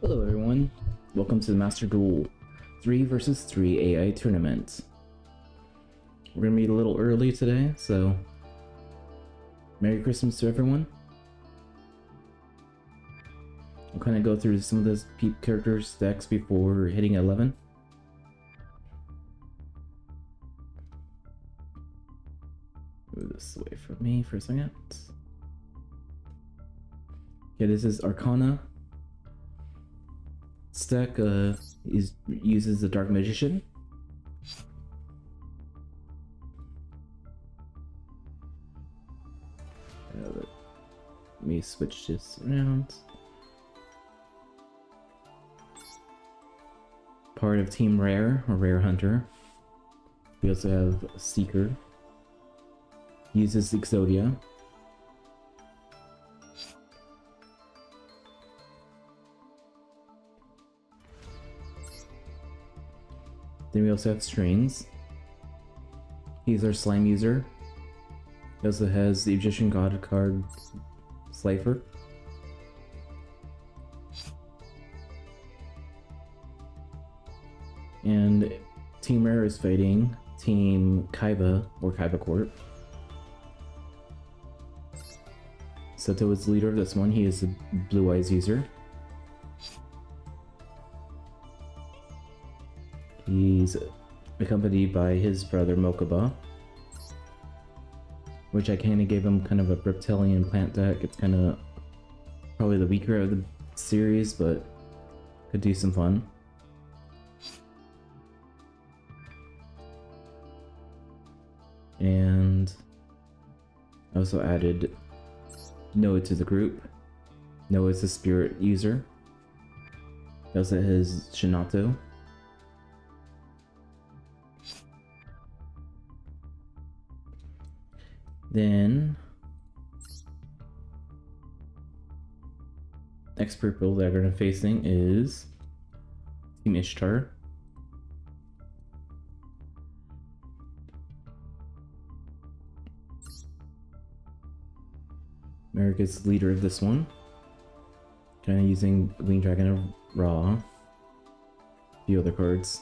Hello everyone, welcome to the Master Duel 3 versus 3 AI tournament. We're gonna meet a little early today, so Merry Christmas to everyone. I'll kind of go through some of the characters' decks before hitting 11. Move this away from me for a second. Okay, this is Arcana. This deck uses the Dark Magician. Let me switch this around. Part of Team Rare, or Rare Hunter. We also have Seeker. Uses Exodia. Then we also have Strings. He's our Slime user. He also has the Egyptian God card, Slifer. And Team Rare is fighting Team Kaiba, or Kaiba Corp. Seto is the leader of this one. He is a Blue Eyes user. He's accompanied by his brother Mokuba, which I kind of gave him kind of a reptilian plant deck. It's kind of probably the weaker of the series, but could do some fun. And I also added Noah to the group. Noah is a spirit user. He also has Shinato. Then next purple that we're facing is Team Ishtar. America's leader of this one. Kind of using Winged Dragon of Ra. A few other cards.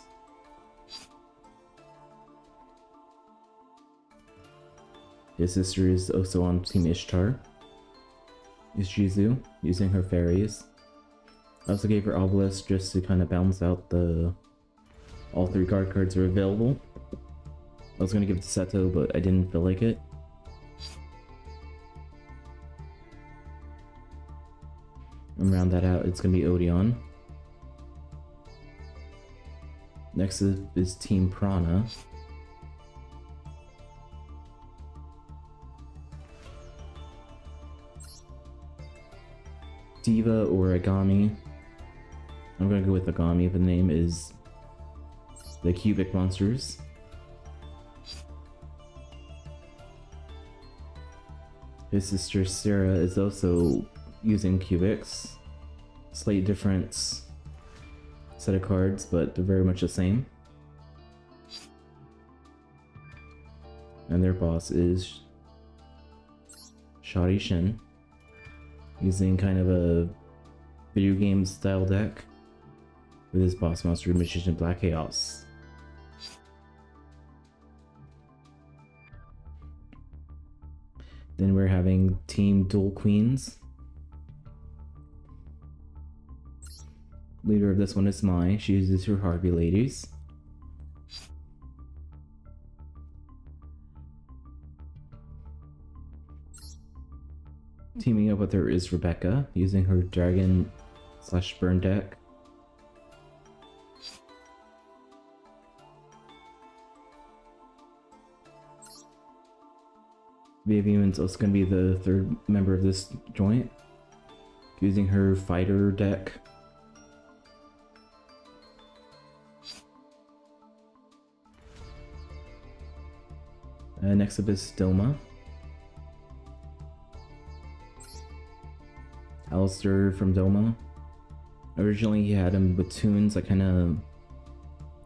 His sister is also on Team Ishtar. Is Jizu, using her fairies. I also gave her Obelisk just to kind of balance out the... all three card cards are available. I was going to give it to Seto, but I didn't feel like it. And round that out, it's going to be Odeon. Next is Team Prana. Diva or Agami. I'm gonna go with Agami. The name is the Cubic Monsters. His sister Sarah is also using Cubics. Slight difference set of cards, but they're very much the same. And their boss is Shadi Shin, using kind of a video game style deck with his boss monster Magician Black Chaos. Then we're having Team Duel Queens. Leader of this one is Mai. She uses her Harvey ladies. Teaming up with her is Rebecca, using her Dragon / Burn deck. Vivian's also going to be the third member of this joint, using her Fighter deck. Next up is Doma. Alistair from Doma. Originally he had him with tunes. I kind of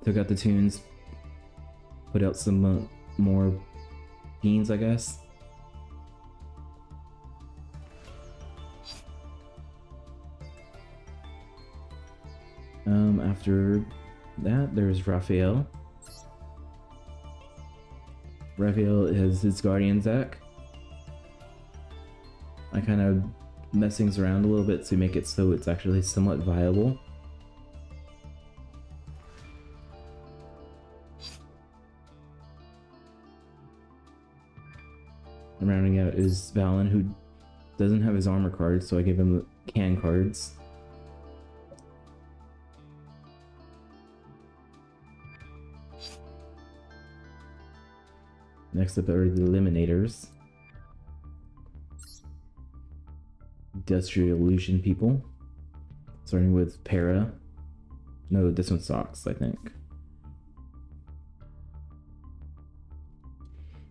took out the tunes, put out some more beans, I guess. After that, there's Raphael. Raphael has his Guardian deck. I kind of mess things around a little bit to make it so it's actually somewhat viable. And rounding out is Valen, who doesn't have his armor cards, so I give him can cards. Next up are the Eliminators. Industrial Illusion people. Starting with Para. No, this one's Socks, I think.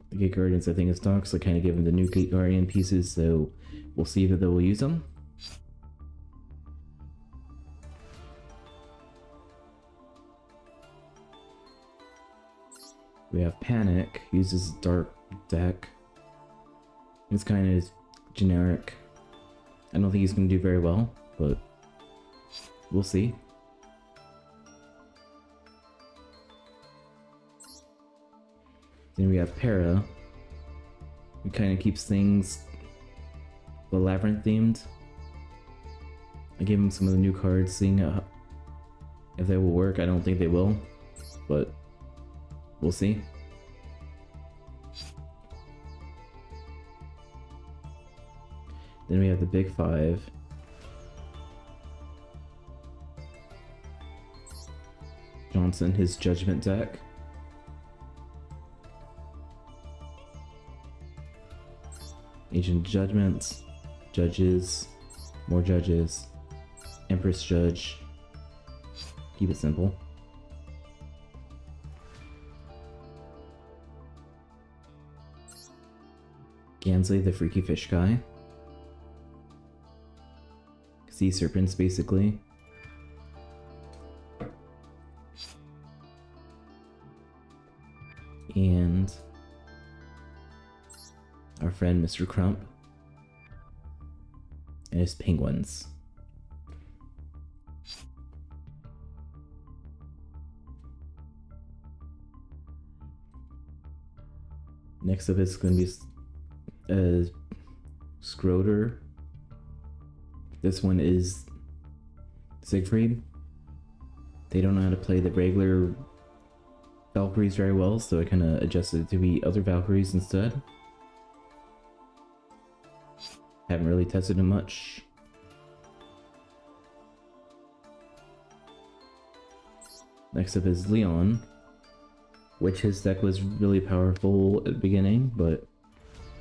The Gate Guardians, I think, is Socks. I kind of give them the new Gate Guardian pieces, so we'll see if they will use them. We have Panic, uses Dark deck. It's kind of generic. I don't think he's going to do very well, but we'll see. Then we have Para, who kind of keeps things the Labyrinth themed. I gave him some of the new cards, seeing if they will work. I don't think they will, but we'll see. Then we have the Big Five. Johnson, his Judgment deck. Ancient Judgments, Judges, more Judges, Empress Judge. Keep it simple. Gansley, the Freaky Fish guy. Sea Serpents, basically. And our friend Mr. Crump and his penguins. Next up is going to be Skroder. This one is Siegfried. They don't know how to play the regular Valkyries very well, so I kind of adjusted it to be other Valkyries instead. Haven't really tested him much. Next up is Leon, which his deck was really powerful at the beginning, but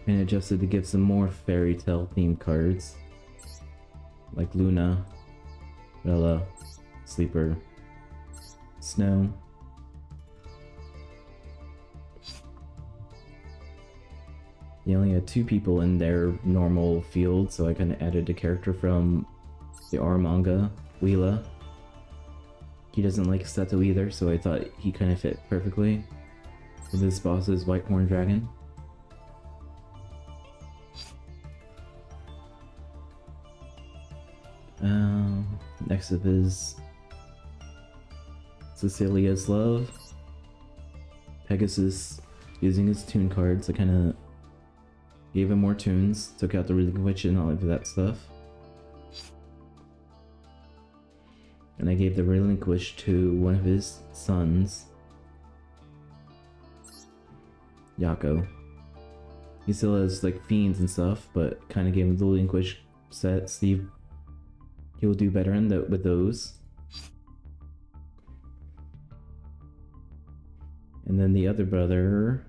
I adjusted to give some more fairy tale themed cards. Like Luna, Bella, Sleeper, Snow. They only had 2 people in their normal field, so I kind of added a character from the R manga, Wheela. He doesn't like Seto either, so I thought he kind of fit perfectly. And this boss is Whitehorn Dragon. Next up is Cecilia's Love. Pegasus, using his tune cards, I kind of gave him more tunes, took out the Relinquish and all of that stuff. And I gave the Relinquish to one of his sons, Yako. He still has like fiends and stuff, but kind of gave him the Relinquish set. Steve, he will do better with those. And then the other brother,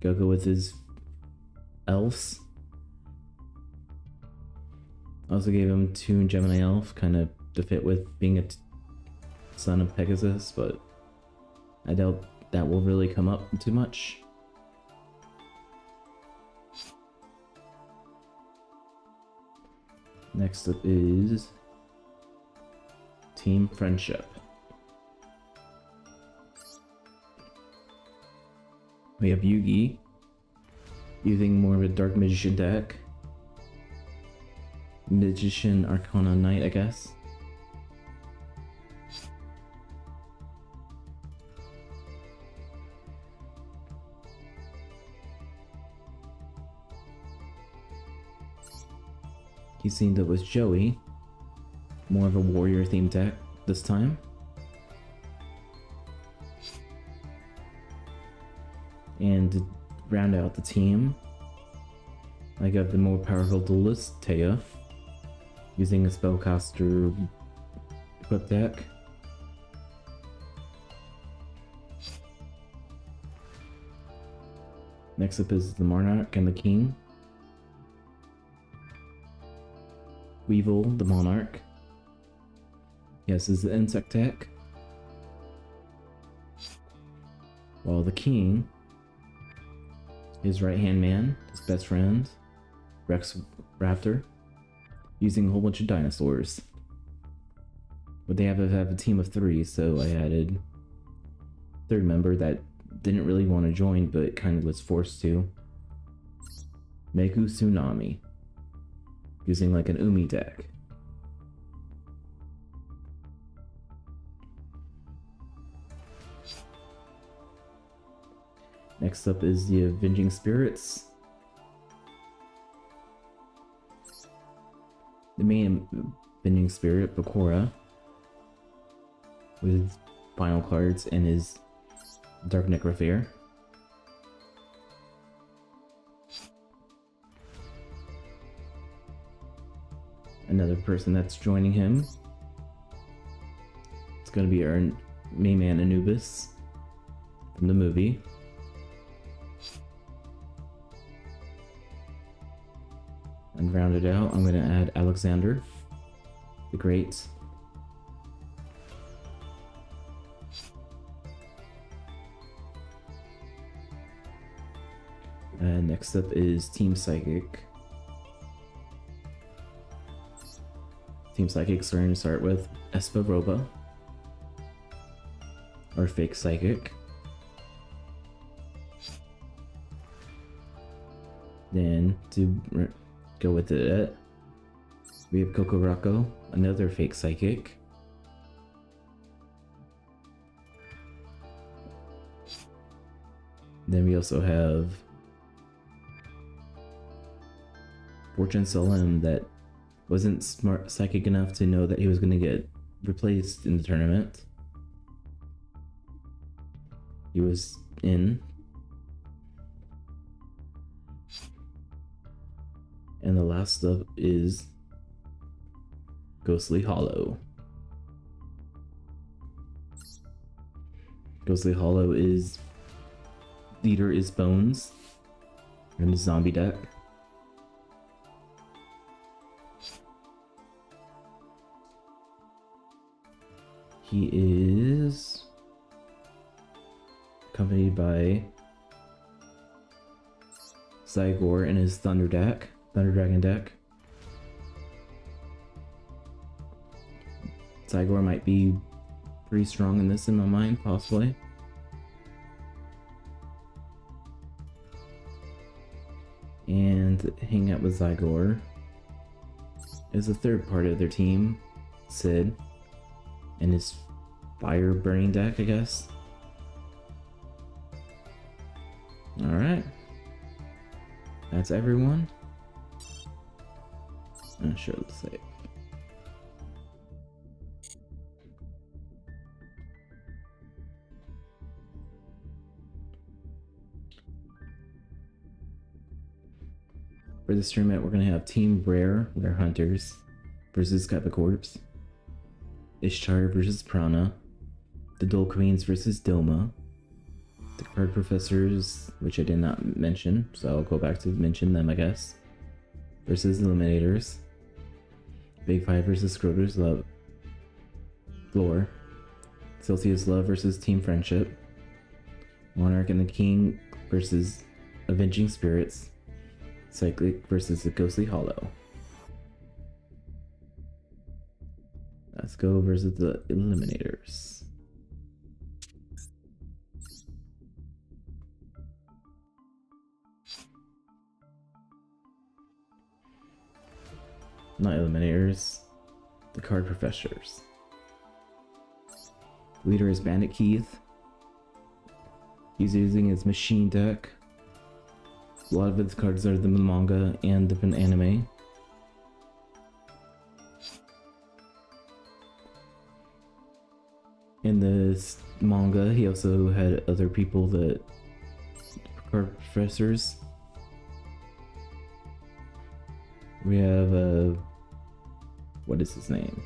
go with his elves. Also gave him Toon Gemini Elf, kind of to fit with being a son of Pegasus, but I doubt that will really come up too much. Next up is Team Friendship. We have Yugi, using more of a Dark Magician deck. Magician Arcana Knight, I guess. He seemed it was Joey. More of a warrior themed deck this time. And to round out the team, I got the more powerful duelist, Taya, using a spellcaster equip deck. Next up is the Monarch and the King. Weevil, the Monarch. Yes, is the insect deck. While the King is right hand man, his best friend, Rex Raptor, using a whole bunch of dinosaurs. But they have a team of 3, so I added a third member that didn't really want to join, but kind of was forced to. Meku Tsunami, using like an Umi deck. Next up is the Avenging Spirits. The main Avenging Spirit, Bakura, with his final cards and his Dark Necrophare. Another person that's joining him, it's gonna be our main man Anubis from the movie. And round it out, I'm gonna add Alexander the Great. And next up is Team Psychic. Team Psychics are going to start with Esparoba, or Fake Psychic. Then, to go with it, we have Kokorako, another Fake Psychic. Then we also have Fortune Solemn that wasn't smart psychic enough to know that he was going to get replaced in the tournament. He was in. And the last up is Ghostly Hollow. Ghostly Hollow is leader is Bones in the zombie deck. He is accompanied by Zygor in his Thunder Dragon deck. Zygor might be pretty strong in this in my mind, possibly. And hang out with Zygor is the third part of their team, Sid, and his fire burning deck, I guess. Alright. That's everyone. I'll show the save. For this tournament, we're gonna have Team Rare Hunters versus Skypicorps, Ishtar versus Prana, the Duel Queens versus Doma, the Card Professors, which I did not mention, so I'll go back to mention them, I guess, versus Eliminators, Big Five versus Schroeder's Love, Lore, Celsius Love versus Team Friendship, Monarch and the King versus Avenging Spirits, Cyclic versus the Ghostly Hollow. Let's go versus the Eliminators. Not eliminators. The card professors. Leader is Bandit Keith. He's using his machine deck. A lot of his cards are the manga and different anime. In this manga, he also had other people that card professors. We have what is his name?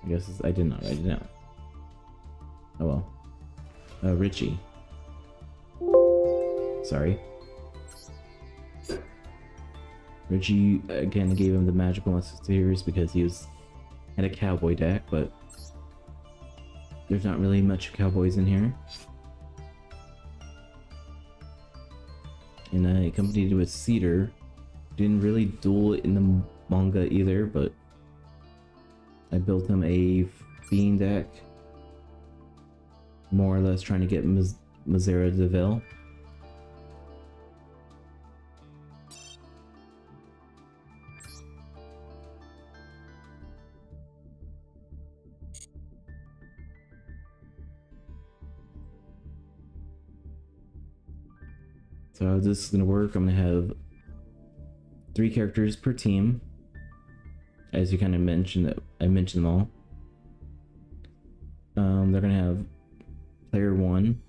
I guess I did not write it down. Oh well. Richie. Sorry. Richie again gave him the Magical Musketeers because he had a cowboy deck, but there's not really much cowboys in here. And I accompanied with Cedar. Didn't really duel in the manga either, but I built him a fiend deck. More or less trying to get Mazera Deville. So how this is gonna work, I'm gonna have 3 characters per team. As you kind of mentioned, I mentioned them all. They're gonna have player 1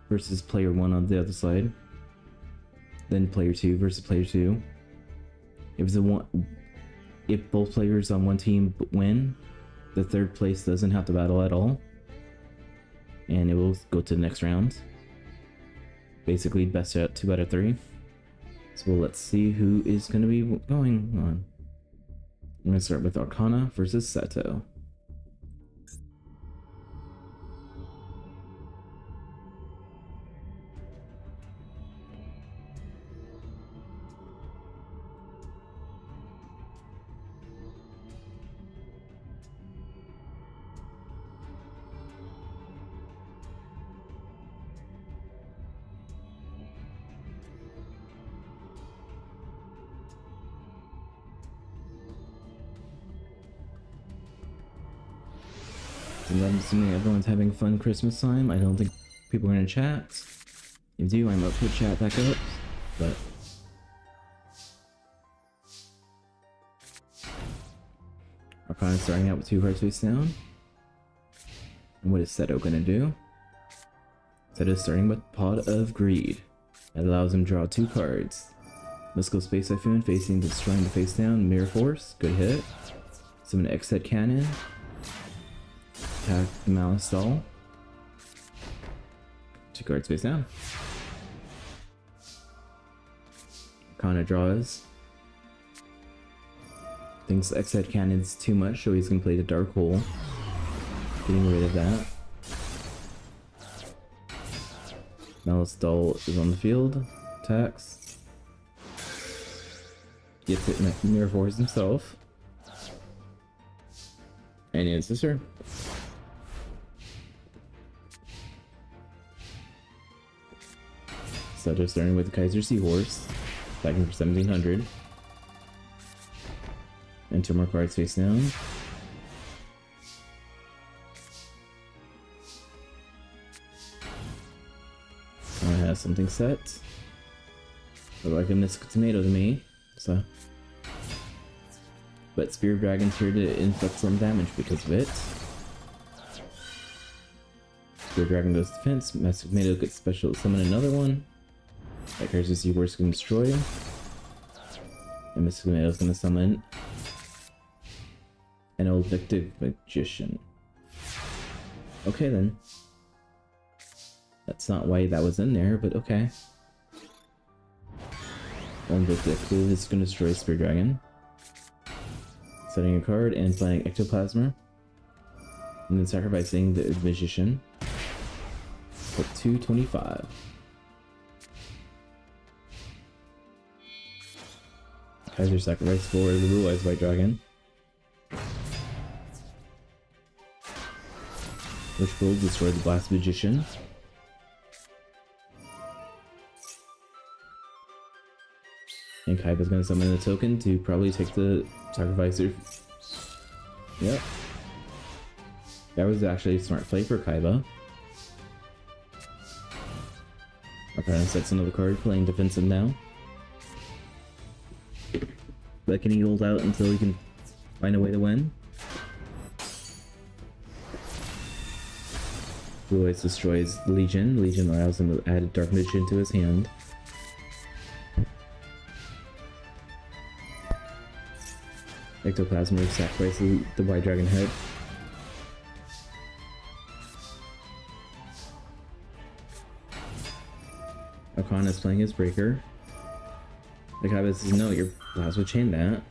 versus player 1 on the other side. Then player 2 versus player 2. If both players on one team win, the third place doesn't have to battle at all, and it will go to the next round. Basically, best out 2 out of 3. So let's see who is going to be going on. I'm going to start with Arcana versus Seto. And I'm assuming everyone's having fun Christmas time. I don't think people are in chat. If you do, I might put chat back up, but Arcana starting out with 2 cards face down. And what is Seto gonna do? Seto starting with Pod of Greed. That allows him to draw 2 cards. Mystical Space Typhoon facing destroying the face down. Mirror Force, good hit. Summon X-Head Cannon. Attack the Malice Doll. 2 cards face down. Arcana draws. Thinks X-Head Cannon's too much, so he's gonna play the Dark Hole. Getting rid of that. Malice Doll is on the field. Attacks. Gets it Mirror Force himself. And he ends his turn. So just starting with the Kaiser Seahorse, attacking for 1700. And 2 more cards face down. I have something set. Look like a Mystical Tomato to me, so. But Spirit Dragon's here to inflict some damage because of it. Spirit Dragon goes to defense, Mystical Tomato gets special summon another one. That Kaiser Seahorse can destroy. And Mystical Tomato is going to summon an Evicted Magician. Okay then. That's not why that was in there, but okay. One Vindictive is going to destroy Spirit Dragon. Setting a card and playing Ectoplasma. And then sacrificing the Magician. For 225. Kaiser sacrifice for the Blue Eyes White Dragon. Which will destroy the Blast Magician. And Kaiba's gonna summon a token to probably take the sacrificer. Yep. That was actually a smart play for Kaiba. Arcana sets another card, playing defensive now. But can he hold out until he can find a way to win? Blue Eyes destroys Legion. Legion allows him to add Dark Magician to his hand. Ectoplasm sacrifices the White Dragon head. Arcana is playing his breaker. The Kaiba says, no, your plasma chain that.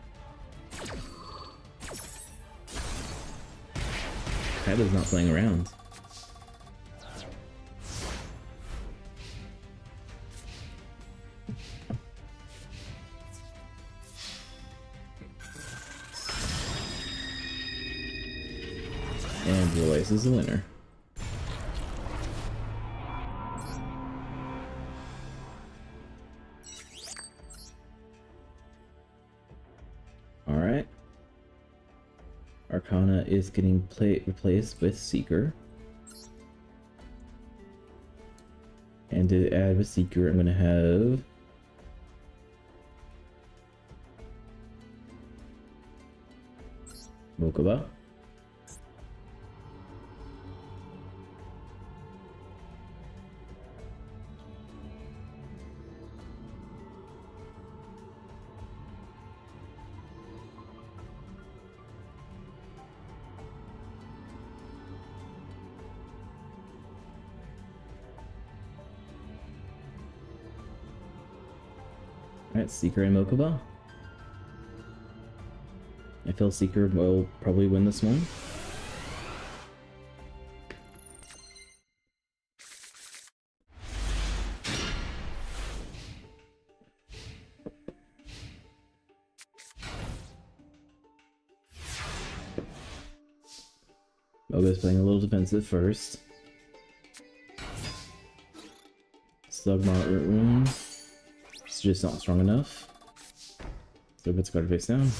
Kaiba's not playing around. And Royce is the winner. Alright. Arcana is getting replaced with Seeker. And to add with Seeker, I'm gonna have Mokuba. Alright, Seeker and Mokuba. I feel Seeker will probably win this one. Mokuba's playing a little defensive first. Slugmont Rune. It's just not strong enough. So it's got to face down.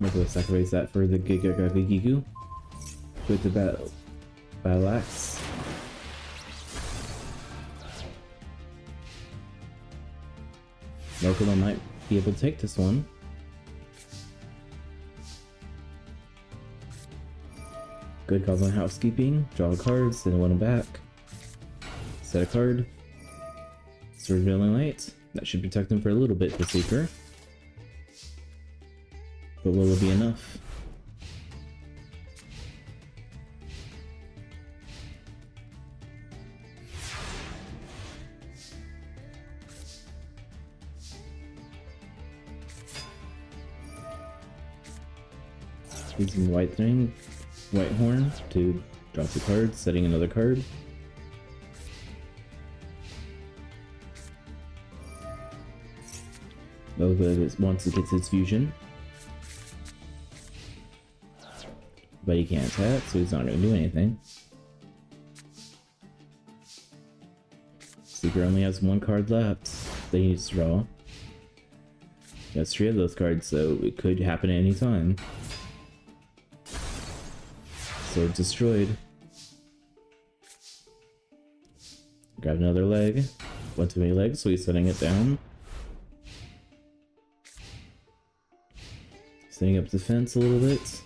Mokuba sacrifice that for the Gigiku with the battle axe. Mokuba might be able to take this one. Good Goblin housekeeping. Draw cards, then one back. Set a card. Sword Drilling Light. That should protect him for a little bit, the Seeker. But will it be enough? Using White Horn to drop the card, setting another card. Mokuba wants to get his fusion. But he can't attack, so he's not going to do anything. Seeker only has one card left that he needs to draw. He has 3 of those cards, so it could happen at any time. Sword destroyed. Grab another leg. One too many legs, so he's setting it down. Setting up defense a little bit.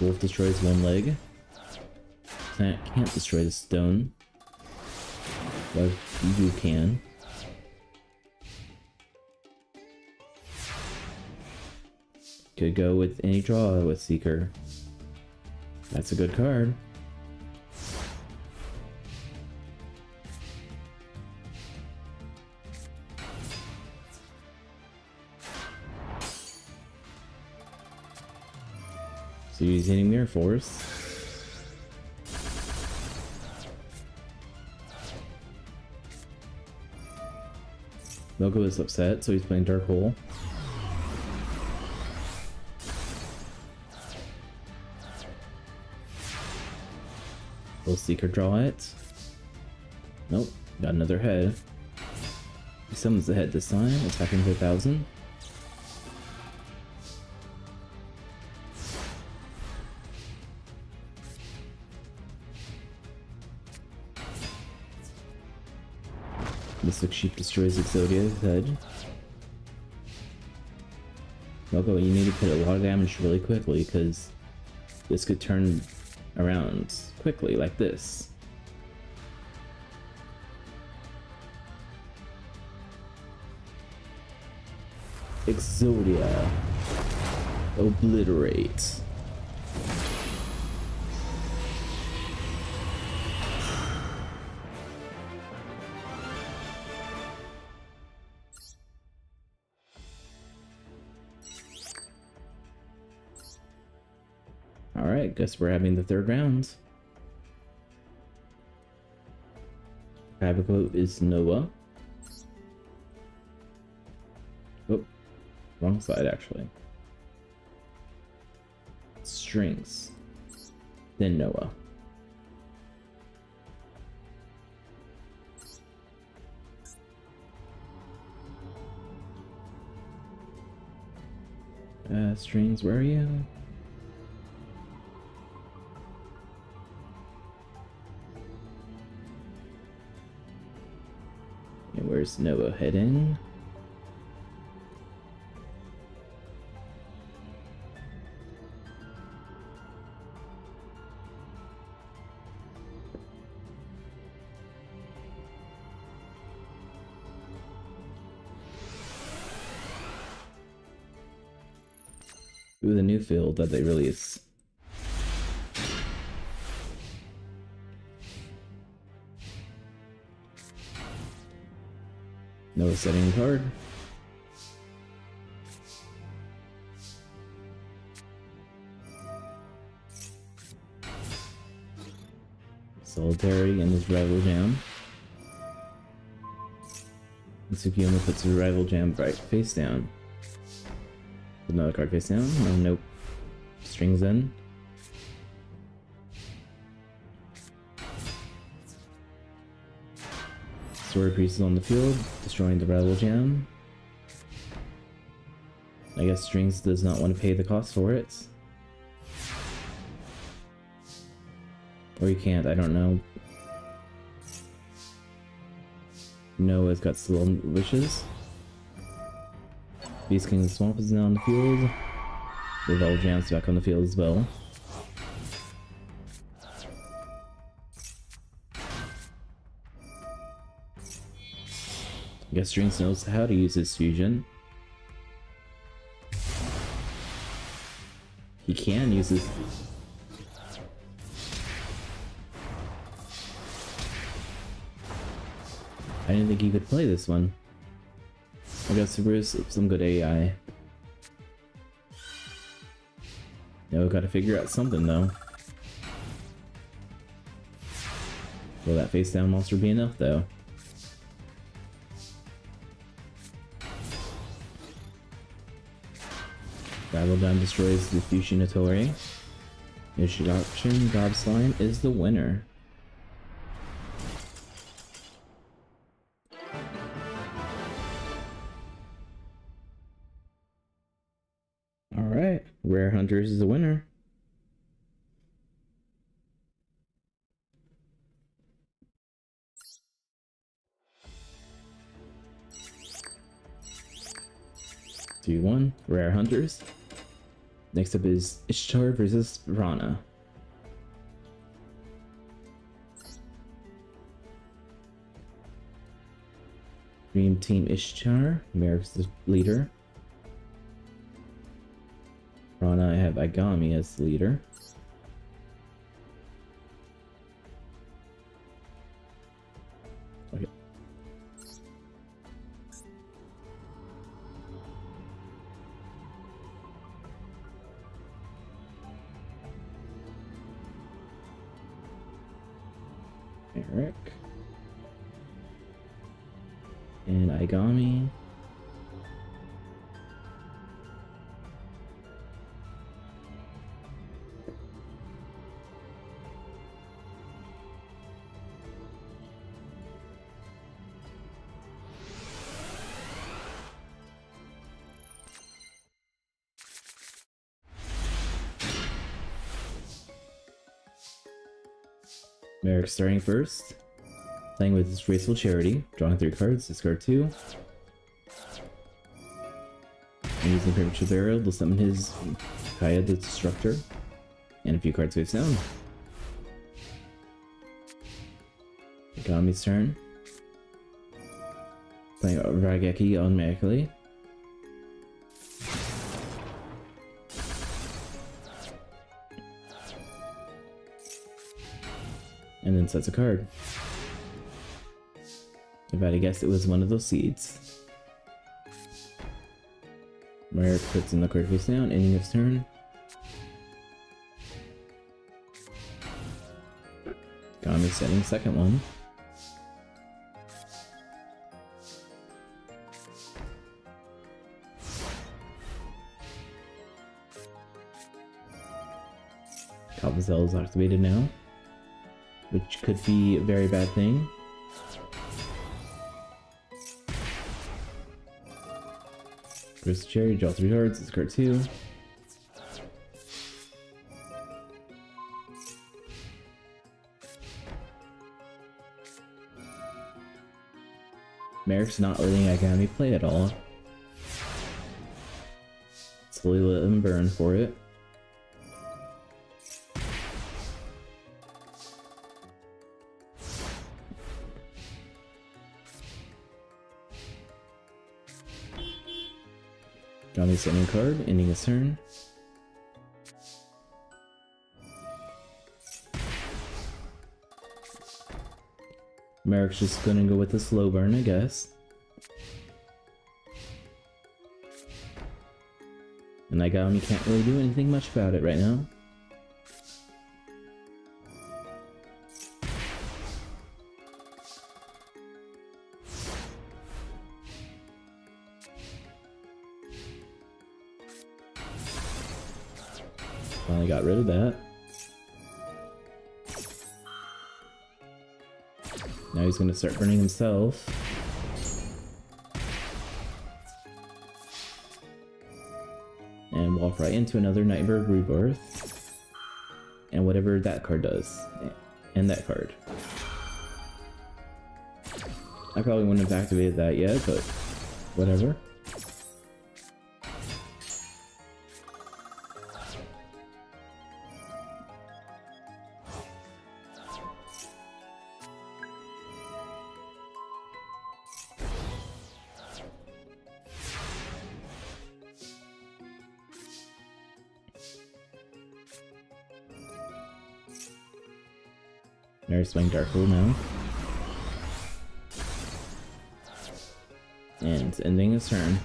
Wolf destroys one leg. Can't destroy the stone. But you can. Could go with any draw with Seeker. That's a good card. So he's hitting Mirror Force. Mokuba is upset, so he's playing Dark Hole. Will Seeker draw it? Nope, got another head. He summons the head this time, attacking for 1,000. Mystic Sheep destroys Exodia's head. Logo, you need to put a lot of damage really quickly, because this could turn around quickly, like this. Exodia. Obliterate. Alright, guess we're having the third round. Abaco is Noah. Oh, wrong side actually. Strings. Then Noah. Strings, where are you? And where's Noah heading? Ooh, the new field that they release. No setting card. Solitary and his rival jam. Tsukiyama puts his rival jam right face down. Another card face down. No, nope. Strings in. Story Priest is on the field, destroying the rival jam. I guess Strings does not want to pay the cost for it. Or he can't, I don't know. Noah's got slow wishes. Beast King of the Swamp is now on the field. The rival jam's back on the field as well. I guess Strings knows how to use his fusion. He can use his... I didn't think he could play this one. I guess Bruce, some good AI. Now we've got to figure out something though. Will that face down monster be enough though? Rival Jam destroys the Fushinatori. Introduction God Slime is the winner. Alright, Rare Hunters is the winner. Two, one, Rare Hunters. Next up is Ishtar versus Rana. Dream Team Ishtar, Merrick's the leader. Rana, I have Agami as the leader. Okay. Eric. And Agami. Merrick starting first. Playing with his Graceful Charity. Drawing 3 cards, discard 2. And using Premature Burial to summon his Kaya the Destructor. And a few cards face down. Agami's turn. Playing Rageki automatically. And then sets a card. If I'd have guessed it was one of those seeds. Merrick puts in the card face down, ending his turn. Agami setting second one. Cobblezell is activated now, which could be a very bad thing. Graceful Charity, draw 3 cards, discard 2. Merrick's not letting Agami play at all. Slowly let him burn for it. Agami sending a card, ending his turn. Merrick's just gonna go with a slow burn, I guess. And Agami can't really do anything much about it right now. Finally got rid of that. Now he's gonna start burning himself. And walk right into another Nightbird Rebirth. And whatever that card does. And that card. I probably wouldn't have activated that yet, but whatever. Mary's playing Dark Hole now. And it's ending his turn.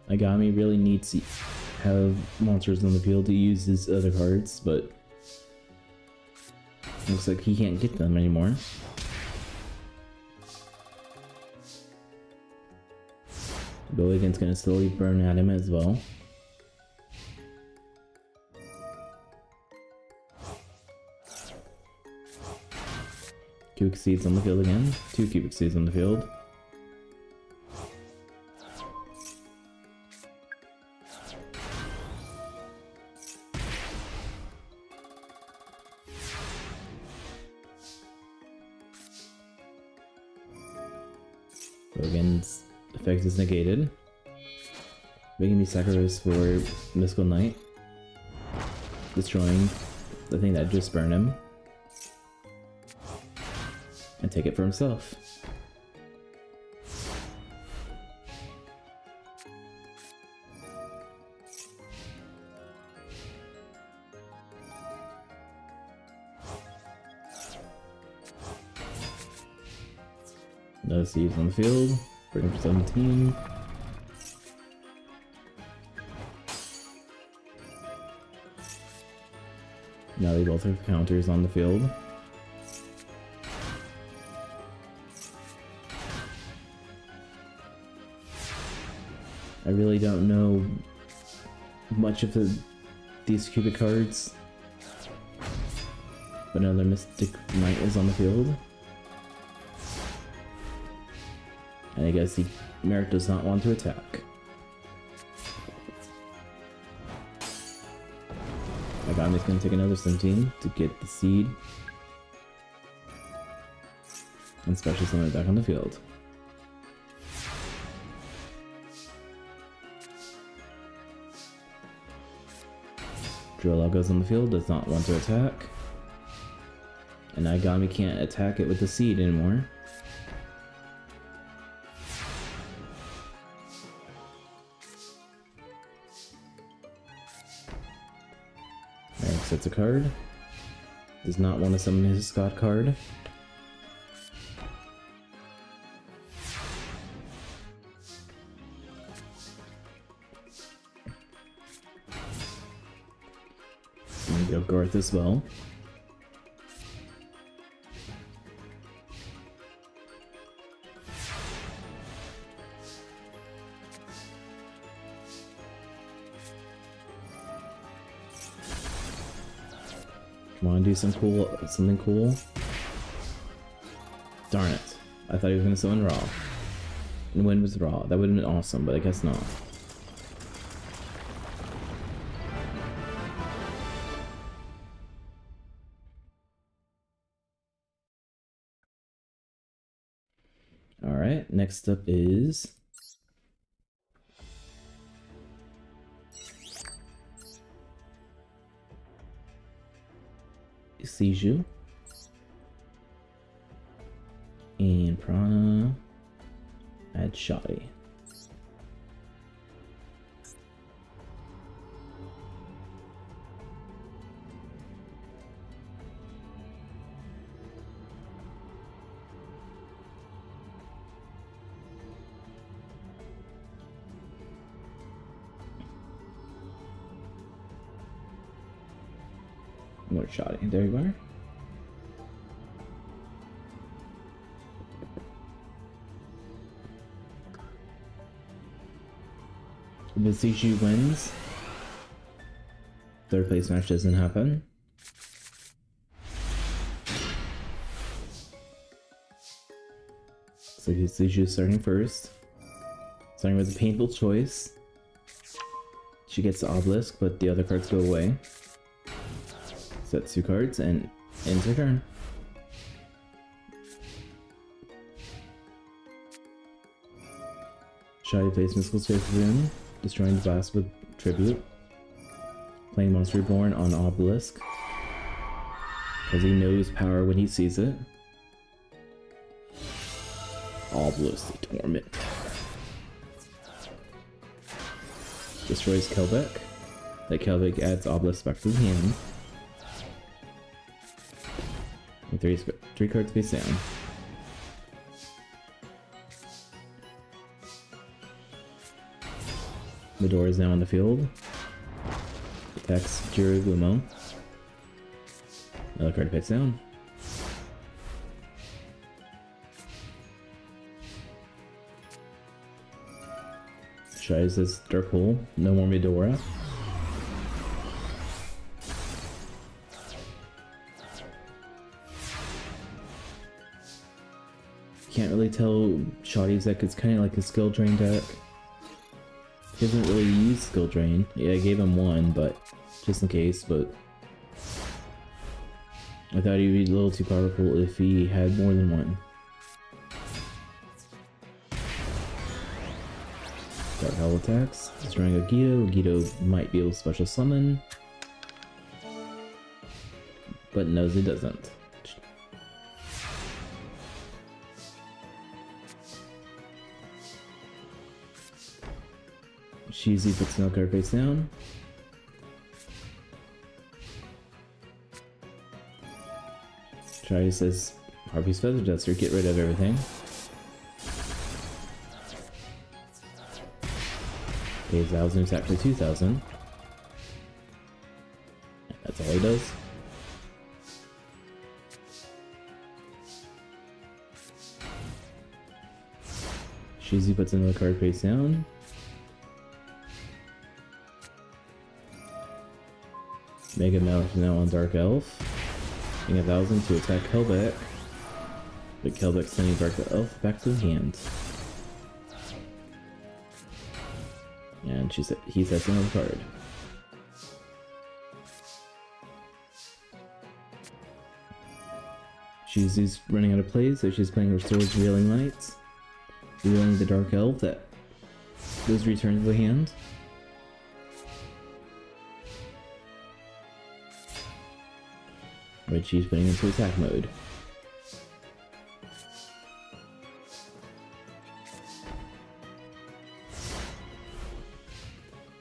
Agami really needs to have monsters on the field to use his other cards, but looks like he can't get them anymore. Billigan's gonna slowly burn at him as well. Cubic Seeds on the field again. 2 Cubic Seeds on the field. Billigan's effect is negated. Making me sacrifice for Mystical Knight. Destroying the thing that just burned him. And take it for himself. No Seeds on the field. Bring for 17. Now they both have counters on the field. I really don't know much of these cubic cards, but another Mystic Knight is on the field, and I guess Merrick does not want to attack. Agami's gonna take another 17 to get the seed. And special summon it back on the field. Duel goes on the field, does not want to attack. And Agami can't attack it with the seed anymore. Eric sets a card. Does not want to summon his Scott card. And go Garth as well. Come on, do something cool. Darn it. I thought he was gonna summon Raw. And win with Raw. That would have been awesome, but I guess not. Alright, next up is Seiju and Prana add Shoddy. More Shoddy. There you are. If Seiju wins, third place match doesn't happen. So Seiju starting first. Starting with a painful choice. She gets the obelisk, but the other cards go away. Set 2 cards and ends her turn. Shoddy plays Mystical Space Rune, destroying the blast with Tribute. Playing Monster Reborn on Obelisk, because he knows power when he sees it. Obelisk the Torment. Destroys Kelbeck. That Kelbeck adds Obelisk back to the hand. And three cards face down. Medora is now on the field. Attacks Jirugumo. Another card face down. Tries this Dark Hole. No more Medora. Can't really tell Shoddy's deck. It's kind of like a skill drain deck. He doesn't really use skill drain. Yeah, I gave him one, but just in case. But I thought he'd be a little too powerful if he had more than one. Dark Howl attacks, destroying Agito. Agito might be able to special summon, but knows he doesn't. Cheesy puts no card face down. Charlie says, Harpy's Feather Duster, get rid of everything. Pays 1,000 attack for 2,000. That's all he does. Cheesy puts another card face down. Mega Mouth now on Dark Elf. Paying 1,000 to attack Kelbeck. But Kelbeck's sending Dark Elf back to his hand. And he sets another card. Shizu's running out of plays, so she's playing her Swords Reeling Lights, revealing the Dark Elf that was returned to the hand. But she's putting into attack mode.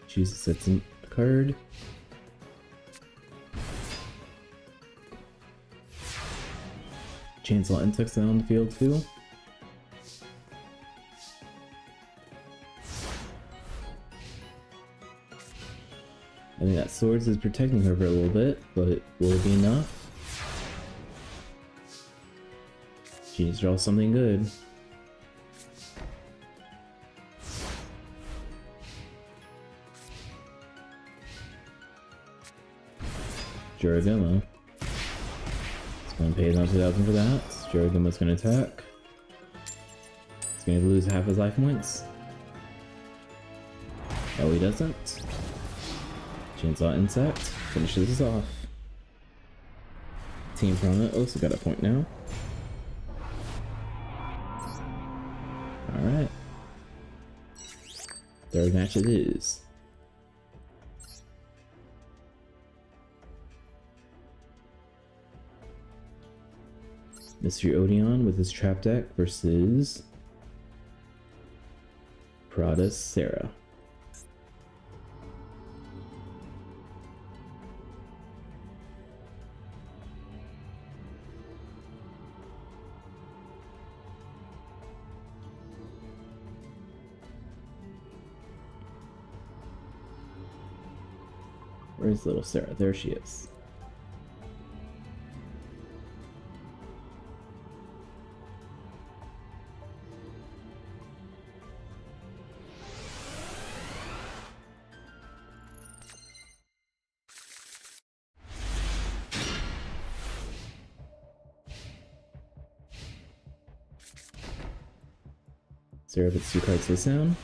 She sets in a card. Chainsaw Insects on the field too. I think that Swords is protecting her for a little bit, but will it be enough? She needs to draw something good. Juragama. It's going to pay down 2,000 for that. Juragama's going to attack. He's going to lose half his life points. Oh, he doesn't. Chainsaw Insect finishes us off. Team Prana also got a point now. Alright. Third match it is. Mr. Odeon with his trap deck versus Prada's Sarah. Where's little Sarah? There she is. Sarah puts 2 cards face down.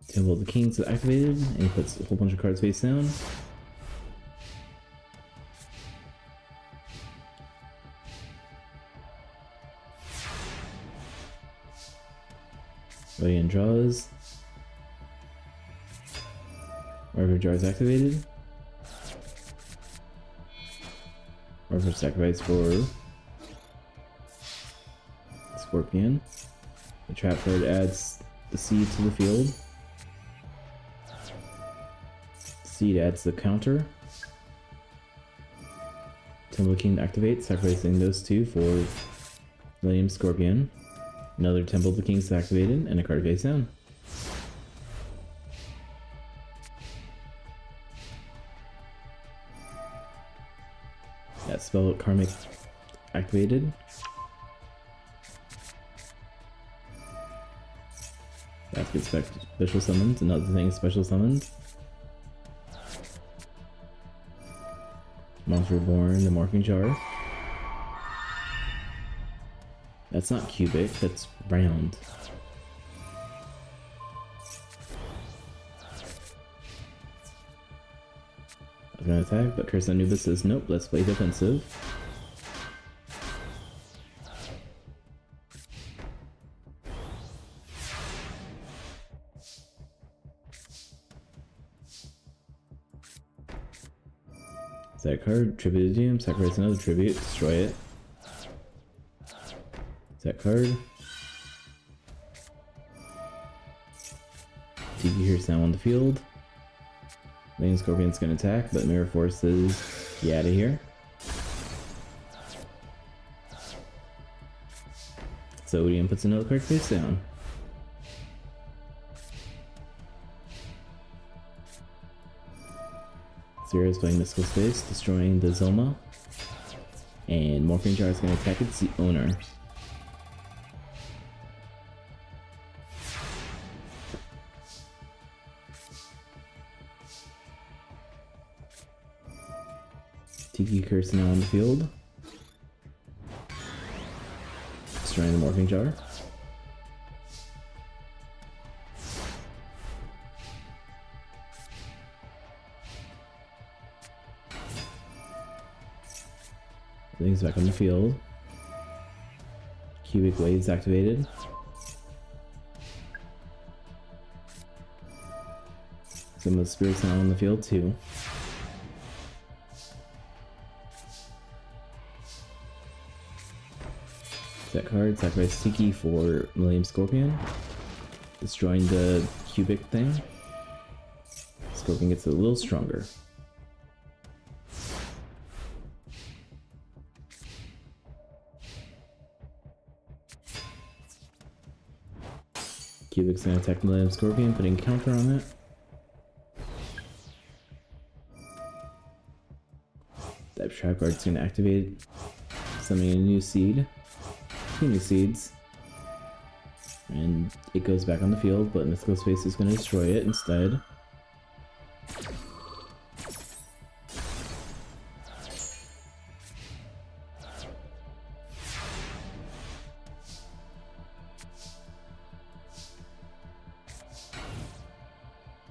Temple of the Kings is activated, and he puts a whole bunch of cards face down. Radiant draws. River Jar is activated. River sacrifice for Scorpion. The trap card adds the seed to the field. Seed adds the counter. Temple King activates, sacrificing those 2 for William Scorpion. Another Temple of the Kings is activated, and a card face down. That spell Karmic activated. That gets special summoned. Another thing is special summoned. Monster Reborn, the Morphing Jar. That's not cubic, that's round. I was gonna attack, but Curse Anubis says nope, let's play defensive. That card, tribute to him, sacrifice another tribute, destroy it. That card. Tiki hears now on the field. Lane Scorpion's gonna attack, but Mirror Force says, get out of here. So Odeon puts another card face down. Zero is playing Mystical Space, destroying the Zoma. And Morphing Jar is going to attack its owner. Tiki Curse now on the field. Destroying the Morphing Jar. Things back on the field. Cubic waves activated. Some of the spirits now on the field too. Set card, sacrifice Tiki for Millennium Scorpion. Destroying the cubic thing. Scorpion gets a little stronger. Cubic's gonna attack Millennium Scorpion, putting counter on it. That trap card's gonna activate, summoning a new seed. 2 new seeds. And it goes back on the field, but Mythical Space is gonna destroy it instead.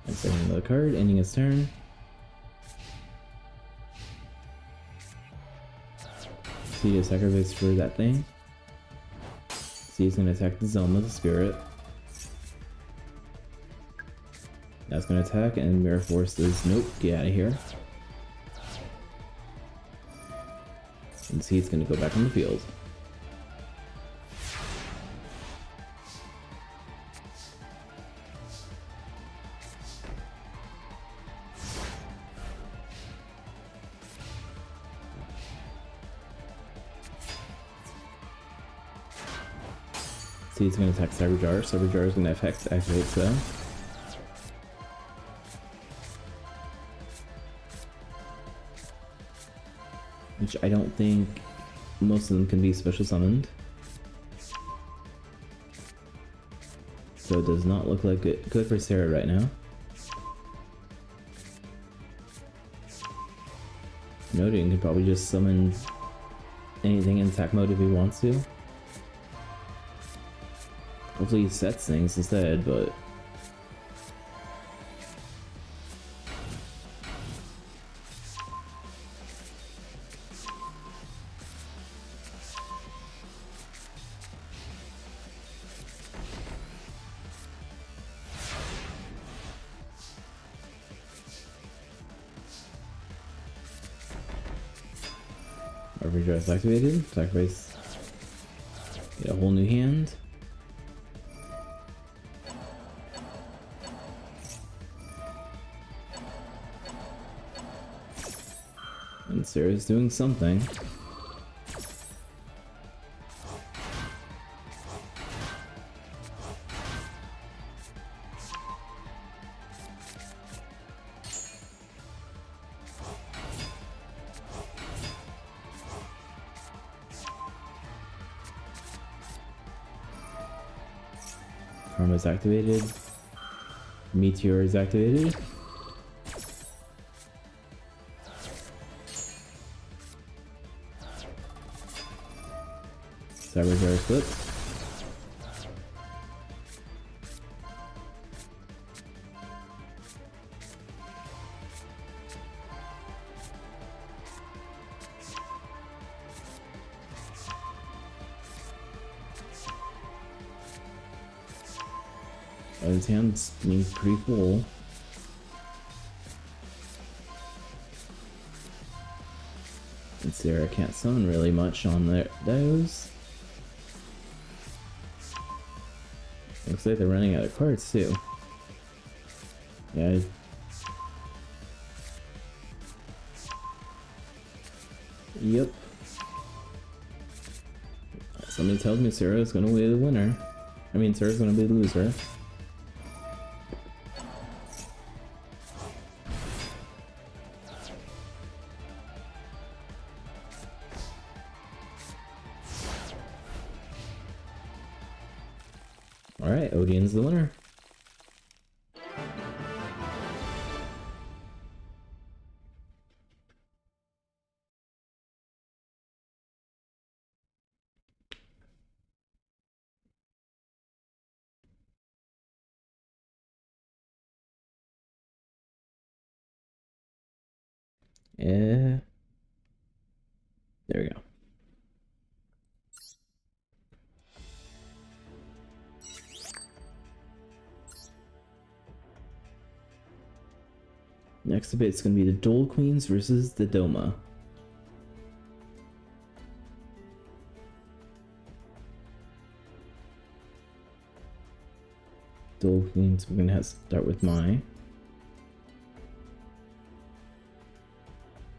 And setting another card, ending his turn. Seed is sacrificed for that thing. Seed's gonna attack the Zelma, the spirit. That's gonna attack, and Mirror Force is nope, get out of here. And Seed's gonna go back on the field. Seed's gonna attack Cyberjar. Cyberjar is gonna activate so. Which I don't think most of them can be special summoned. So it does not look like good for Sarah right now. Noting can probably just summon anything in attack mode if he wants to. Hopefully he sets things instead, but... Overdrive activated. Sacrifice. Get a whole new hand. And Sarah's doing something. Karma is activated. Meteor is activated. Cyberjar flipped. His hand's being pretty full. And Sarah can't summon really much on those. Looks like they're running out of cards too. Yeah. Yep. Somebody tells me Sarah's gonna be the winner. I mean, Sarah's gonna be the loser. Alright, Odian's the winner. Yeah. There we go. Next up, it's going to be the Duel Queens versus the Doma. Duel Queens, we're going to start with Mai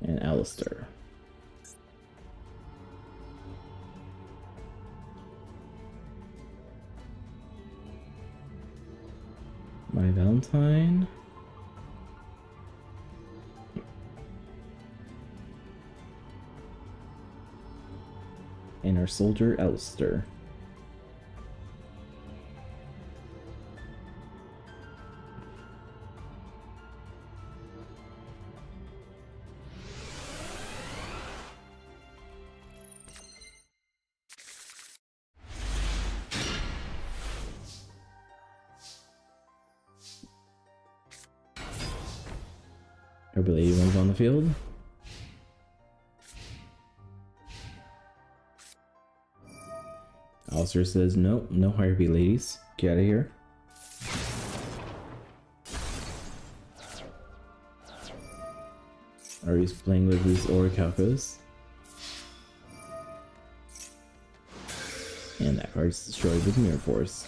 and Alistair. My Valentine. And our soldier, Alistair. Harpy Lady one's on the field. Alistair says, nope, no Harpy Ladies. Get out of here. Ari's playing with these Orichalcos. And that card's destroyed with Mirror Force.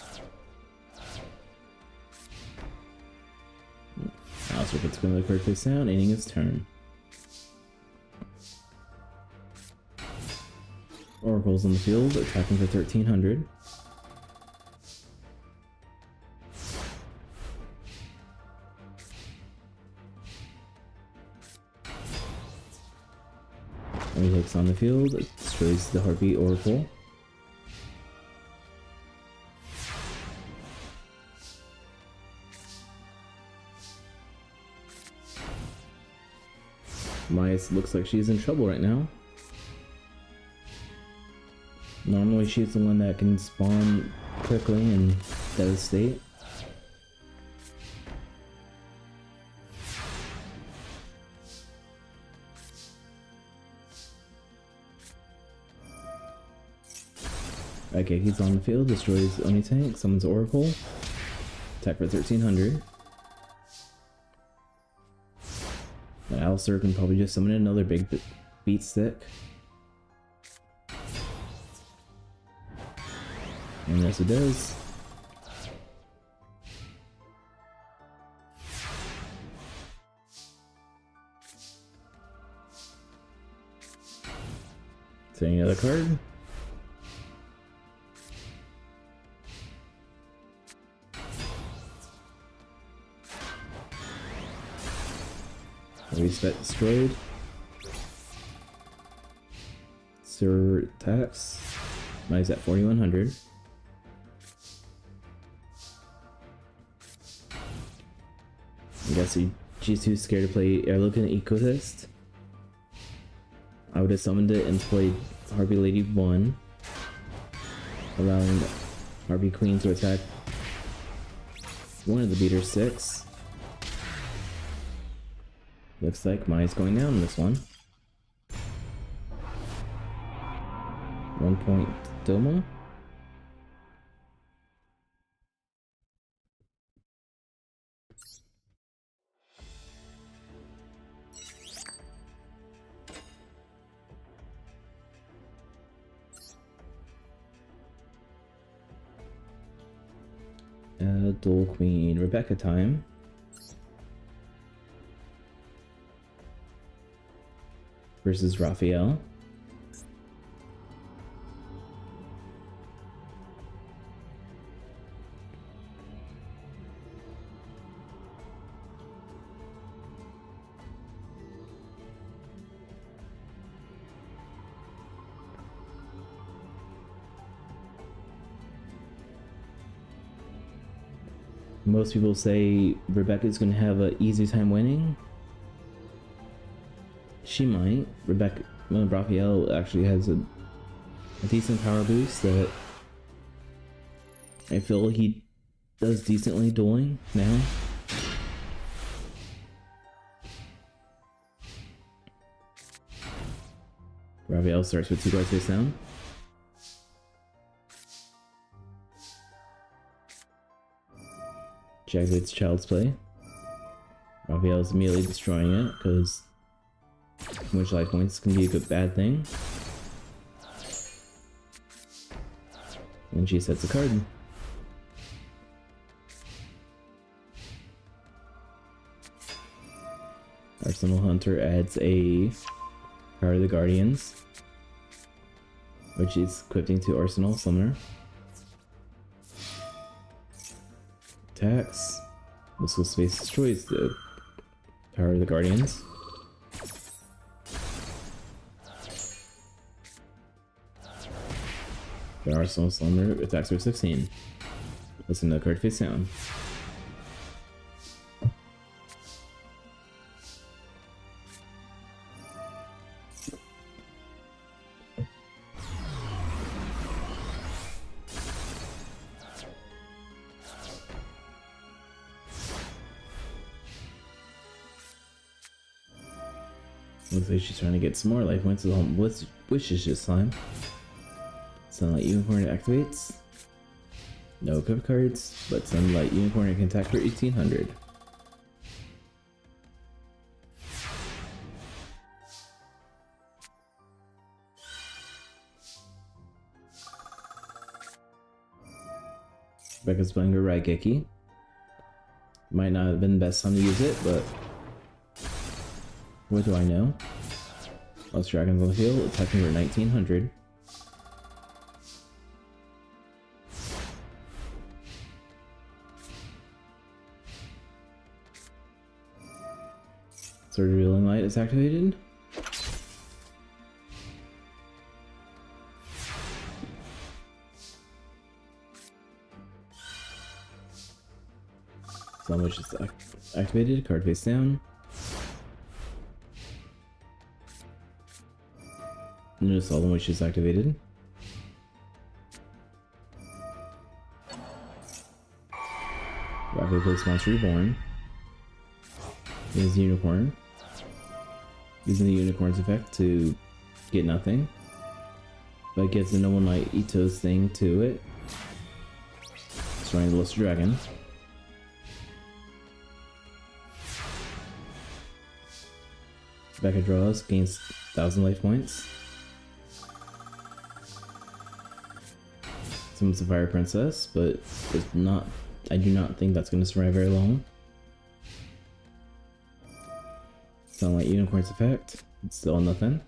Alistair puts another card face down, ending his turn. Oracle's on the field, attacking for 1300. And he takes on the field, it destroys the Harpy Oracle. Maya looks like she's in trouble right now. Normally she's the one that can spawn quickly and devastate. Okay, he's on the field, destroys Oni Tank, summons Oracle. Attack for 1300. And Alistair can probably just summon another big beat stick. And yes, it does. Taking another card. Reset destroyed. Sir attacks. Mine's at 4100. I guess she's too scared to play Airlocan Ecotest. I would have summoned it and played Harpy Lady 1, allowing Harpy Queen to attack one of the beater 6. Looks like Maya's going down in this one. 1 point Doma. Duel Queen Rebecca time. Versus Raphael. Most people say Rebecca's gonna have an easy time winning. She might. Raphael actually has a decent power boost that I feel he does decently dueling now. Raphael starts with 2 cards face down. Jagged's Child's Play. Raphael's immediately destroying it because too much life points can be a good bad thing. And she sets a card. Arsenal Hunter adds a Power of the Guardians, which is equipping to Arsenal Summoner. Attacks. Mystical Space destroys the Power of the Guardians. The Arsenal Summoner attacks for 16. Let's send the card face down. Looks like she's trying to get some more life points with wishes this time. Sunlight Unicorn activates. No equip cards, but Sunlight Unicorn can attack for 1800. Becca's playing her Raigeki. Might not have been the best time to use it, but what do I know? Most dragons on the field, attacking for 1900. Sword Revealing Light is activated. Sun Wish is activated, card face down. Notice all the wishes activated. Rapid plays Monster Reborn. Is Unicorn. Using the Unicorn's effect to get nothing. But it gets the No One Light Ito's thing to it. Destroying the Luster Dragon. Becca draws, gains 1000 life points. Summons the Fire Princess, but I do not think that's going to survive very long. Sunlight Unicorn's effect, it's still nothing.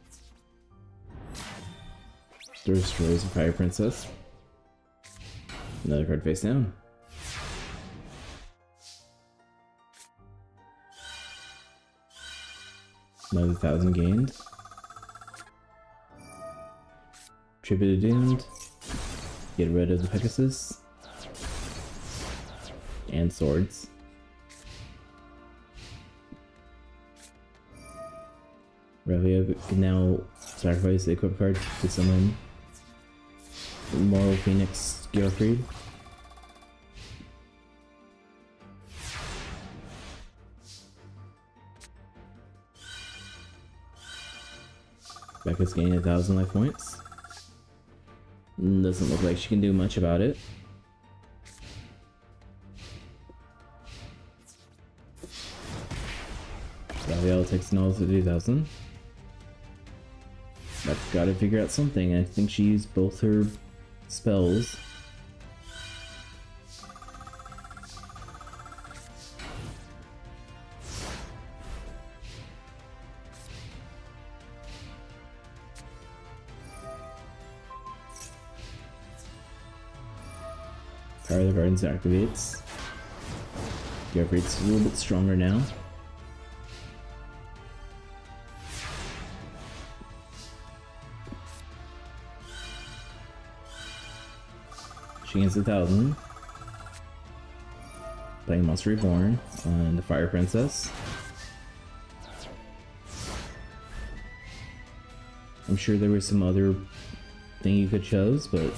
Destroys the Fire Princess. Another card face down. Another 1000 gained. Tribute to Doomed. Get rid of the Pegasus. And swords. Revia can now sacrifice the equip card to summon Moral Phoenix Gearfried. Becca's gaining 1000 life points. Doesn't look like she can do much about it. Raviel takes another 30,000. I've got to figure out something. I think she used both her spells. Power of the Gardens activates. Gearfried's a little bit stronger now. She gains 1000. Playing Monster Reborn on the Fire Princess. I'm sure there was some other thing you could choose, but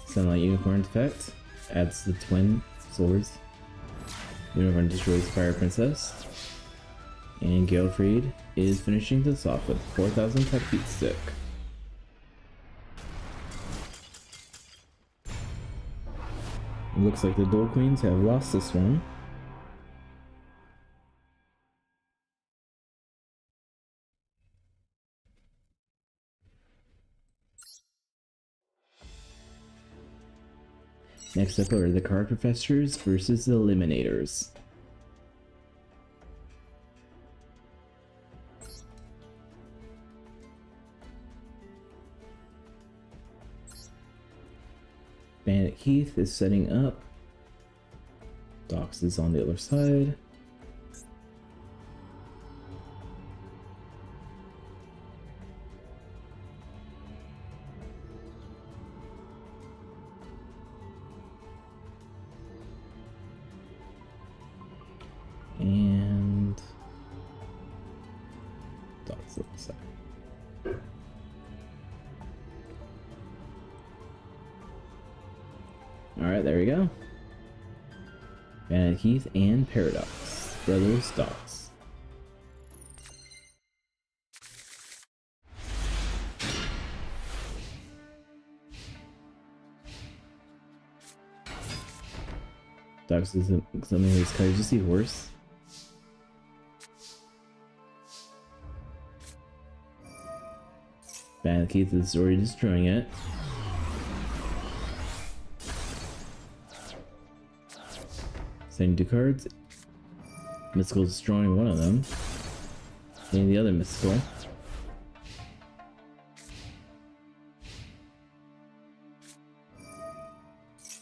Sunlight Unicorn effect adds the twin swords. Unicorn destroys the Fire Princess. And Gearfried is finishing this off with 4000 tech beat stick. It looks like the Duel Queens have lost this one. Next up are the card professors versus the eliminators. Bandit Keith is setting up. Dox is on the other side. And Dox on the side. Alright, there we go. Bandit Heath and Paradox. Brothers Dogs. Dogs is something of his cards. You see horse? Bandit Keith is already destroying it. Sending 2 cards. Mystical destroying one of them. Getting the other mystical.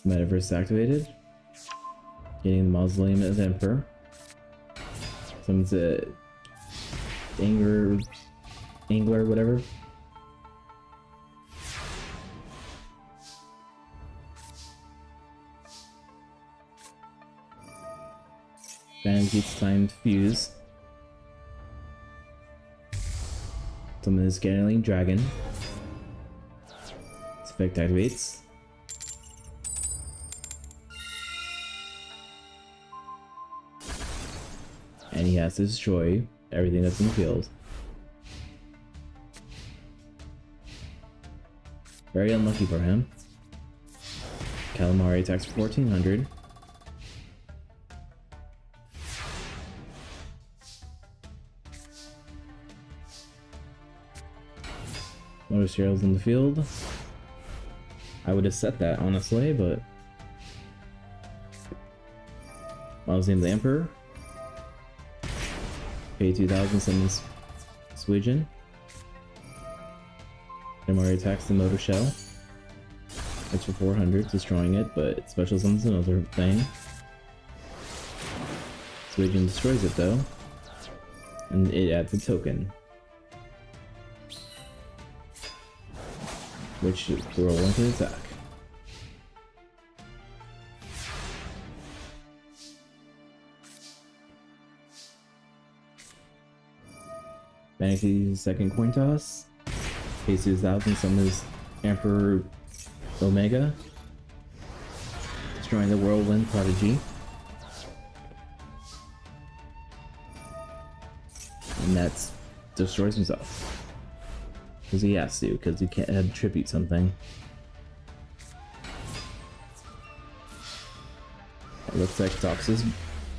Metaverse activated. Getting the Mausoleum of the Emperor. Someone's a angler, whatever. Bandit Keith's timed fuse. Summon the Scaling Dragon. Its effect activates. And he has to destroy everything that's in the field. Very unlucky for him. Calamari attacks for 1400. Motor Serials in the field. I would have set that honestly, but Mausoleum of the Emperor. Pay 2000, summons Sweden. Calamari attacks the Motor Shell. It's for 400, destroying it, but special summons another thing. Sweden destroys it though, and it adds a token, which the roll one can attack. Bandit second coin toss. Pays 2000, summons Emperor Omega. Destroying the Whirlwind Prodigy. And that's destroys himself. Because he has to, because he can't attribute something. It looks like Dox is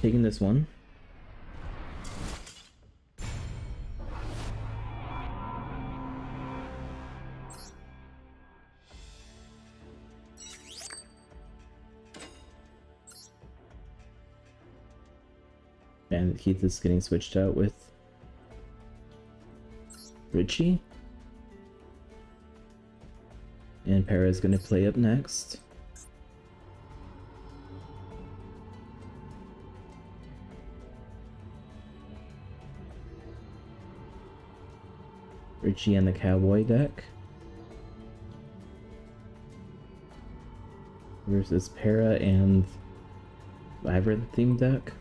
taking this one. And Keith is getting switched out with Richie. And Para is going to play up next. Richie and the Cowboy deck. Versus Para and Labyrinth theme deck.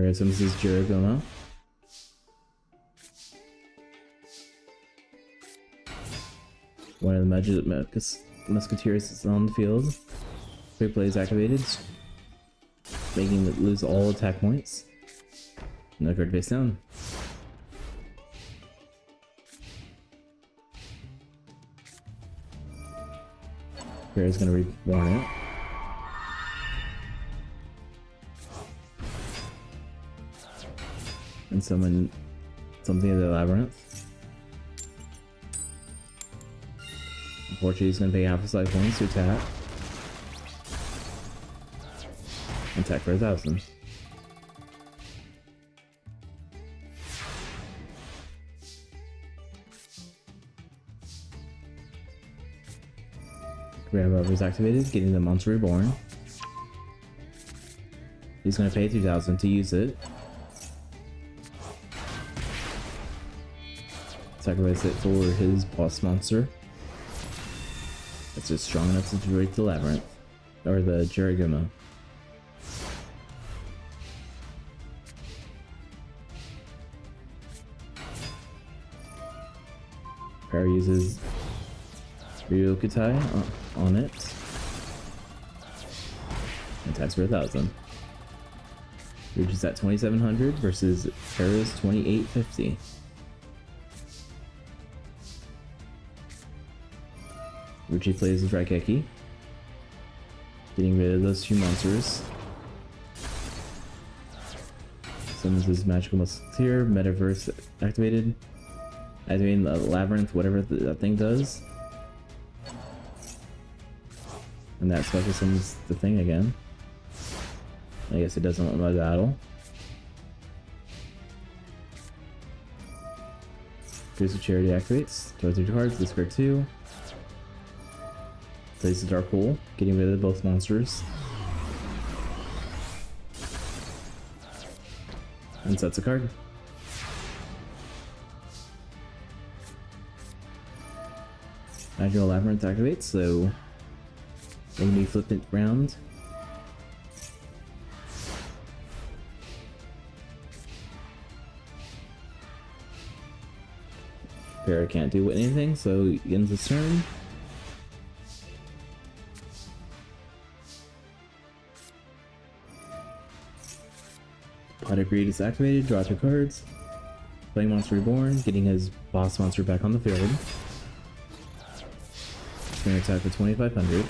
This is Jeragoma. One of the Musketeers is on the field. Quick play is activated, making it lose all attack points. No card face down. Bear's gonna reborn it. And summon something in the labyrinth. Unfortunately, he's gonna pay half his life points to attack. Attack for 1,000. Grab Up is activated, getting the monster reborn. He's gonna pay 2,000 to use it. Sacrifice it for his boss monster. That's just strong enough to break the labyrinth. Or the Jiriguma. Power uses Ryokutai on it. Attacks for 1,000. Reaches at 2,700 versus Para's 2,850. Ruchi plays his Raigeki, getting rid of those two monsters. Summons his Magical Musketeer, Metaverse activated. Activating the Labyrinth, whatever that thing does. And that special summons the thing again. I guess it doesn't want my battle. Cruise of Charity activates. Draw 3 cards, discard 2. Plays the Dark Hole, getting rid of both monsters. And sets a card. Magical Labyrinth activates, so when we flip it round, Para can't do anything, so he ends his turn. Pot of Greed is activated, draw 2 cards. Playing Monster Reborn, getting his boss monster back on the field. Going to attack for 2,500.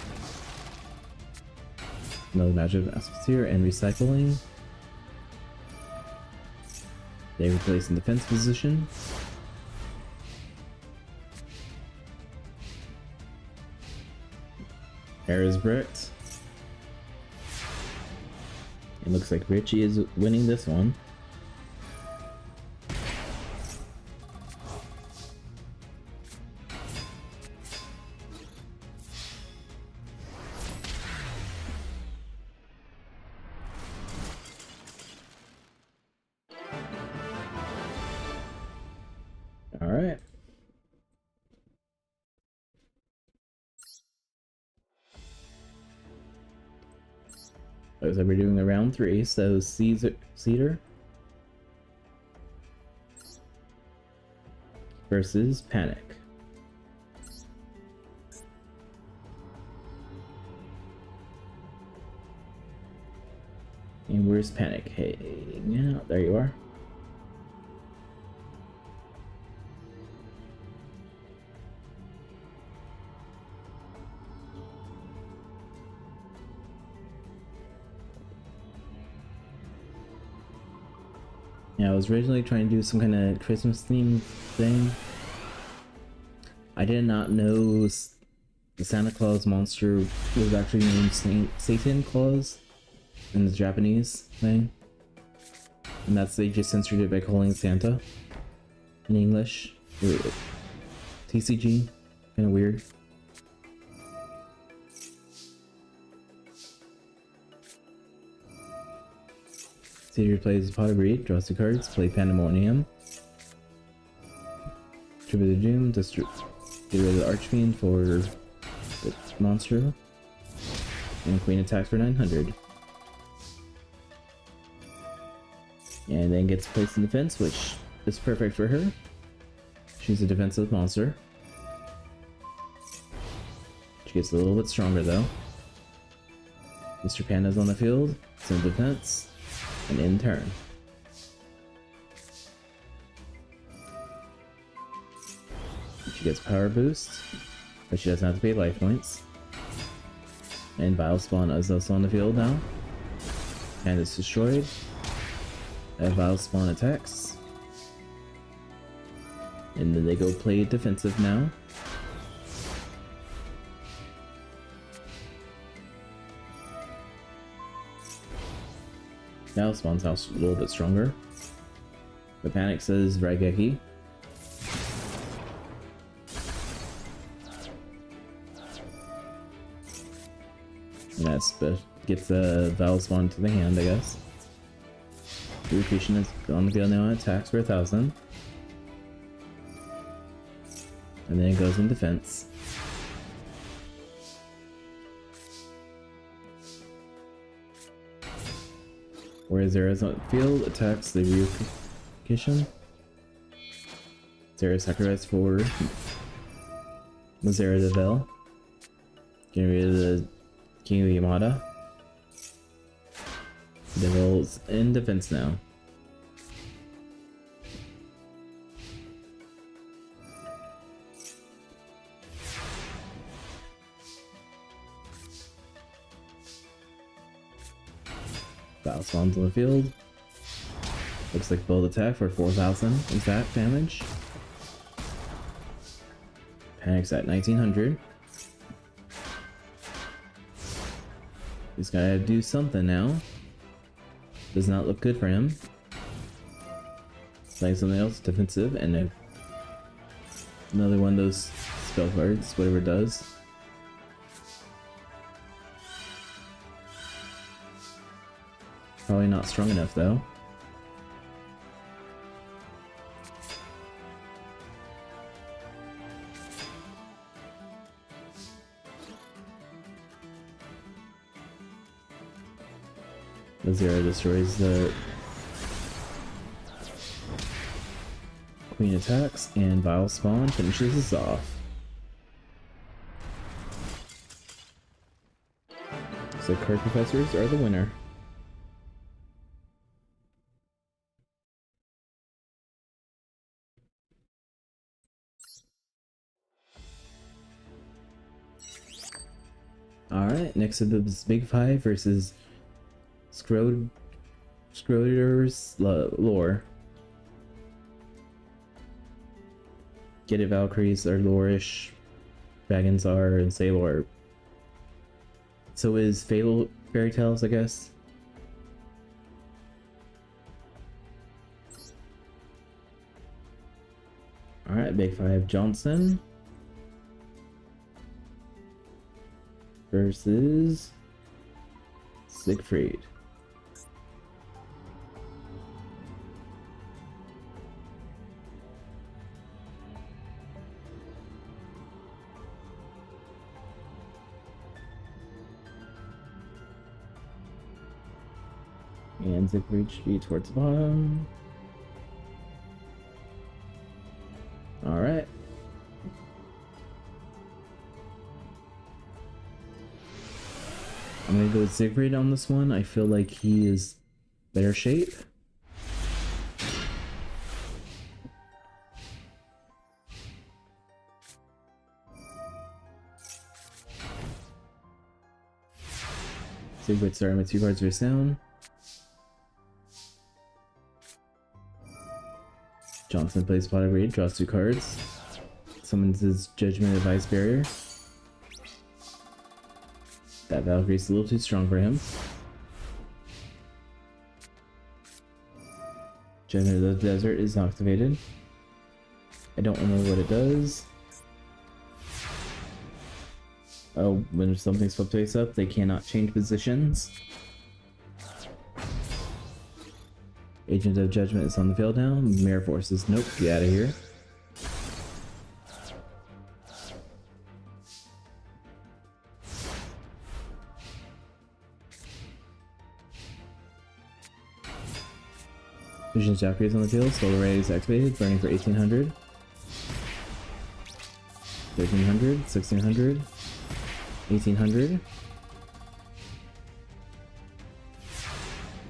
Another Magic Musketeer and recycling. They replace in defense position. Air is bricked. It looks like Richie is winning this one. All right. Looks like we're doing a round 3, so Cedar versus Panic. And where's Panic? Hey, yeah, there you are. Yeah, I was originally trying to do some kind of Christmas themed thing. I did not know the Santa Claus monster was actually named Satan Claus in the Japanese thing. And that's, they just censored it by calling Santa in English. TCG, kind of weird. Cedar plays Pot of Greed, draws 2 cards, play Pandemonium. Tribute of Doom, get rid of the Archfiend for the monster. And Queen attacks for 900. And then gets placed in defense, which is perfect for her. She's a defensive monster. She gets a little bit stronger though. Mr. Panda's on the field, it's in defense. And in turn. She gets power boost, but she doesn't have to pay life points. And Vile Spawn is also on the field now. And it's destroyed. And Vile Spawn attacks. And then they go play defensive now. Vile Spawn's now a little bit stronger. But Panic says Raigeki. And that's gets a Vile Spawn to the hand, I guess. Relocation is on the field now and attacks for 1,000. And then it goes in defense. Whereas Zera's on the field, attacks the relocation. Zera sacrifice for Zera Devil. Getting rid of the King of Yamada. Devil's in defense now. Vile Spawn's on the field. Looks like both attack for 4,000 exact damage. Panic's at 1,900. He's gotta do something now. Does not look good for him. Playing something else defensive and another one of those spell cards, whatever it does. Probably not strong enough though. The Zero destroys the Queen attacks and Vile Spawn finishes us off. So card professors are the winner. Alright, next up is Big Five versus Schroeder's lore. Get it, Valkyries are lore-ish, Dragons are, and Sailor. So is Fatal Fairy Tales, I guess. Alright, Big Five Johnson versus Siegfried. And Siegfried should be towards the bottom. Alright. I'm gonna go with Siegfried on this one. I feel like he is better shape. Siegfried starting with 2 cards versus down. Johnson plays Pot of Greed, draws 2 cards. Summons his Judgment of Ice Barrier. That Valkyrie's a little too strong for him. Judgment of the Desert is activated. I don't remember what it does. Oh, when something's flipped face up, they cannot change positions. Agent of Judgment is on the field now. Mirror Forces, nope, get out of here. Vision Jockey is on the field. Solar Ray is activated, burning for 1,800. 1,300, 1,600, 1,800.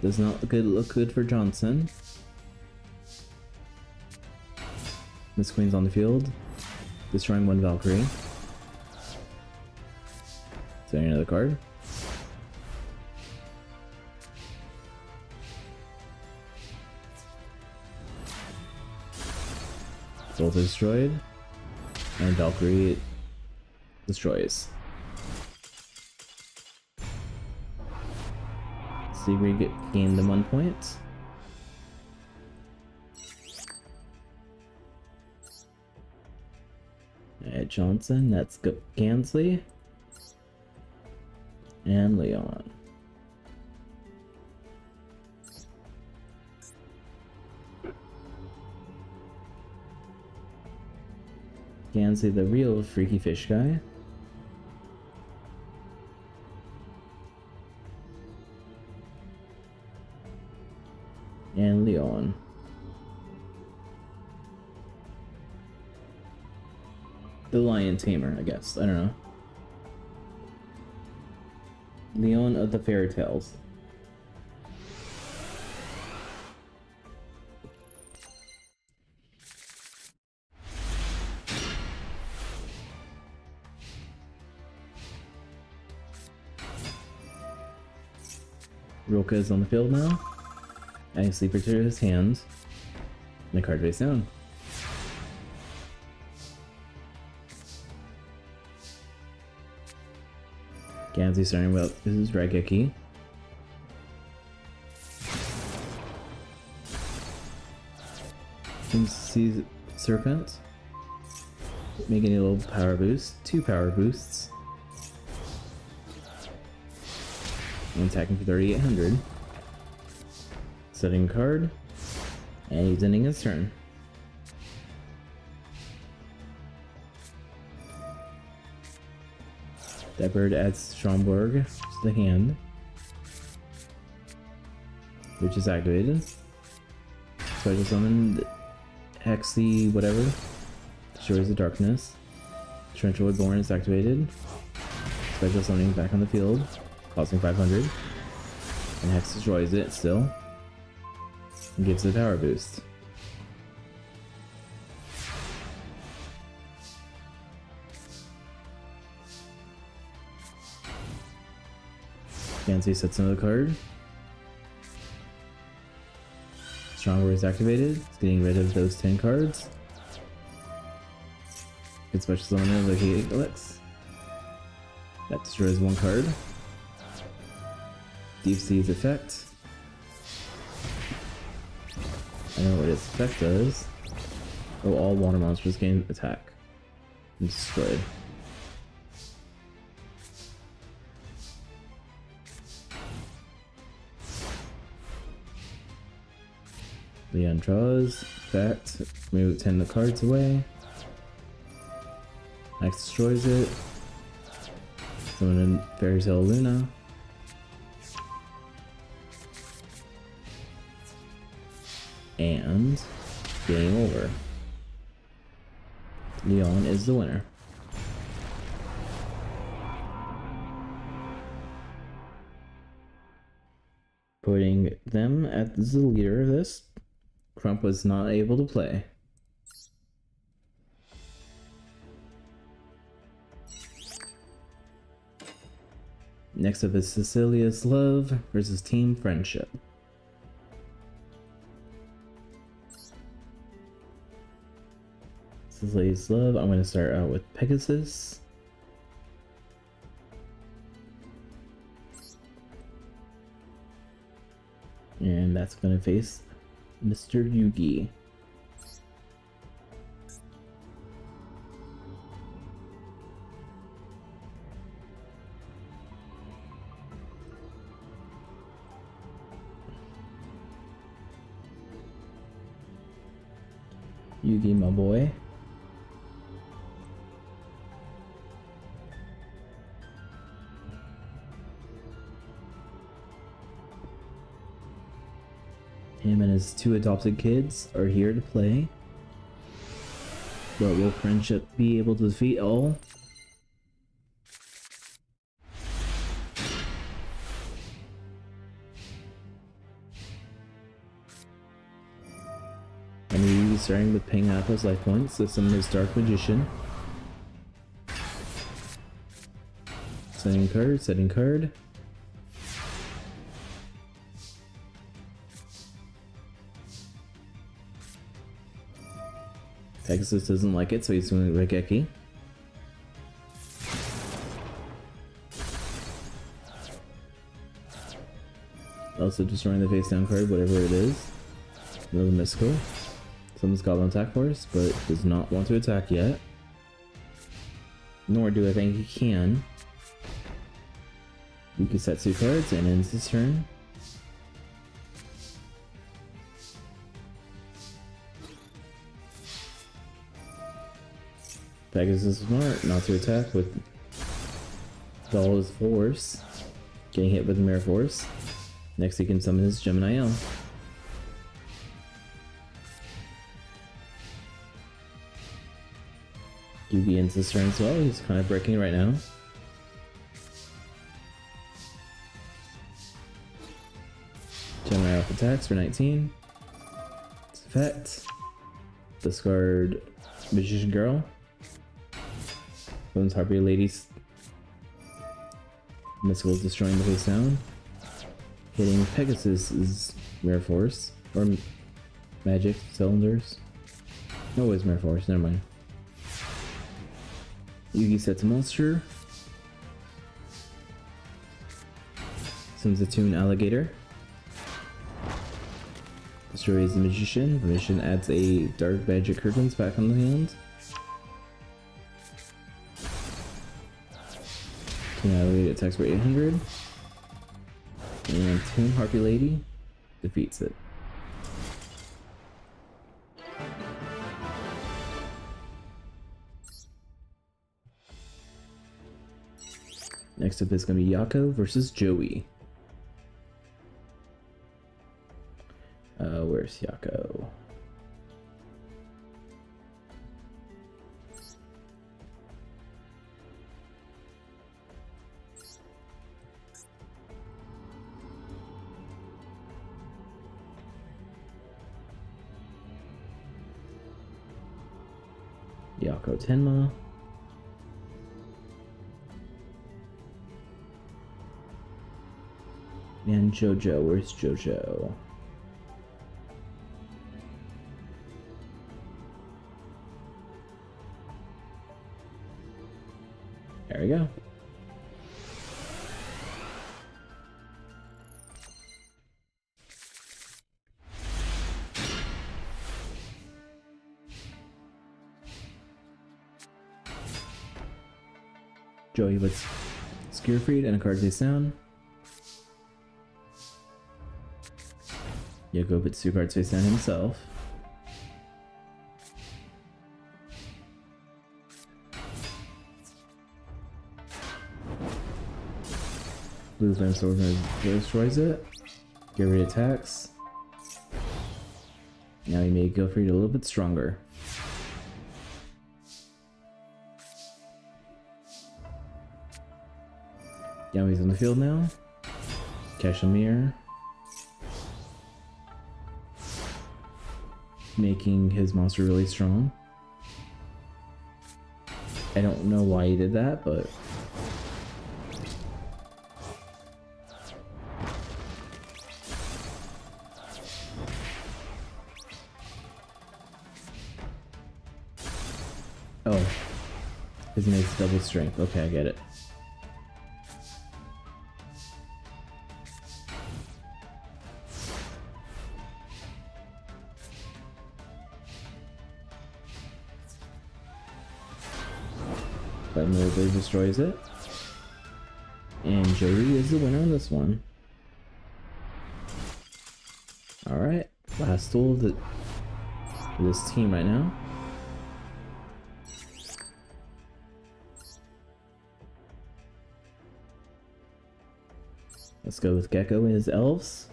Does not look good for Johnson. Miss Queen's on the field, destroying 1 Valkyrie. Setting another card. Both are destroyed. And Valkyrie destroys. Sigrid gained the 1 point. Alright, Johnson, that's Gansley. And Leon. Gansley, the real freaky fish guy. And Leon. The lion tamer, I guess. I don't know. Leon of the fairy tales. Roka is on the field now. Adding Sleeper to his hand. And a card face down. Gansey starting with his Raigeki. Sea Serpent. Making a little power boost. 2 power boosts. And attacking for 3,800. Setting card. And he's ending his turn. That bird adds Stromberg to the hand, which is activated. Special summon Hexy whatever, destroys the darkness. Torrential Reborn is activated. Special summoning back on the field, costing 500. And Hex destroys it still, and gives it a power boost. Fancy sets another card. Stronger is activated. It's getting rid of those 10 cards. Good special summon the Helix. That destroys 1 card. Deep Sea's effect. I know what its effect does. Oh, all water monsters gain attack. And destroyed. Leon draws, effect, move 10 cards away. X destroys it. Summon in Fairy Tale Luna. And game over. Leon is the winner. Putting them as the leader of this. Crump was not able to play. Next up is Cecilia's Love versus Team Friendship. Cecilia's Love, I'm going to start out with Pegasus. And that's going to face Mr. Yugi. Yugi, my boy. Him and his 2 adopted kids are here to play. But will Friendship be able to defeat all? And Yugi starting with paying out those life points to summon his Dark Magician. Setting card, setting card. Pegasus doesn't like it, so he's doing Regeki. Also destroying the face down card, whatever it is. Another mystical. Summons Goblin Attack Force, but does not want to attack yet. Nor do I think he can. We can set 2 cards and ends his turn. Pegasus is smart not to attack with all his force. Getting hit with the Mirror Force. Next he can summon his Gemini L. Yugi ends his turn as well, he's kind of breaking right now. Gemini Elf attacks for 19. Its effect. Discard Magician Girl. Bones Harpy Lady's Mystical is destroying the face down. Hitting Pegasus is Mirror Force. Or Magic Cylinders. No, it's Mirror Force, never mind. Yugi sets a monster. Summons a Toon Alligator. Destroys the Magician. The Magician adds a Dark Magic Curtains back on the hand. Toon Alligator attacks for 800. And Toon Harpy Lady defeats it. Next up is going to be Yako versus Joey. Where's Yako? Yako Tenma. And Jojo, where's Jojo? There we go. Joey with Skierfried and a card face down. Yoko puts 2 cards face down himself. Blue Flame Sword destroys it. Gary attacks. Now he made Gilfried a little bit stronger. Yami's on the field now. Cashmere. Making his monster really strong. I don't know why he did that, but... Oh. His mate's double strength. Okay, I get it. Blade destroys it. And Joey is the winner on this one. Alright, last duel of this team right now. Let's go with Gecko and his elves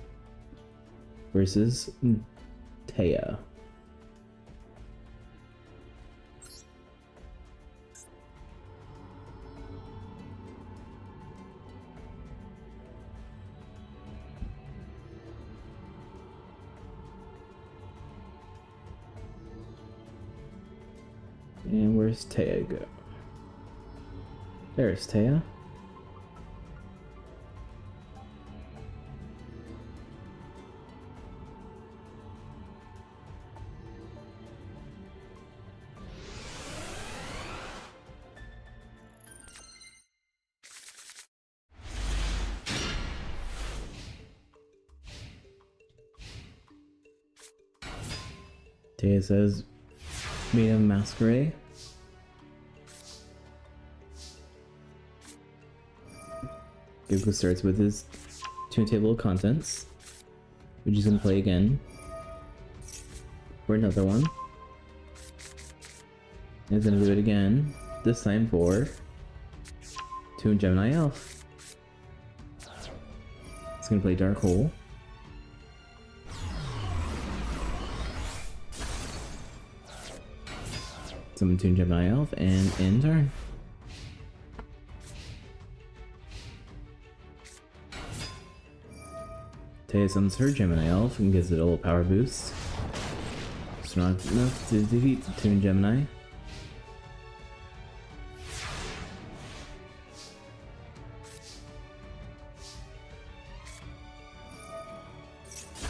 versus Taya. And where's Taya go? There's Taya. Taya says, made of masquerade. Goku starts with his tune table of contents, which he's gonna play again for another one. And he's gonna do it again, this time for Toon Gemini Elf. He's gonna play Dark Hole. Summon Toon Gemini Elf and end turn. Taya summons her Gemini Elf and gives it a little power boost. It's not enough to defeat the Toon Gemini.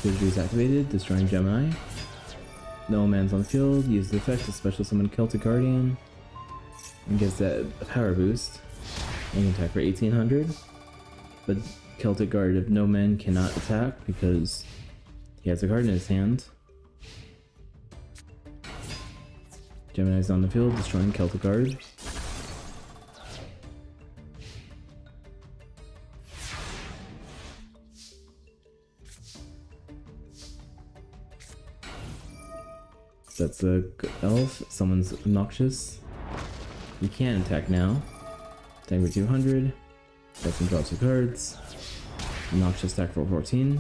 Surgery is activated, destroying Gemini. No man's on the field, use the effect to special summon Celtic Guardian and gives that a power boost and can attack for 1800. But Celtic Guard of No Man cannot attack because he has a card in his hand. Gemini's on the field, destroying Celtic Guard. That's a elf. Someone's obnoxious. You can attack now. Attack for 200. That's some draws 2 cards. Obnoxious attack for 14.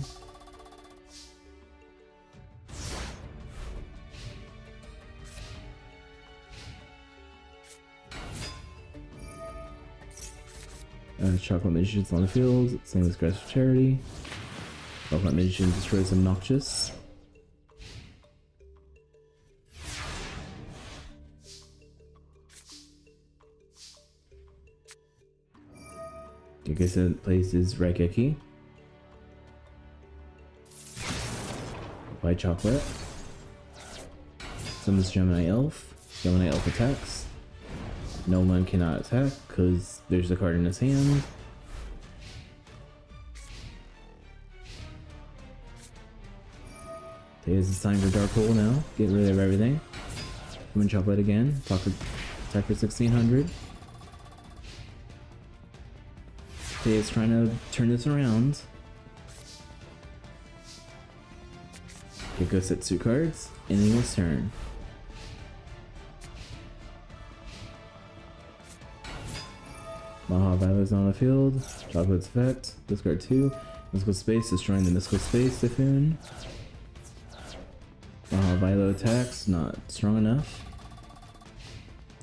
Chocolate Magician's on the field. Same as Grass for Charity. Chocolate Magician destroys Obnoxious. Gigasa places Raigeki. White Chocolate. Summons Gemini Elf. Gemini Elf attacks. No one cannot attack because there's a card in his hand. It's time for Dark Hole now. Get rid of everything. Summon Chocolate again. Attack for 1600. Is trying to turn this around. Gecko sets 2 cards, ending his turn. Maha Violet's on the field. Chocolate's effect. Discard 2. Mystical Space, destroying the Mystical Space Typhoon. Maha Violet attacks, not strong enough.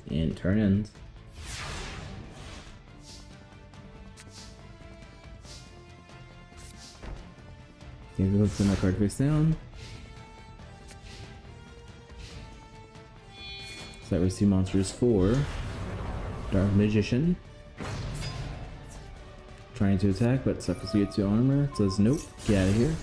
And turn ends. Gecko send that card face down. So that was 2 monsters for Dark Magician. Trying to attack, but suffers to get 2 armor. Says nope, get out of here.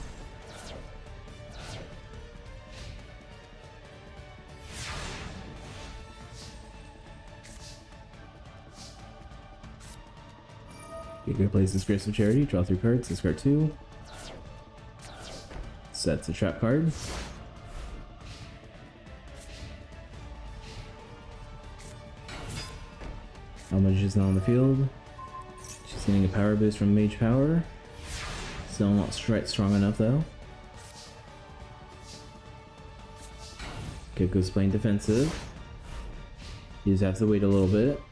Gecko plays Disgrace of Charity, draw 3 cards, discard 2. Sets a trap card. Almage is now on the field. She's getting a power boost from Mage Power. Still not strong enough though. Gecko's playing defensive. You just have to wait a little bit.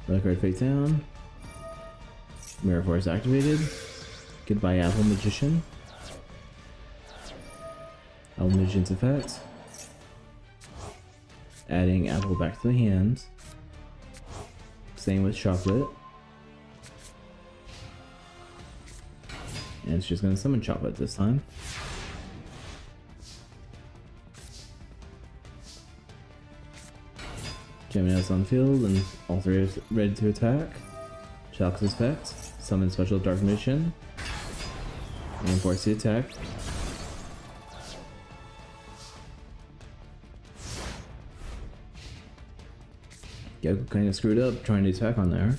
Red card face down. Mirror Force activated. Goodbye, Apple Magician. Apple Magician's effect. Adding Apple back to the hand. Same with Chocolate. And it's just gonna summon Chocolate this time. Gemini's on the field and all 3 are ready to attack. Chocolate's effect. Summon Special Dark Magician. And force the attack. Gecko kind of screwed up trying to attack on there.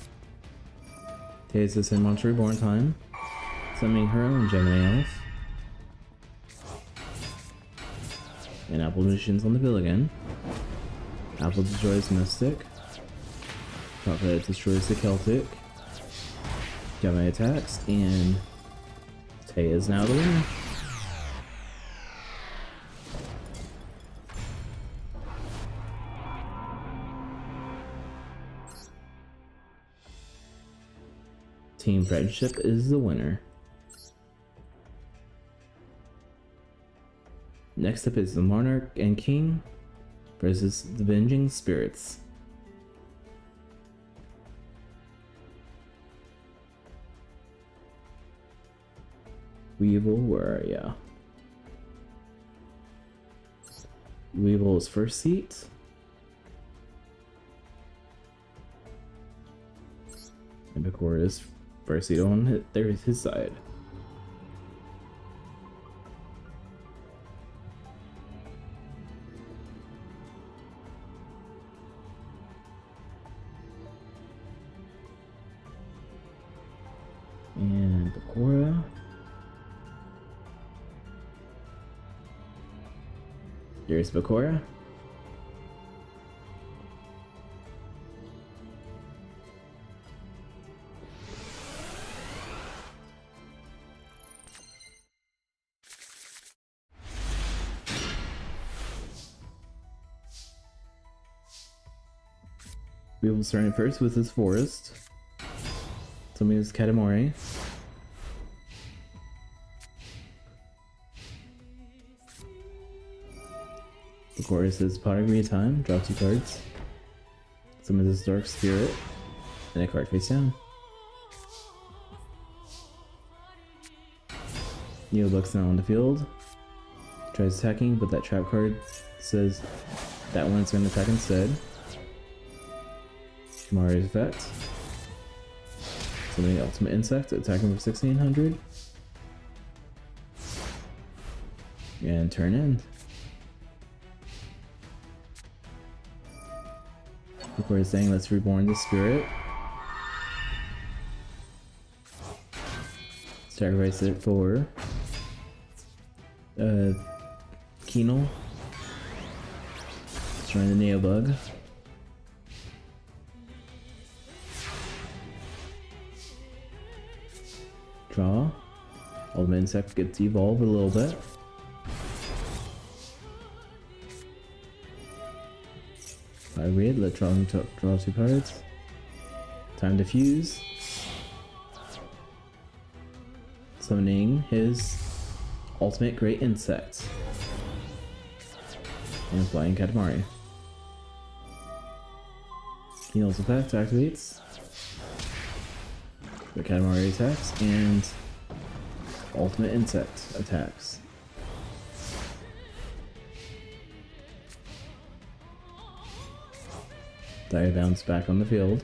Taya's this in Monster Reborn time. Summoning her own Gemini Elf. And Apple Magician's on the field again. Apple destroys Mystic. Chocolate destroys the Celtic. Got my attacks, and Tay is now the winner. Team Friendship is the winner. Next up is the Monarch and King versus the Avenging Spirits. Weevil, where are ya? Weevil is first seat. And Bakura is first seat on his side. And Bakura. There's Bakura. We will start first with his forest. Some of his Katamari. Of course, it's Pottery time. Draw 2 cards. Some of this Dark Spirit. And a card face down. Neobuck's now on the field. Tries attacking, but that trap card says that one's going to attack instead. Mario's effect. Summoning Ultimate Insect, attacking for 1600. And turn end. Before he's saying, let's reborn the spirit. Sacrifice it for Keenel. Destroying the Neobug. Draw. Ultimate Insect gets evolved a little bit. I read, let's draw 2 cards. Time to fuse. Summoning his ultimate great insect. And flying Katamari. Keenel's effect activates. The Katamari attacks and ultimate insect attacks. Diabound's back on the field.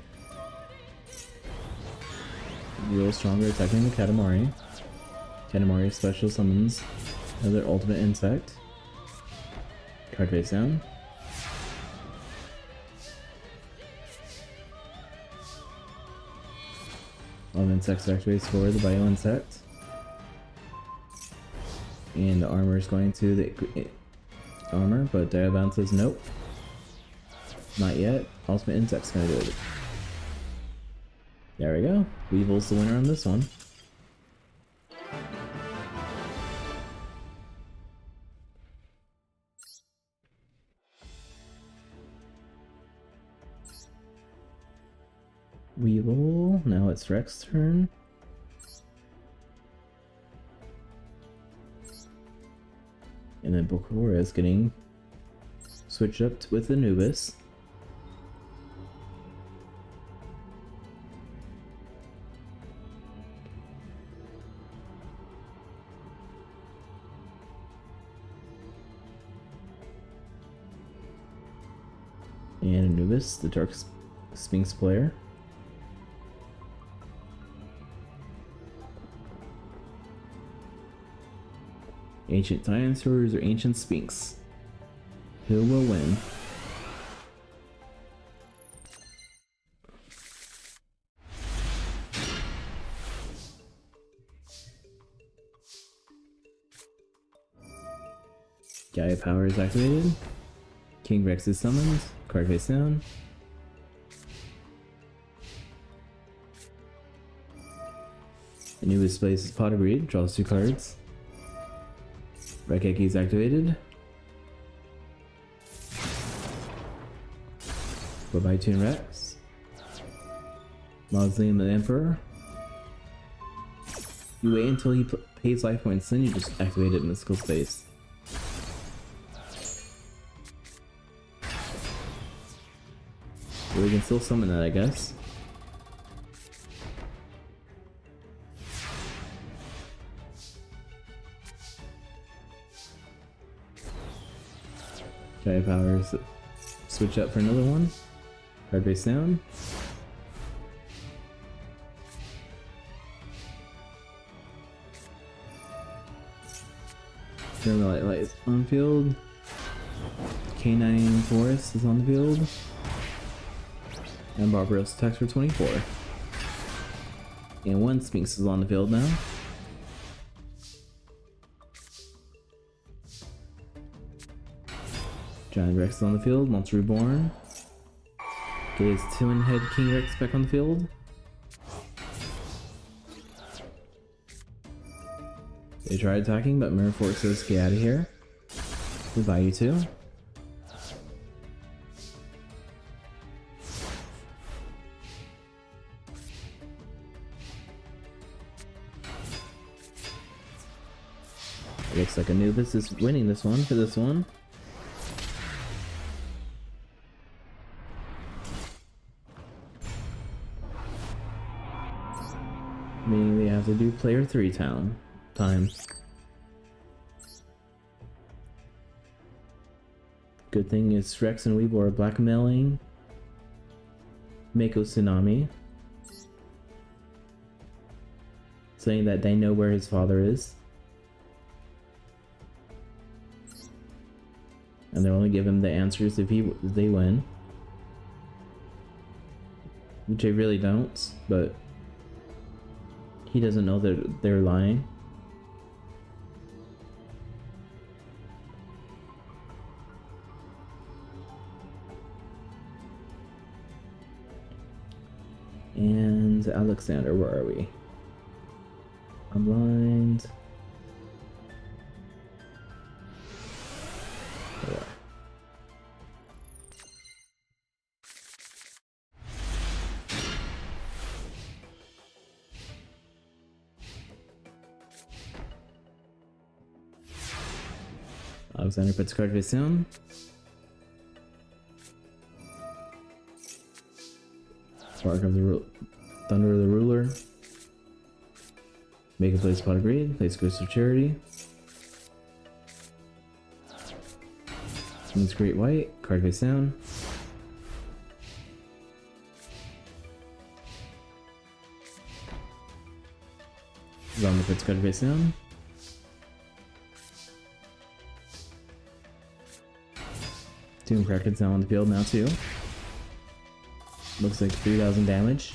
Real stronger attacking the Katamari. Katamari special summons another ultimate insect. Card face down. Ultimate insect activates for the bio insect. And the armor is going to the armor, but Diabound says nope. Not yet. Ultimate Insect's gonna do it. There we go. Weevil's the winner on this one. Weevil. Now it's Rex's turn. And then Bakura is getting switched up with Anubis. And Anubis, the Dark Sphinx player. Ancient dinosaurs or ancient sphinx? Who will win? Gaia Power is activated. King Rex is summoned. Card face down. Anubis plays Pot of Greed, draws 2 cards. Raigeki is activated. Bye-bye Toon Rex. Mausoleum of the Emperor. You wait until he pays life points, then you just activate it in mystical space. We can still summon that, I guess. Giant Powers switch up for another one. Card face down. Thermalite Light is on field. Canine Forest is on the field. And Barbaros attacks for 24. And 1 Sphinx is on the field now. Giant Rex is on the field. Monster Reborn. Get his Twin Head King Rex back on the field. They tried attacking, but Mirror Force says get out of here. Goodbye, you two. It looks like Anubis is winning this one for this one. Meaning they have to do player 3 time. Good thing is Rex and Weeble are blackmailing Mako Tsunami, saying that they know where his father is. And they'll only give him the answers if they win. Which they really don't, but he doesn't know that they're lying. And Alexander, where are we? I'm blind. There. Alexander puts card face down. Spark of the Thunder of the Ruler. Make a place Pot of Greed. Place Ghost of Charity. Summons Great White. Card face down. Zombie puts card face down. Tomb Kraken's now on the field now too. Looks like 3,000 damage.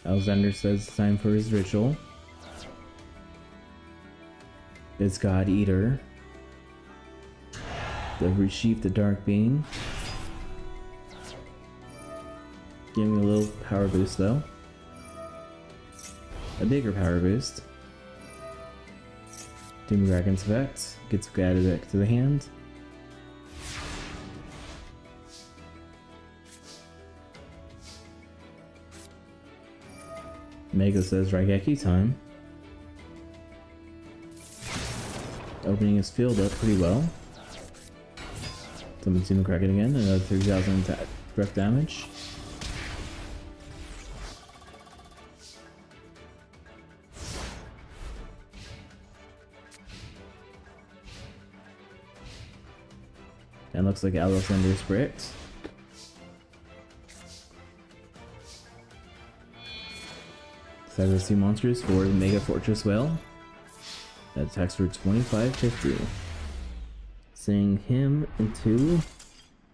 Alexander says it's time for his ritual. It's God Eater. The Resheath the Dark Being. Give me a little power boost though. A bigger power boost. Doom Dragon's effect gets added back to the hand. Mega says Raigeki time. Opening his field up pretty well. Summon Doom Kraken again, another 3,000 direct damage. And looks like Alexander's bricked. Duel Monsters for the Mega Fortress Whale. That attacks for 2550. Sending him into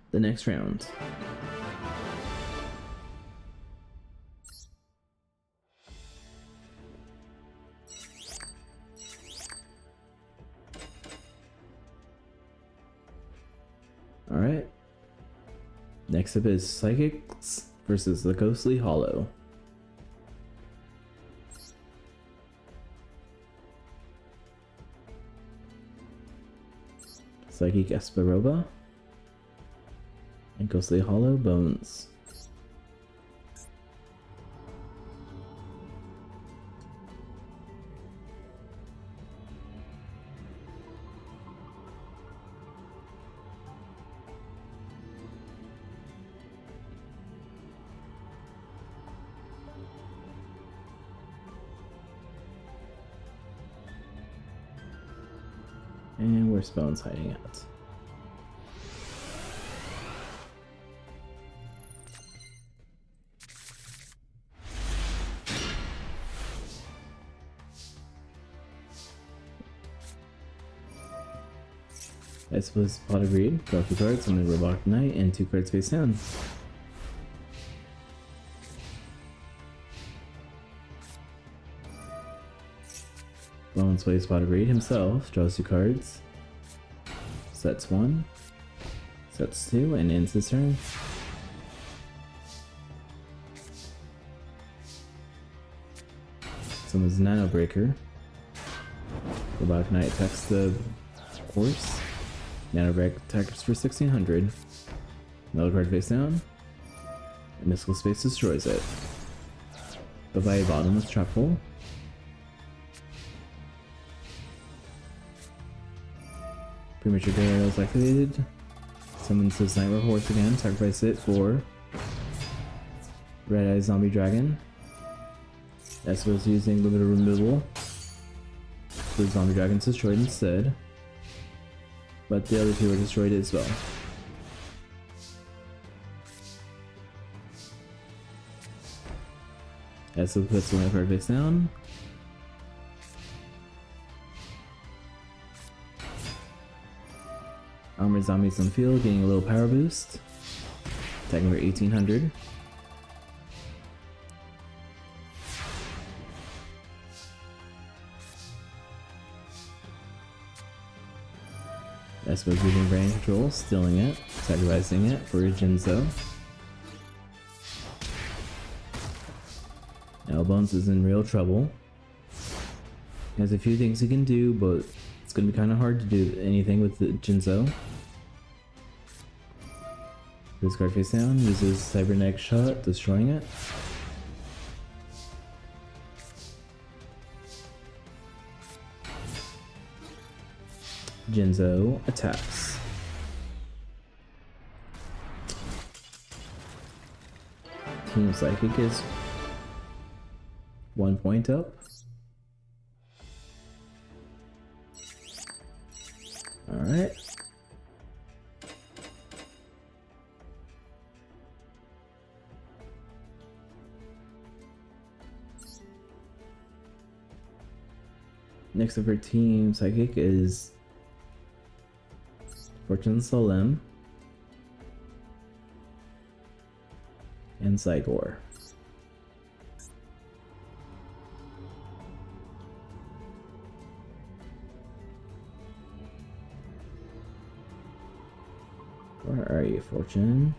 the next round. Next up is Psychics versus the Ghostly Hollow. Psychic Esparoba and Ghostly Hollow Bones. And where's Bones hiding out? I suppose Pot of Greed, draw 2 cards, summon a Robotic Knight, and 2 cards face down. Bones plays Pot of Greed himself, draws 2 cards, sets 1, sets 2, and ends his turn. Summons Nano Breaker. Robotic Knight attacks the horse. Nano Break attacks for 1600. Another card face down. And Mystical Space destroys it. Bye-bye Bottomless Trap Hole. Premature Burial is activated. Summons this Nightmare Horse again, sacrifice it for Red Eye Zombie Dragon. That's was using limited removal. The Zombie Dragon's destroyed instead. But the other 2 are destroyed as well. So puts one card face down. Armored Zombies on the field, getting a little power boost. Attacking for 1800. I suppose using Brain Control, stealing it, sacrificing it for Jinzo. Now Bones is in real trouble. He has a few things he can do, but it's gonna be kind of hard to do anything with the Jinzo. This card face down, uses Cybernetic Shot, destroying it. Jinzo attacks. Team Psychic is 1 point up. Alright. Next up for Team Psychic is Fortune Solemn and Zygor. Where are you, Fortune?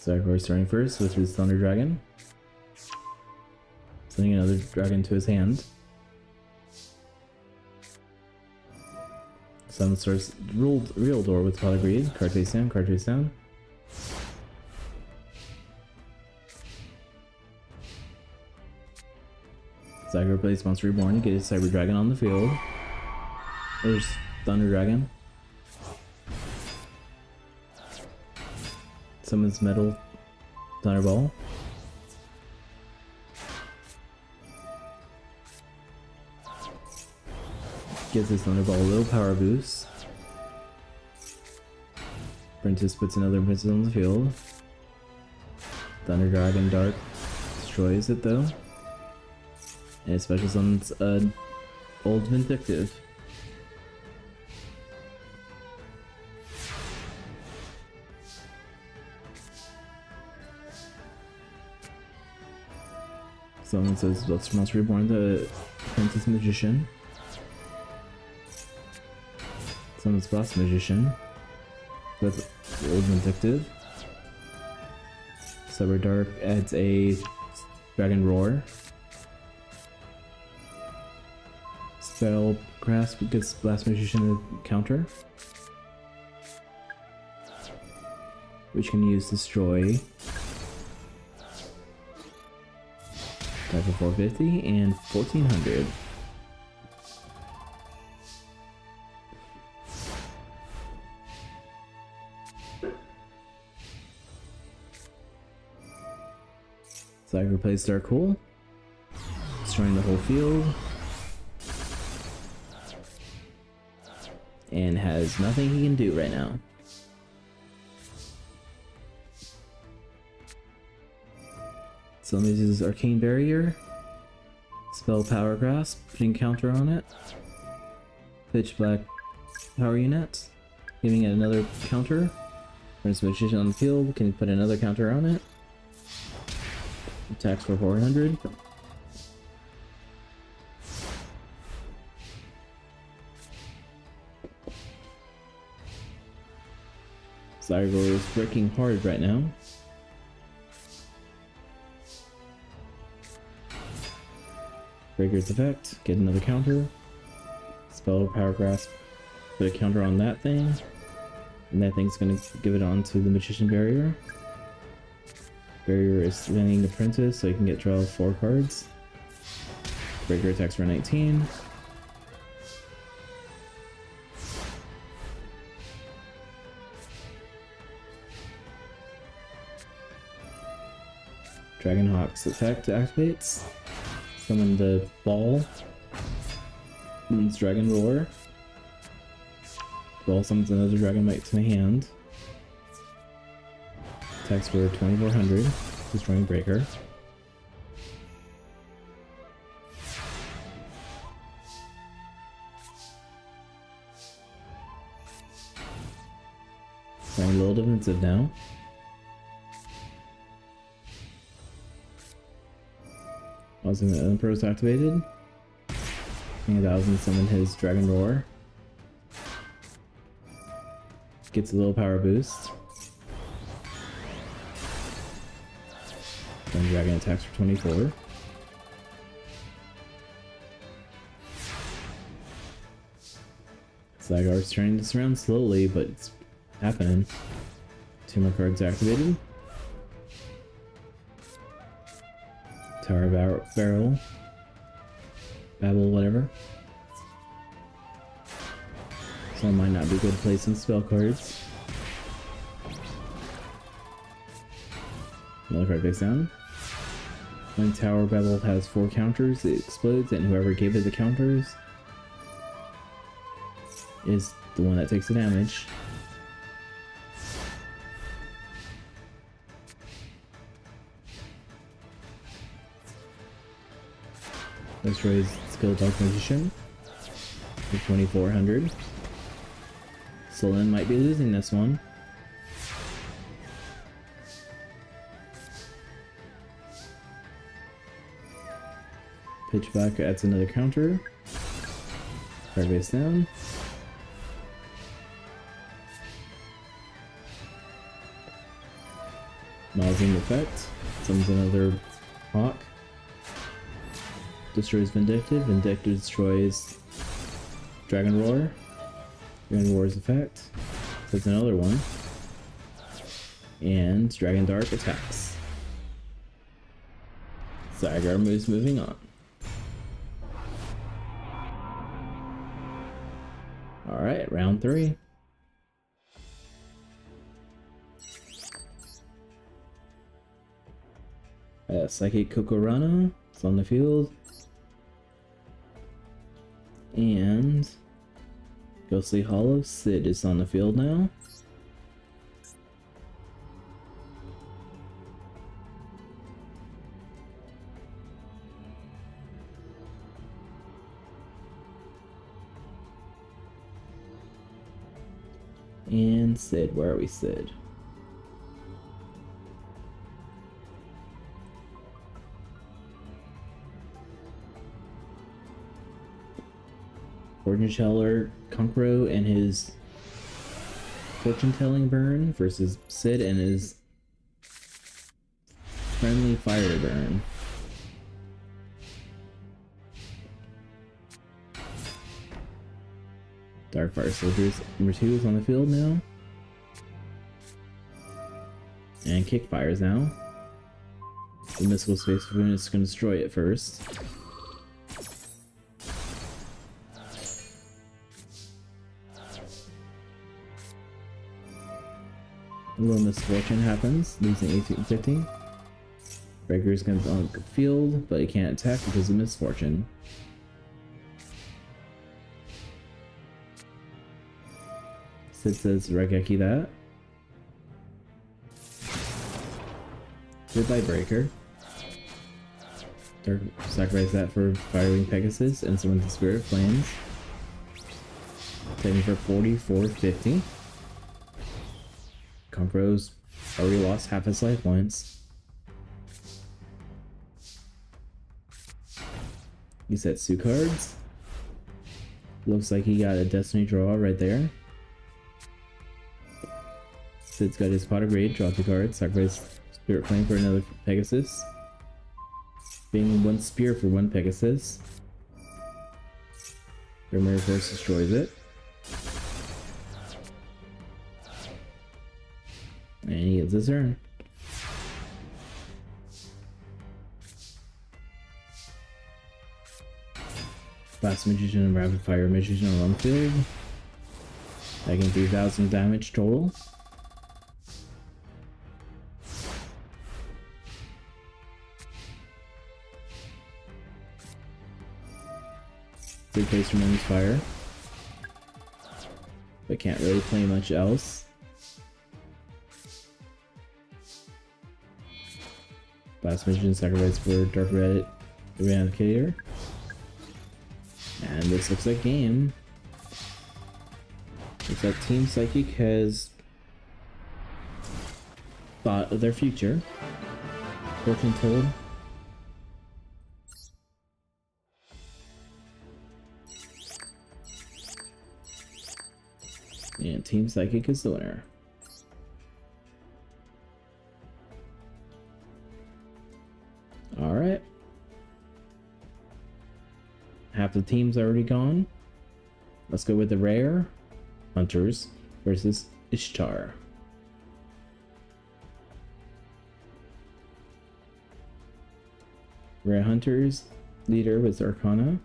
Zygor starting first with his Thunder Dragon. Sending another dragon to his hand. Summon starts Real Door with Pot of Greed. Card face down, card face down. Zygor plays Monster Reborn, get his Cyber Dragon on the field. There's Thunder Dragon. Summons Metal Thunderball. Gives his Thunderball a little power boost. Prentice puts another Princess on the field. Thunder Dragon Dark destroys it though. And it special summons Old Vindictive. Someone says, let's Monster Reborn the Princess Magician. Someone's Boss Magician. That's Old Vindictive. Cyber Dark adds a Dragon Roar. Spell Grasp gets Blast Magician a counter, which can use Destroy. Type for 450 and 1400. Cyber plays Dark Hole, destroying the whole field, and has nothing he can do right now. Someone uses Arcane Barrier, Spell Power Grasp, putting counter on it, Pitch Black Power Unit, giving it another counter. Prince Magician on the field, can put another counter on it. Attacks for 400. Zygo is breaking hard right now. Breaker's effect, get another counter. Spell Power Grasp, put a counter on that thing. And that thing's gonna give it on to the Magician Barrier. Barrier is running the Apprentice, so you can get draw 4 cards. Breaker attacks for 19. Dragonhawk's effect activates. Summon the ball. Summons Dragon Roar. Ball summons another Dragonite to my hand. Attacks for 2400, destroying Breaker. Going a little defensive now. Also, the Emperor's activated. 10,000 summon his Dragon Roar. Gets a little power boost. Then Dragon attacks for 24. Zygarde's turning this around slowly, but it's happening. 2 more cards activated. Tower Barrel. Babble, whatever. So it might not be good to play some spell cards. Another card face down. When Tower Babble has 4 counters, it explodes, and whoever gave it the counters is the one that takes the damage. Destroys Skill Dark Magician for 2400. Solon might be losing this one. Pitchback adds another counter. Card base down. Nausing effect. Summons another Hawk. Destroys Vindictive. Vindictive destroys Dragon Roar. Dragon Roar's effect. That's another one. And Dragon Dark attacks. Zygarde is moving on. Alright, round 3. Psychic Kokorana is on the field. And Ghostly Hollow Sid is on the field now. And Sid, where are we, Sid? Fortune Teller Conqueror and his fortune telling burn versus Sid and his friendly fire burn. Dark Fire Soldiers number 2 is on the field now. And Kick fires now. The Mystical Space Balloon is going to destroy it first. A little misfortune happens, losing 1850. Breaker is going to be on the field, but he can't attack because of misfortune. Sid says Regeki that. Goodbye Breaker. Dark sacrifice that for Firewing Pegasus and summon the Spirit of Flames. Taking for 4450. Conqueror's already lost half his life once. He set 2 cards. Looks like he got a Destiny draw right there. Sid's got his Pot of Greed, draw 2 cards, sacrifice Spirit Flame for another Pegasus. Being 1 Spear for 1 Pegasus. Grimmer Force destroys it. And he gets his turn. Blast Magician and Rapid Fire Magician on the field. Taking 3,000 damage total. Big place Tremendous Fire. But can't really play much else. Blast Magician sacrifice for Dark Red Eradicator. And this looks like game. Looks like Team Psychic has thought of their future. Fortune told. And Team Psychic is the winner. Alright. Half the team's already gone. Let's go with the rare Hunters versus Ishtar. Rare Hunters leader was Arcana.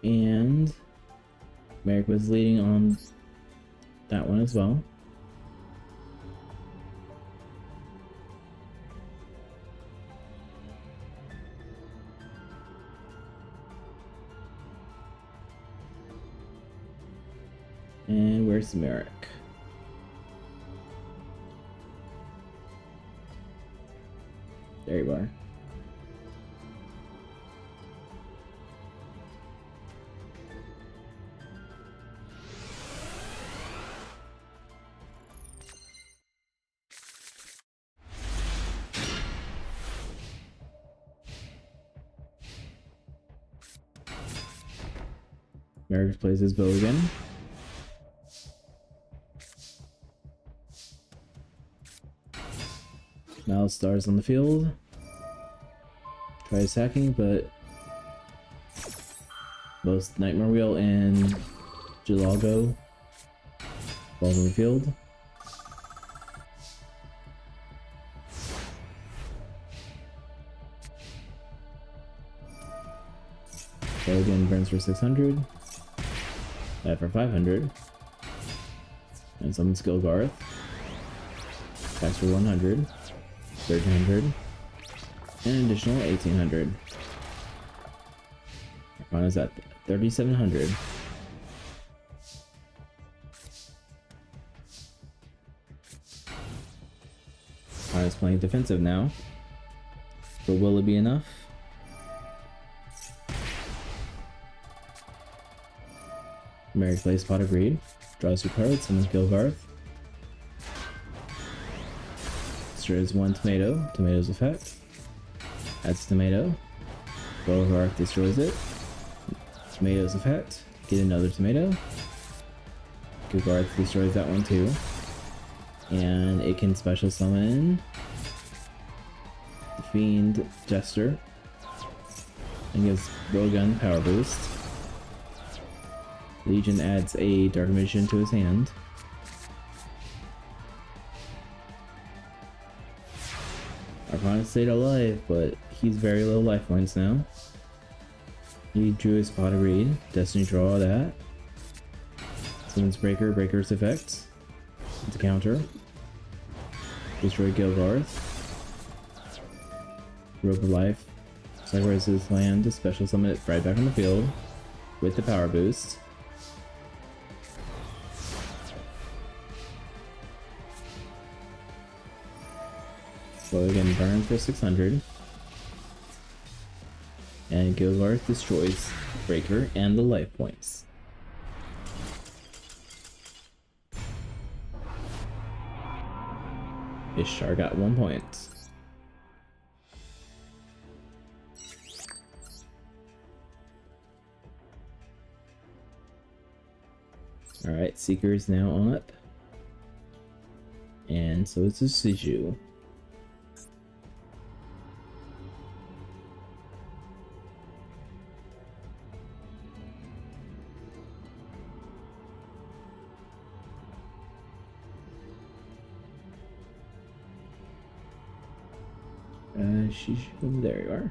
And Merrick was leading on that one as well. And where's Merrick? There you are. Merrick plays his bow again. Now Stars on the field. Tries hacking, but both Nightmare Wheel and Gelago falls on the field. So again, burns for 600. That for 500. And summon Skill Garth. Attacks for 100. 1300. And an additional 1800. Arcana's at 3700. Arcana's playing defensive now. But will it be enough? Mary plays Pot of Greed. Draws 2 cards, summons Gilgarth. Destroys 1 tomato. Tomato's effect. Adds tomato. Gilgarth destroys it. Tomato's effect. Get another tomato. Gilgarth destroys that one too. And it can special summon the Fiend Jester. And gives Rogun power boost. Legion adds a Dark Magician to his hand. Arcana stayed alive, but he's very low life points now. He drew his Pot of Greed. Destiny draw that. Summons Breaker, Breaker's effect. To counter. Destroy Gilgarth. Rope of Life. Sacrifice his land to special summon it right back on the field. With the power boost. So again, burn for 600. And Gilgarth destroys Breaker and the life points. Ishtar got 1 point. Alright, Seeker is now on up. And so is Suju. There you are.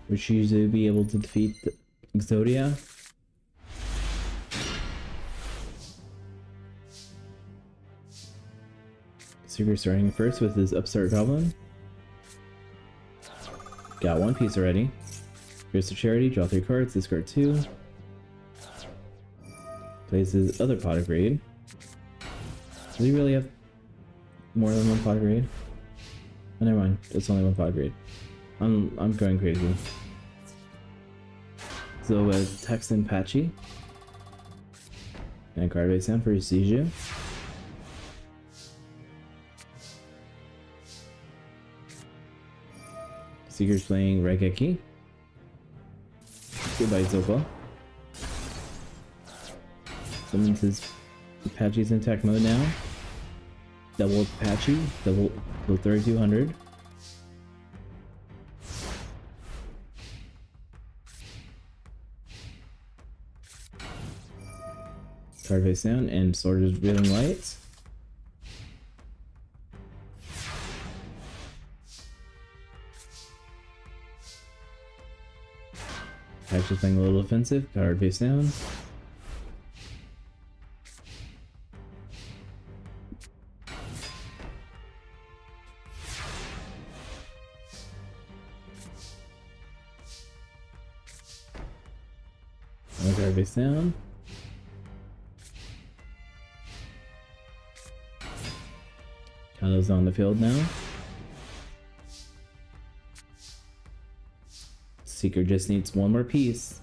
Would Shizu be able to defeat the Exodia? Seeker starting first with his Upstart Goblin. Got 1 piece already. Here's the Charity, draw 3 cards, discard 2. Plays his other Pot of Greed. Does he really have more than 1 Pot of Greed? Oh, never mind. It's only 1 Pot of Greed. I'm going crazy. So with Texan Patchy. And a card base down for Suju. Seeker's playing Raigeki. Goodbye, Zopa. Summons his Apache's in attack mode now. Double Apache, double 3200. Card face down, and Sword is Revealing Light. Apache's playing a little offensive, card face down. Card face down. Kylo's on the field now. Seeker just needs 1 more piece.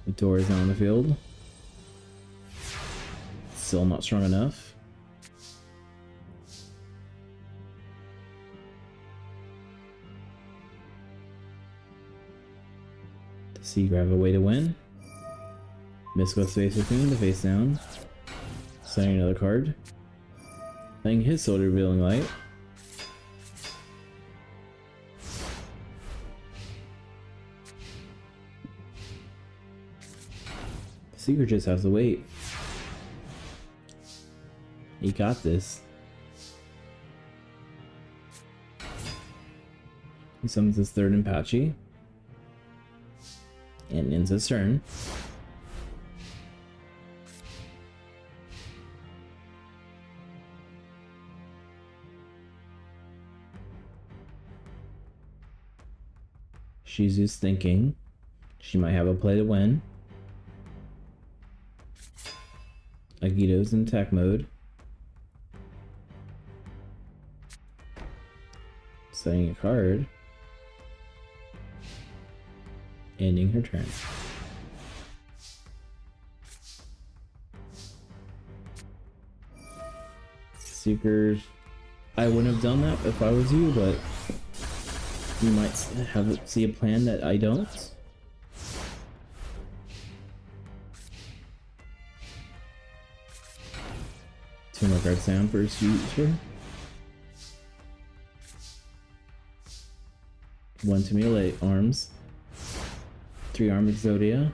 The door is now on the field. Still not strong enough. Does Seeker have a way to win? Mystical Space Cocoon to face down. Signing another card. Playing his Sword Revealing Light. Seeker just has to wait. He got this. He summons his 3rd Apache. And ends his turn. She's just thinking she might have a play to win. Agito's in attack mode. Setting a card. Ending her turn. Seekers. I wouldn't have done that if I was you, but you might see a plan that I don't. Two more cards down for his future. One to melee arms. 3 armed Exodia.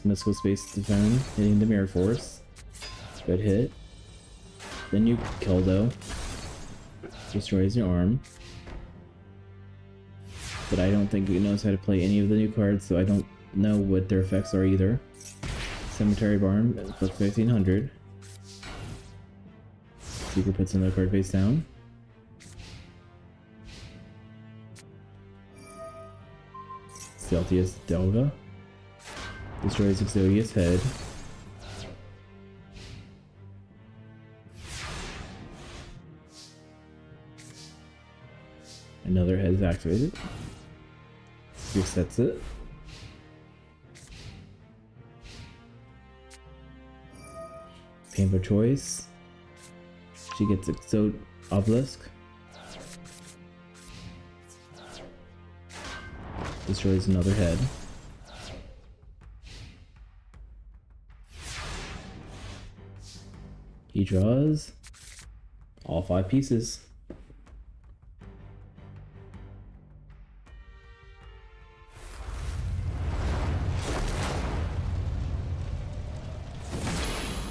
Mystical Space Defend, hitting the Mirror Force. Good hit. Then you Keldo. Destroys your arm. But I don't think he knows how to play any of the new cards, so I don't know what their effects are either. Cemetery Barn, plus 1500. Seeker puts another card face down. Celtius Delva. Destroys Exodia's head. Another head is activated. Resets it. Painful choice. She gets Exod Obelisk. Destroys another head. He draws all 5 pieces.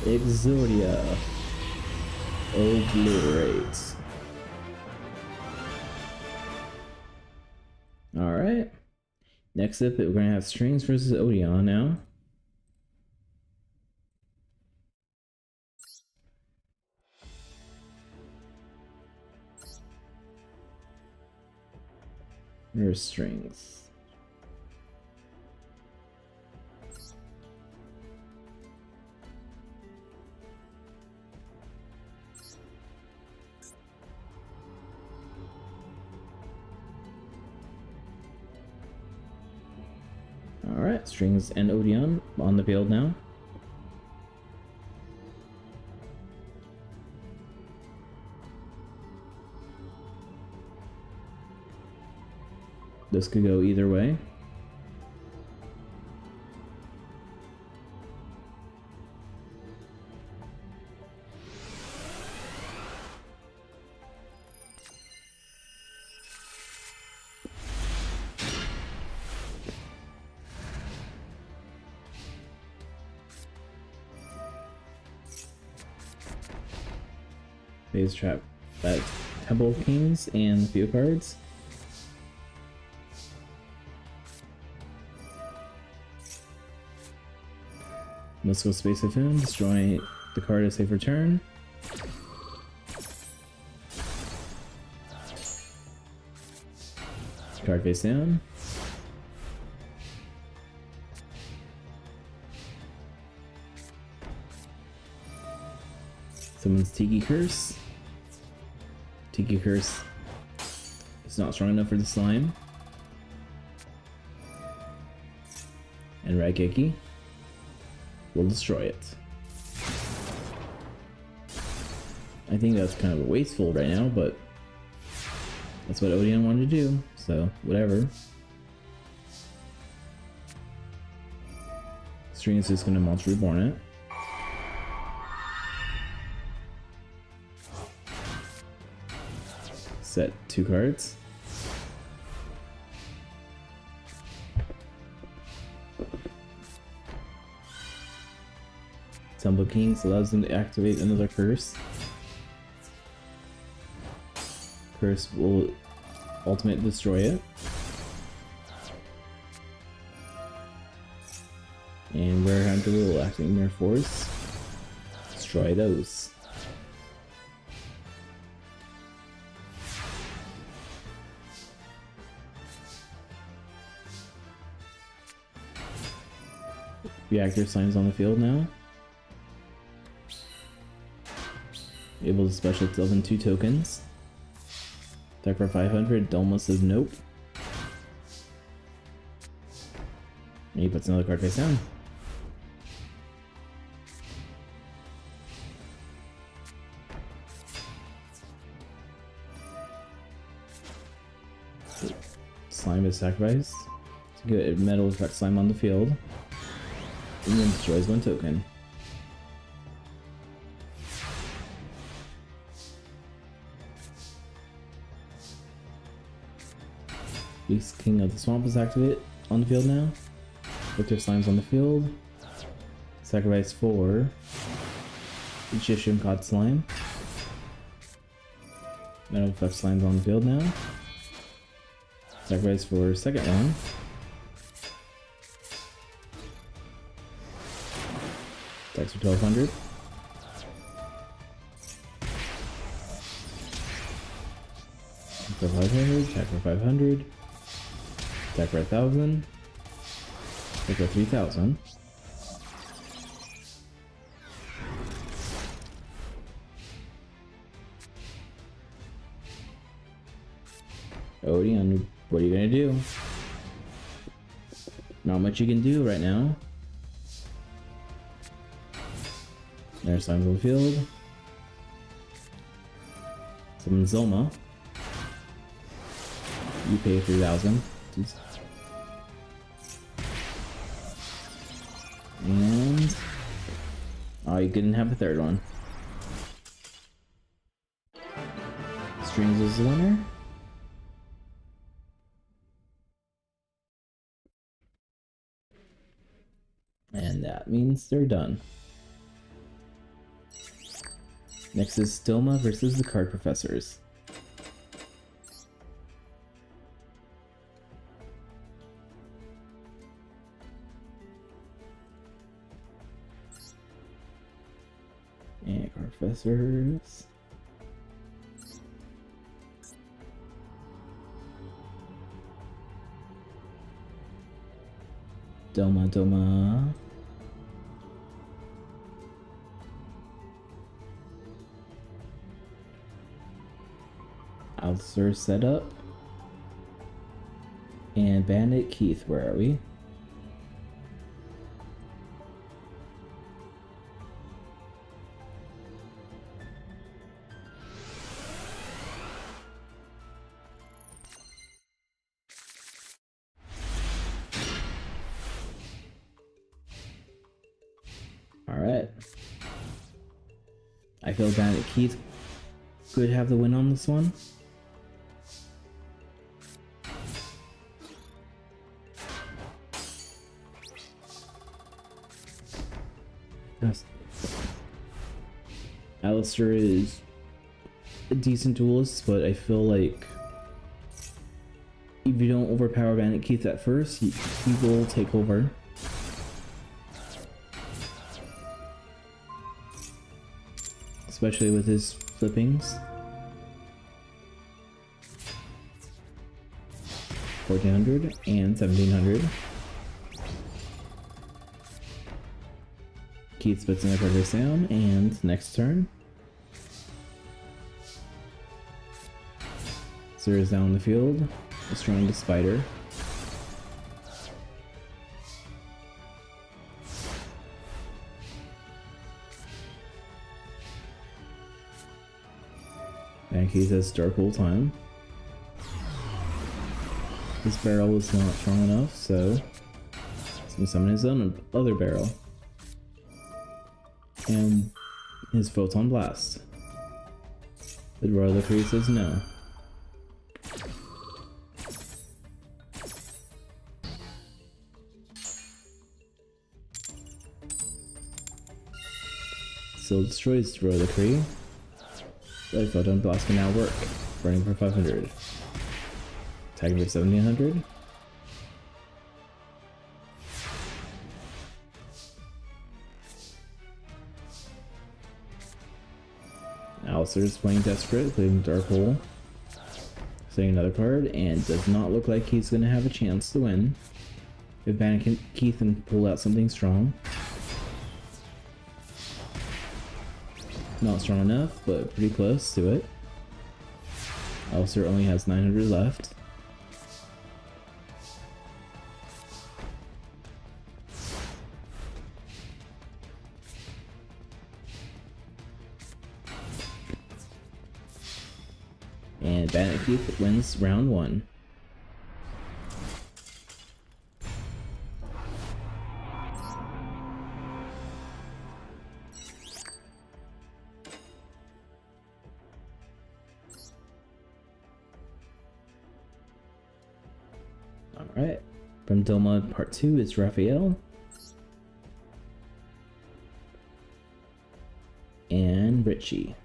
Exodia obliterates. Alright. Next up, we're going to have Strings versus Odeon now. Here's Strings. Alright, Strings and Odeon on the field now. This could go either way. Phase trap that Temple of Kings and Field cards. Mystical Space of him, destroying the card as safe return. Card face down. Someone's Tiki Curse. Tiki Curse is not strong enough for the slime. And Raigeki will destroy it. I think that's kind of wasteful right now, but that's what Odeon wanted to do, so whatever. String is just gonna Monster Reborn it. Set 2 cards. Temple Kings allows them to activate another curse. Curse will ultimate destroy it. And Rare Hunter will activate Mirror Force. Destroy those. Reactor Slime's on the field now. Able to special summon 2 tokens. Attack for 500. Dolma says nope. And he puts another card face down. Slime is sacrificed to get a metal effect slime on the field. And then destroys 1 token. Beast King of the Swamp is activated on the field now. Put their slimes on the field. Sacrifice 4 Egyptian God Slime. Metal effect slimes on the field now. Sacrifice for second one. Attacks for 1200. For 500, attack for 500. Attack for 1000. Attack for 3000. Odion, what are you gonna do? Not much you can do right now. There's Slimes on the field. Summon Zoma. You pay 3000. And oh, you couldn't have a third one. Strings is the winner. And that means they're done. Next is Stoma versus the Card Professors. And Card Professors. Doma. Alcer set up. And Bandit Keith, where are we? Alright. I feel Bandit Keith could have the win on this one. Alistair is a decent duelist, but I feel like if you don't overpower Bandit Keith at first, he will take over. Especially with his flippings. 1400 and 1700. Keith spits in the card face down, and next turn. Sir is down on the field, destroying the spider. And Keith has Dark Hole time. His barrel is not strong enough, so he's gonna summon his own other barrel. And his Photon Blast. The Royal Decree says no. Still destroys the Royal Decree. The Photon Blast can now work. Burning for 500. Attacking for 1700. Alistair is playing desperate, playing Dark Hole. Setting another card, and does not look like he's going to have a chance to win. If Bannon Keith can pull out something strong. Not strong enough, but pretty close to it. Alistair only has 900 left. And Bandit Keith wins round 1. Alright, from Dilma Part 2 is Raphael. And Richie.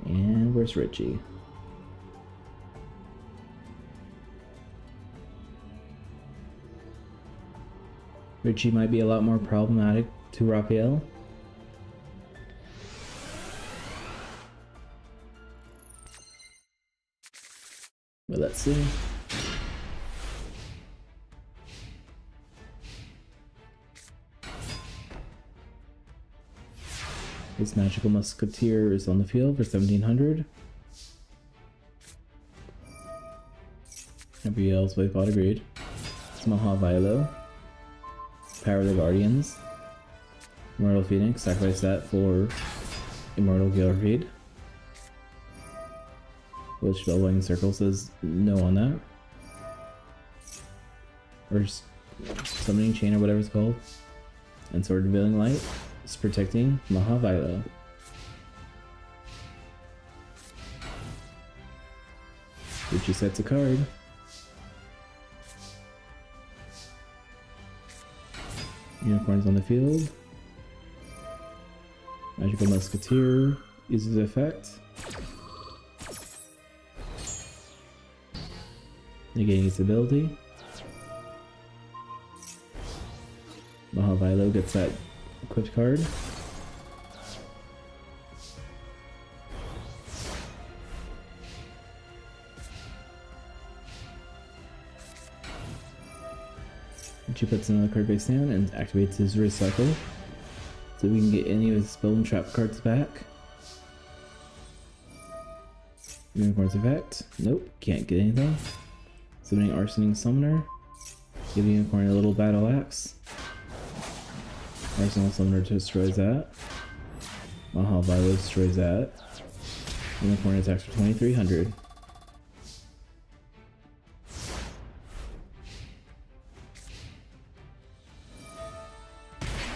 And where's Richie? Richie might be a lot more problematic to Raphael. But let's see. His magical musketeer is on the field for 1700. Raphael's way fought agreed. Smaha Vilo. Power the Guardians. Immortal Phoenix, sacrifice that for Immortal Gilfried. Which Spellbinding Circle says no on that. Or Summoning Chain or whatever it's called. And Sword Revealing Light is protecting Mahavilo. Richie sets a card. Unicorns on the field. Magical Musketeer uses effect. Negating its ability. Mahavilo gets that equipped card. She puts another card face down and activates his recycle, so we can get any of his spell and trap cards back. Unicorn's effect. Nope, can't get anything. Summoning Arsoning Summoner. Give Unicorn a little battle axe. Arsenal Summoner destroys that. Mahavilo destroys that. Unicorn attacks for 2300.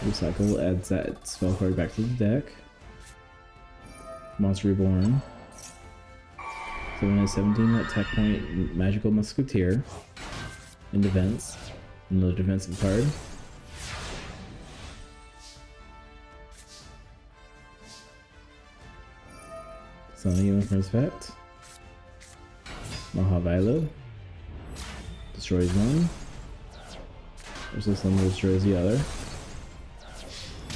Recycle adds that spell card back to the deck. Monster Reborn. So when it's 17 attack point Magical Musketeer in defense. Another defensive card. Summon Unicorn's effect. Mahavilo destroys one. Also someone destroys the other.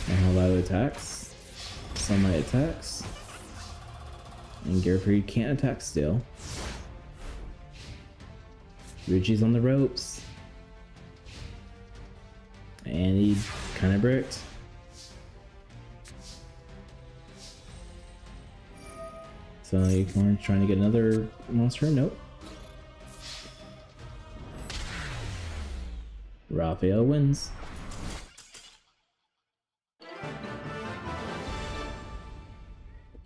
Mahavilo attacks. Sunlight attacks. And Garfried can't attack still. Richie's on the ropes. And he kinda bricked. So Unicorn trying to get another monster. Nope. Raphael wins.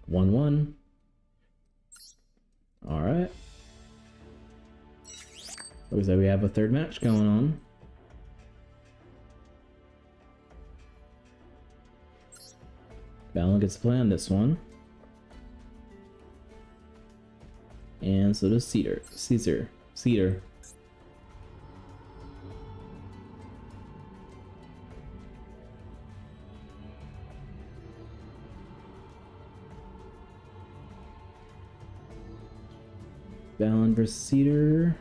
One. Alright. Looks like we have a third match going on. Balin gets to play on this one. And so does Caesar. Balin versus Cedar.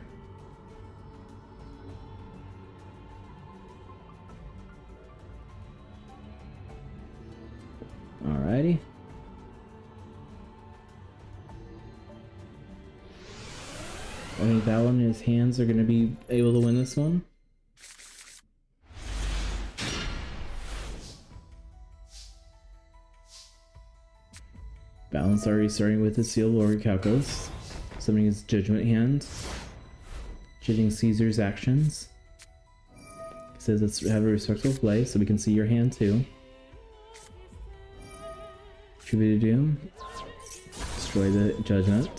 Val and his hands are going to be able to win this one. Balance already starting with his Seal Lord Calcos, summoning his Judgment Hand, judging Caesar's actions. He says let's have a respectful play so we can see your hand too. Tribute to Doom, destroy the Judgment.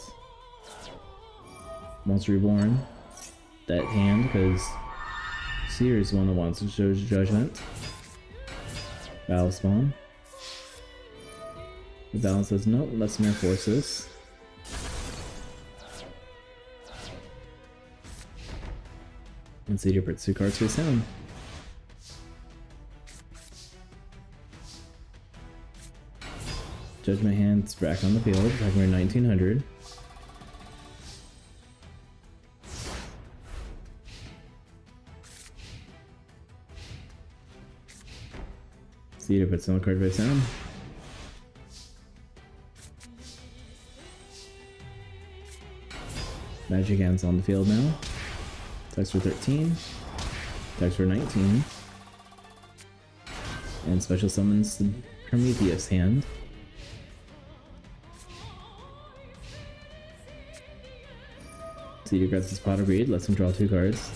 Monster Reborn, that hand because Seer is the one that wants to show Judgment. Battle Spawn. The balance says no, let's nerf forces. And Cedar puts 2 cards face down. Judgment Hand's back on the field, attacking for 1900. Cedar puts another card face down. Magic Hand's on the field now. Attacks for 13. Attacks for 19. And special summons the Prometheus hand. Cedar grabs his Pot of Greed, lets him draw 2 cards.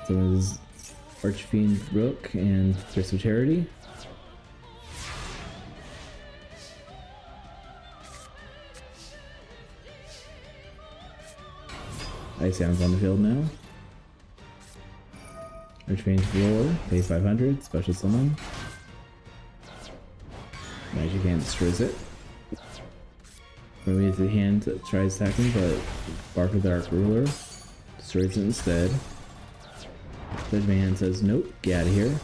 Summons Archfiend Rook and Thirst of Charity. Ice Hound's on the field now. Archfiend Roar, pay 500, special summon. Magic Hand destroys it. Maybe the hand tries attacking, but Bark of the Dark Ruler destroys it instead. Judgment Hand says nope, get out of here.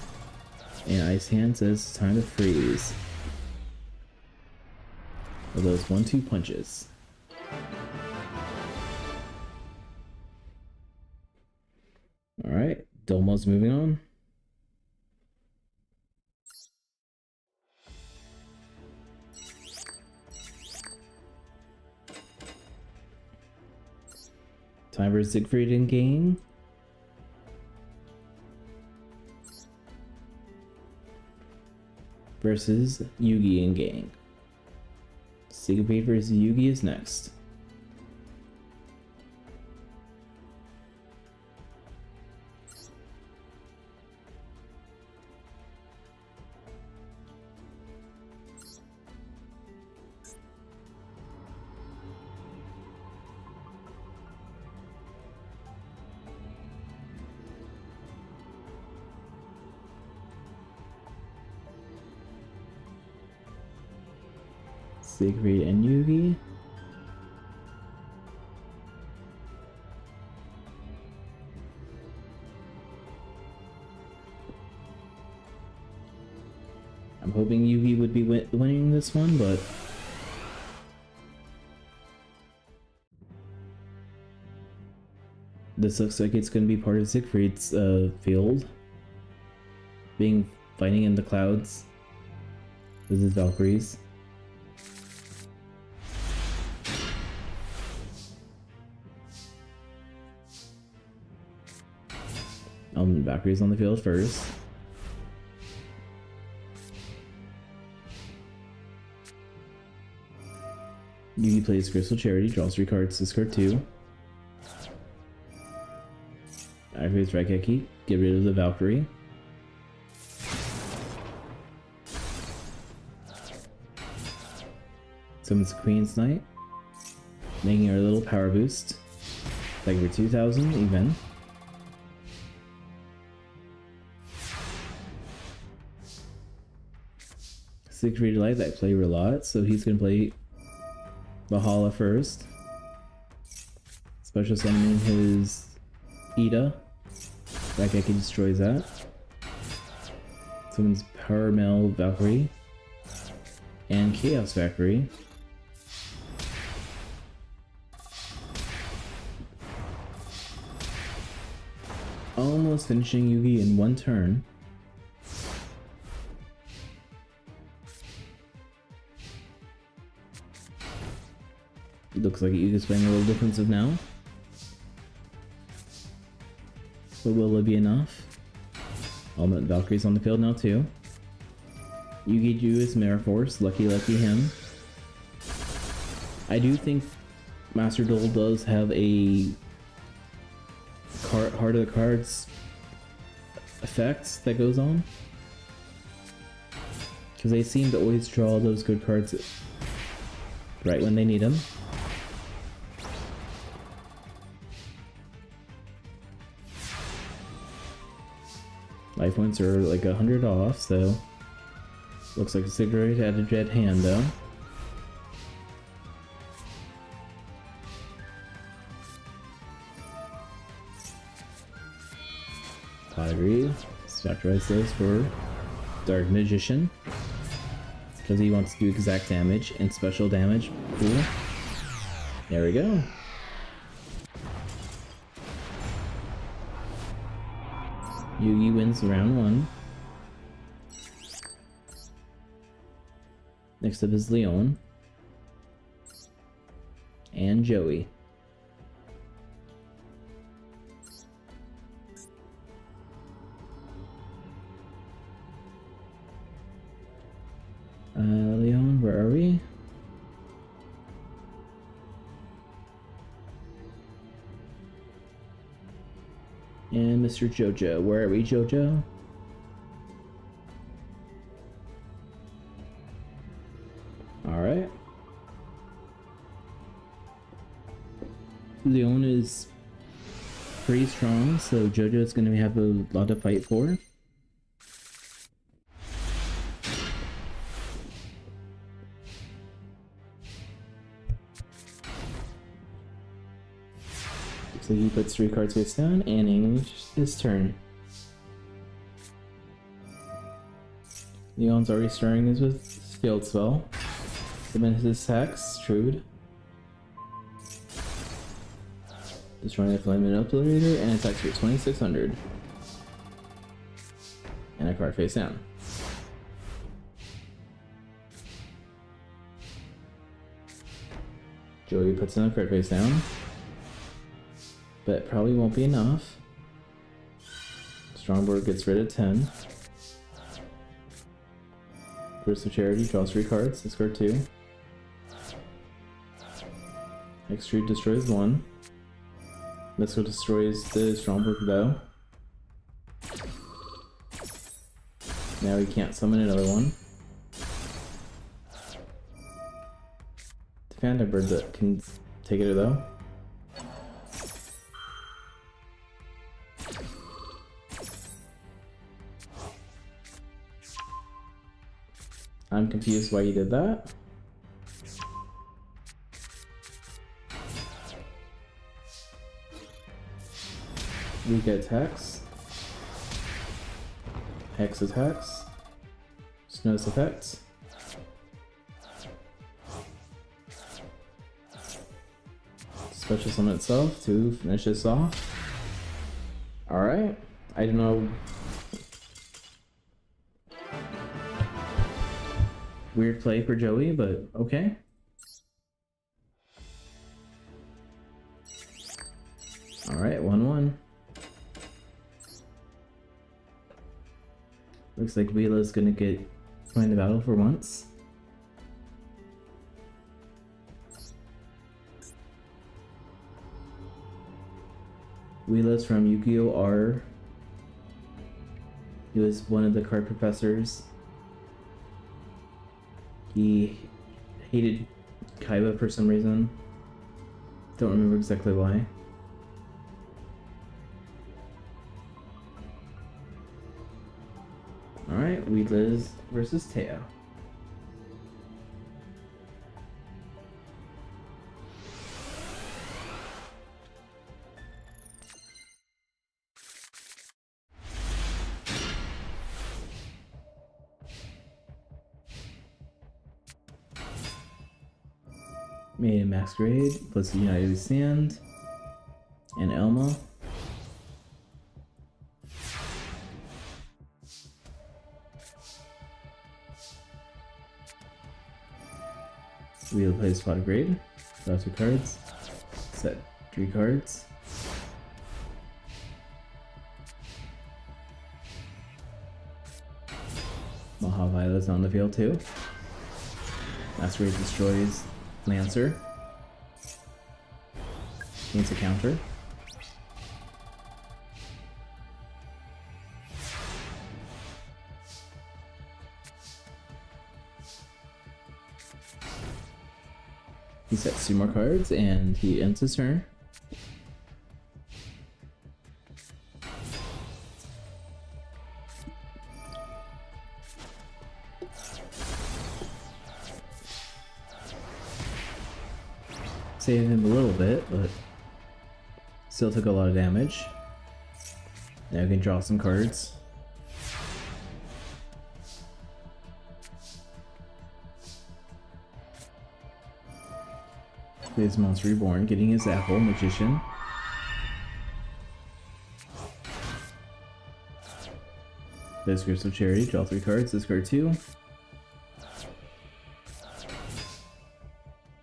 And Ice Hand says time to freeze. With those 1-2 punches. Alright, Domo's moving on. Time for Siegfried in game. Versus Yugi in gang. Siegfried versus Yugi is next. Siegfried and Yugi. I'm hoping Yugi would be winning this one, but this looks like it's going to be part of Siegfried's field. Fighting in the clouds. This is Valkyries. Valkyrie's on the field first. Yugi plays Crystal Charity, draws 3 cards, discard 2. Activates Raigeki, get rid of the Valkyrie. Summons Queen's Knight, making our little power boost. Like for 2000 even. Siegfried Light that play a lot, so he's gonna play Valhalla first. Special summoning his Ida. Raigeki destroys that. Summons Power Mail Valkyrie. And Chaos Valkyrie. Almost finishing Yugi in 1 turn. Looks like Yugi's playing a little defensive now. But will it be enough? Ultimate Valkyrie's on the field now too. Yugi Ju is Mirror Force, lucky him. I do think Master Duel does have a Heart of the Cards effect that goes on. Because they seem to always draw those good cards right when they need them. Life points are like 100 off, so looks like a cigarette at a jet hand though. Pottery, sacrifice those for Dark Magician because he wants to do exact damage and special damage. Cool. There we go. Yugi wins round 1. Next up is Leon and Joey. Leon, where are we? And Mr. Jojo, where are we, Jojo? Alright. Leon is pretty strong, so Jojo's gonna have a lot to fight for. So he puts 3 cards face down, and English his turn. Leon's already starting his with Field Spell. Submit his attacks, Trude. Destroying the Flame Manipulator, and attacks for 2600. And a card face down. Joey puts another card face down. But it probably won't be enough. Strongboard gets rid of 10. Burst of Charity draws 3 cards, discard 2. Extrude destroys 1. Missile destroys the Strongboard bow. Now he can't summon another one. The Phantom Bird that can take it though. I'm confused why you did that. We get Hex. Hex is Hex. Snow's effects. Special summon itself to finish this off. Alright. I don't know. Weird play for Joey, but okay. Alright, 1-1. Looks like Vila's gonna get join the battle for once. Vila's from Yu-Gi-Oh! R. He was one of the card professors. He hated Kaiba for some reason. Don't remember exactly why. Alright, Weedliz versus Teo. Made a Masquerade, plus the United Stand, and Elma. Wheel plays Spot of Grade, draw 2 cards, set 3 cards. Violet's on the field too. Masquerade destroys Lancer. Needs a counter. He sets 2 more cards and he ends his turn. Saved him a little bit, but still took a lot of damage. Now we can draw some cards. Plays Monster Reborn, getting his apple, Magician. Plays Crystal Cherry, draw 3 cards, discard 2.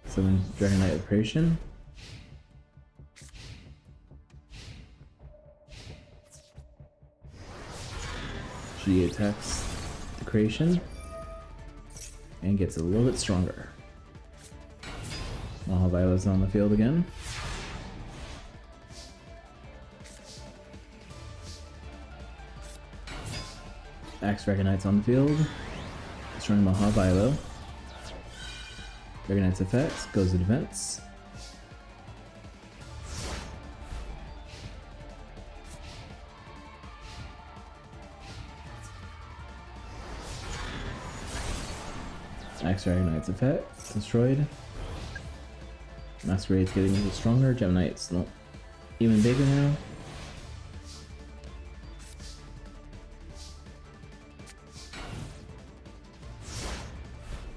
Summon Dragon Knight Operation. She attacks the creation and gets a little bit stronger. Violet's on the field again. Axe Dragon Knight's on the field. Destroying Violet. Dragon Knight's effects goes to defense. Axe Dragon Knight's effect destroyed. Masquerade's getting a little stronger. Gem Knight's not even bigger now.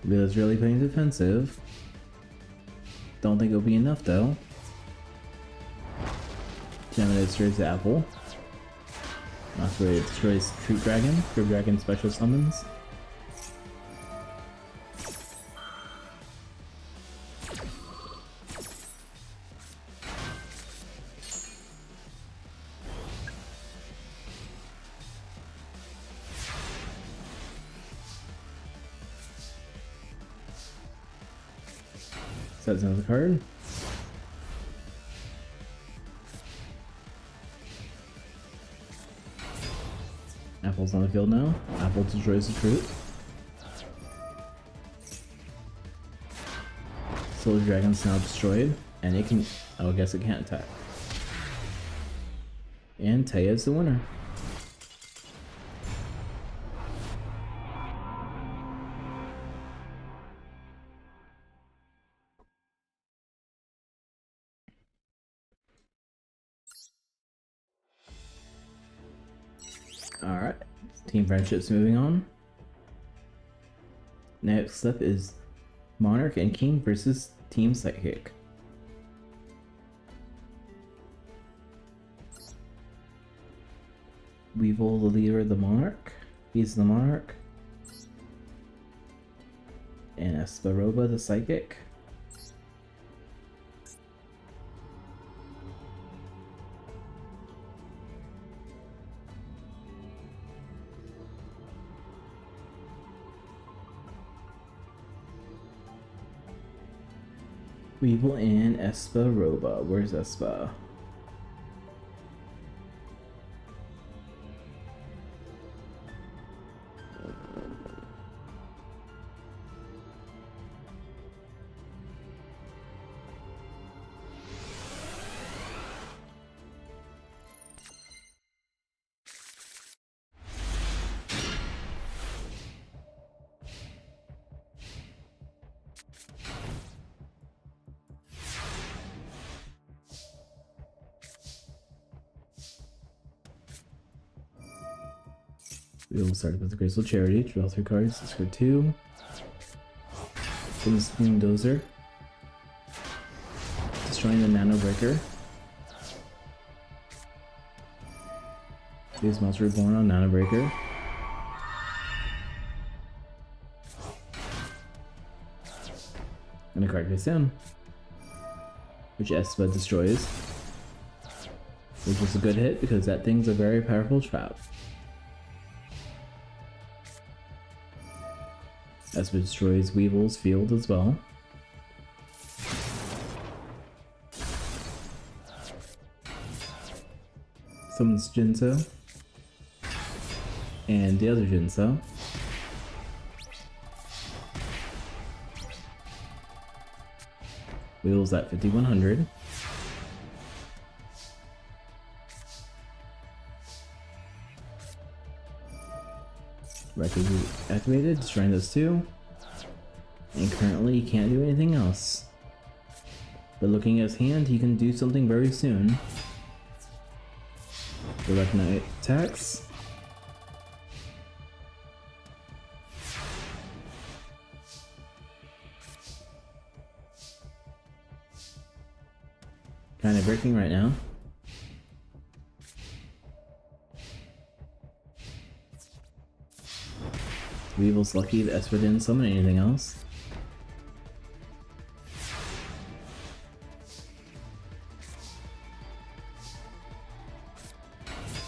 Violet's really playing defensive. Don't think it'll be enough though. Gem Knight destroys the apple. Masquerade destroys Troop Dragon. Troop Dragon special summons. Sets another card. Apple's on the field now. Apple destroys the troop. Soldier Dragon's now destroyed, and it can. Oh, I guess it can't attack. And Taya's the winner. Alright, Team Friendship's moving on. Next up is Monarch and King versus Team Psychic. Weevil, the leader of the Monarch. He's the Monarch. And Esparoba, the Psychic. Weevil and Esparoba. Where's Espa? We will start with the Crystal Charity, draw 3 cards, discard 2. Spin Dozer. Destroying the Nano Breaker. Use Monster Reborn on Nano Breaker. And a card face down, which Espa destroys. Which is a good hit because that thing's a very powerful trap. Esper destroys Weevil's field as well. Summons Jinzo. And the other Jinzo. Weevil's at 5100. Record is activated, destroying those two. And currently he can't do anything else. But looking at his hand, he can do something very soon. Direct Knight attacks. Kind of breaking right now. Weevil's lucky that Esper didn't summon anything else.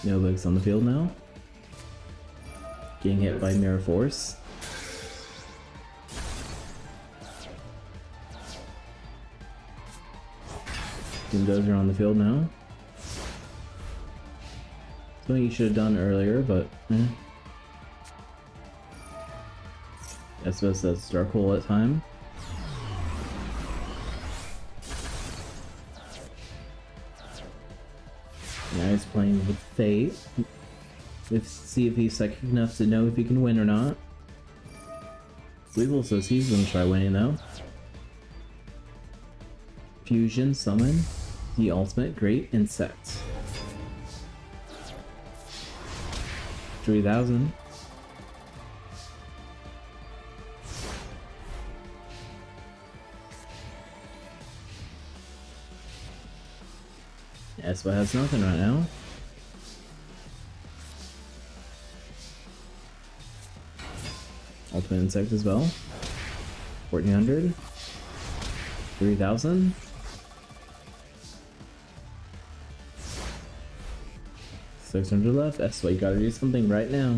No bugs on the field now. Getting hit by Mirror Force. Doomdozer on the field now. Something you should have done earlier, but I suppose that's Dark Hole at time. Now he's playing with Fate. Let's see if he's psychic enough to know if he can win or not. Weevil says he's gonna try winning though. Fusion summon the ultimate great insect. 3000. Espa has nothing right now. Ultimate insect as well. 1400. 3000. $600 left. That's why you gotta do something right now.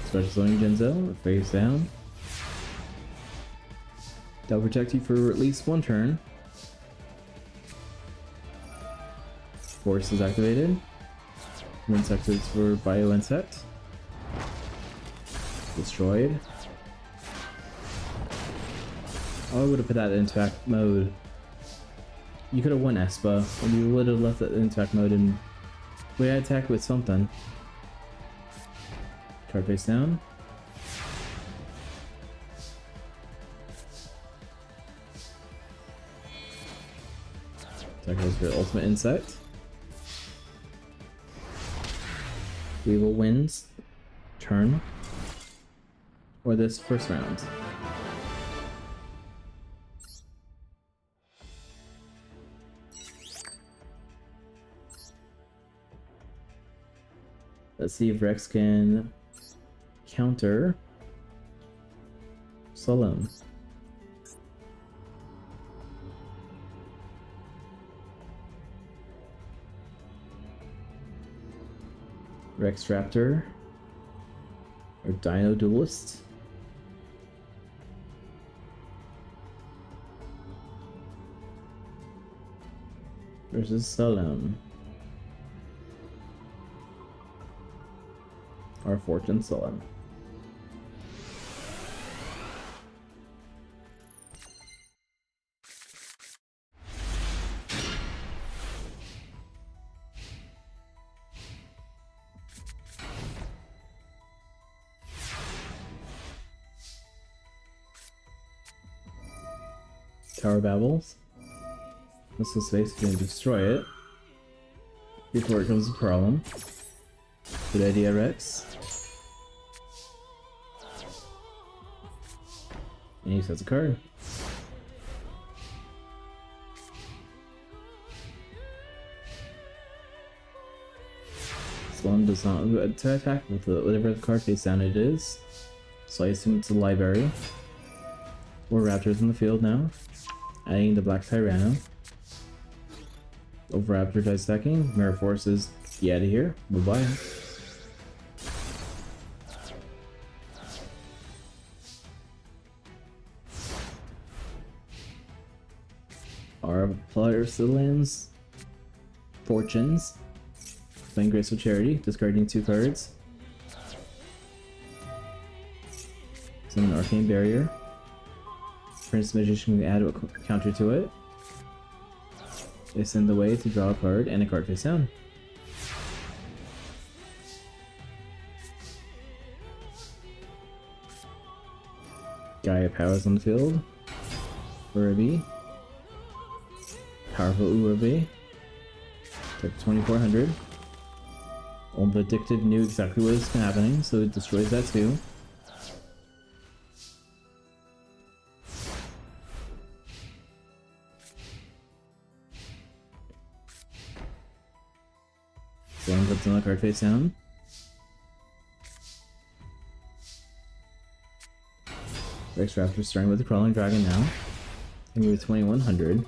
Special Summoning Jinzo, face down. That'll protect you for at least one turn. Force is activated. Insect is for Bio Insect. Destroyed. Oh, I would have put that in attack mode. You could have won Espa, and you would have left it in attack mode and we had attack with something. Card face down. Attack goes for Ultimate Insect. Weevil wins turn or this first round. Let's see if Rex can counter Solemn. Rex Raptor or Dino Duelist. Versus Solemn. Or Fortune Solemn. Tower Babbles. This is basically going to destroy it before it becomes a problem. Good idea, Rex. And he sets a card. Slum does not attack with whatever the card face down it is. So I assume it's a library. 4 raptors in the field now. Adding the Black Tyranno. Over Raptor dice stacking. Mirror Force is get out of here. Bye bye. Players of the Lands. Fortunes. Playing Graceful Charity, discarding 2 cards. Summon Arcane Barrier. Prince Magician can add a counter to it. They send the way to draw a card and a card face down. Gaia Powers on the field. Urabi. Powerful Urabi. Type 2400. Old Vindictive knew exactly what was happening, so it destroys that too. Someone puts another card face down. Rex Raptor starting with the Crawling Dragon now. And with 2100.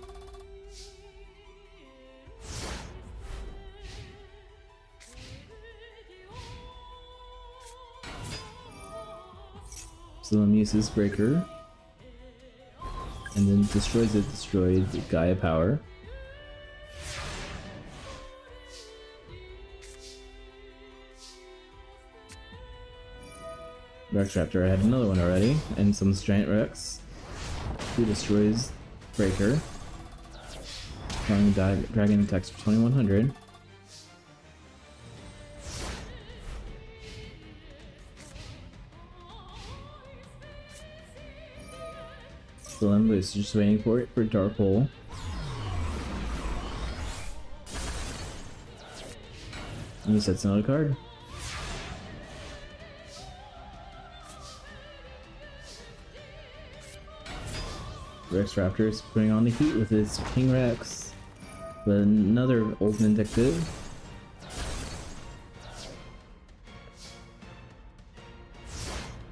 Someone uses Breaker. And then destroys it, destroyed Gaia Power. Rex Raptor, I had another one already, and some Giant Rex, who destroys Breaker. Throwing Dragon attacks for 2100. Dilemma is just waiting for it for Dark Hole. And he sets another card. Rex Raptor is putting on the heat with his King Rex. But another Old Vindictive.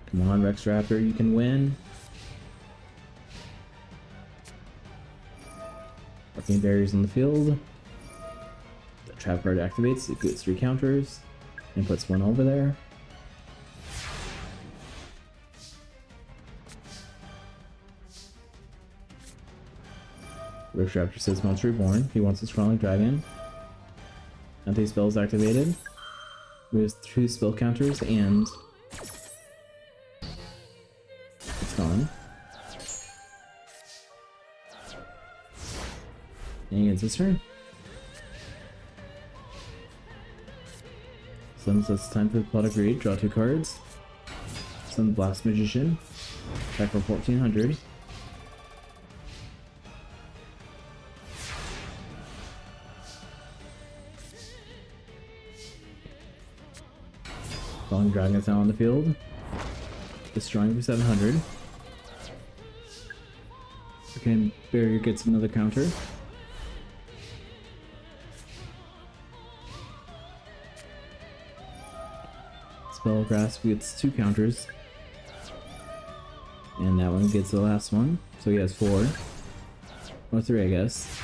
Come on, Rex Raptor, you can win. Arcane Barriers on the field. The trap card activates, it gets 3 counters, and puts 1 over there. Rex Raptor says Monster Reborn. He wants his Crawling Dragon. Anti-spell is activated. Moves 2 spell counters and it's gone. And it's his turn. Summons it's time for the Plot Agreed. Draw 2 cards. Summon Blast Magician. Attack for 1400. Falling Dragon is now on the field. Destroying for 700. Okay, Barrier gets another counter. Spell Grasp gets 2 counters. And that one gets the last one. So he has 4. Or 3, I guess.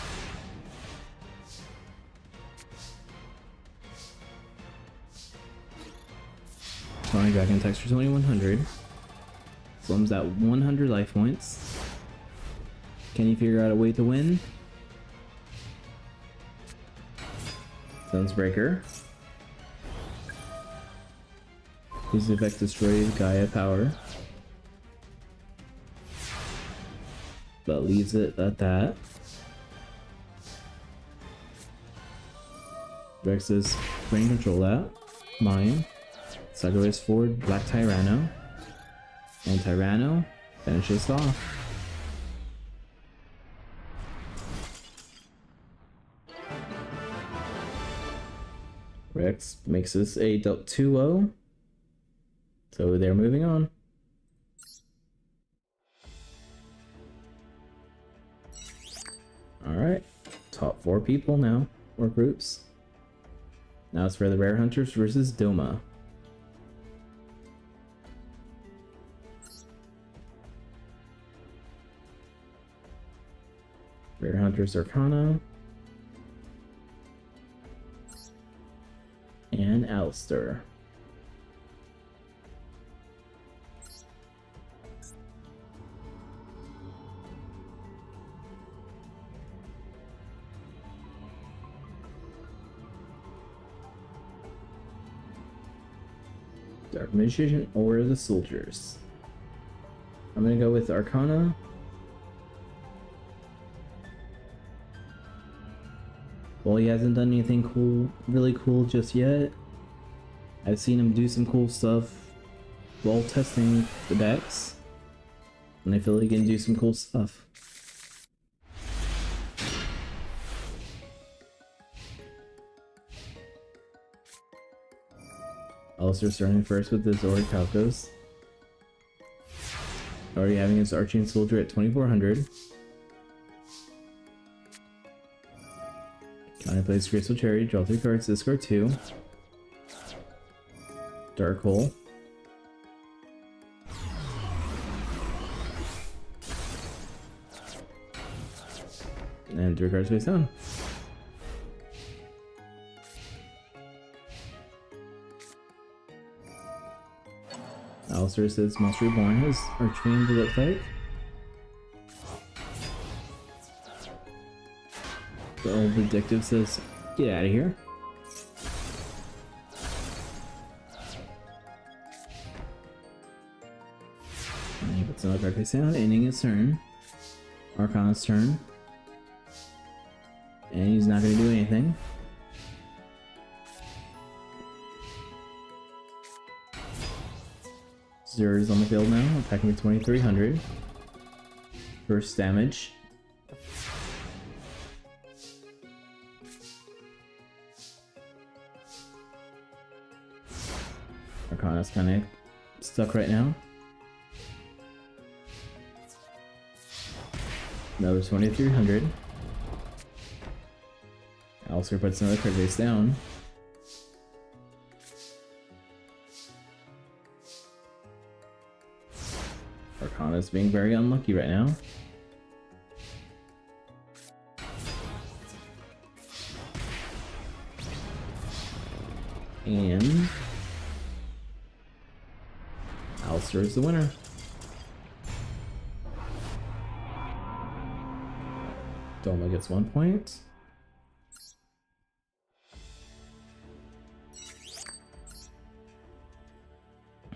Falling Dragon attacks for 2100. Slums at 100 life points. Can you figure out a way to win? Summons Breaker. His effect destroys Gaia Power. But leaves it at that. Rex says, brain control that. Mine. Sideways forward, Black Tyranno. And Tyranno finishes off. Rex makes this a 2-0. So they're moving on. Alright. Top 4 people now. Or groups. Now it's for the Rare Hunters versus Doma. Rare Hunters Arcana. And Alistair. Dark Magician or the Soldiers. I'm gonna go with Arcana. Well, he hasn't done anything cool, really cool just yet. I've seen him do some cool stuff while testing the decks, and I feel like he can do some cool stuff. Also starting first with this Orichalcos. Already having his Arching Soldier at 2400. Counter plays Graceful Cherry, draw 3 cards, discard 2. Dark Hole. And 3 cards face down. Alistair says Monster Reborn has Archfiend to look like. The old Vindictive says, get out of here. And he puts another card face down, ending his turn. Arcana's turn. And he's not going to do anything. Zero is on the field now, attacking with 2300. First damage. Arcana's kind of stuck right now. Another 2300. Alistair puts another card face down. Arcana's being very unlucky right now. And Alistair is the winner. Doma gets 1 point.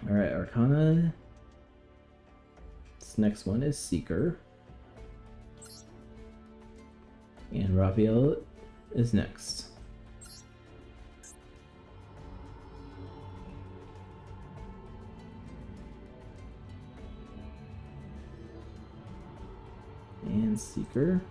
Alright, Arcana. This next one is Seeker. And Raphael is next. And Seeker.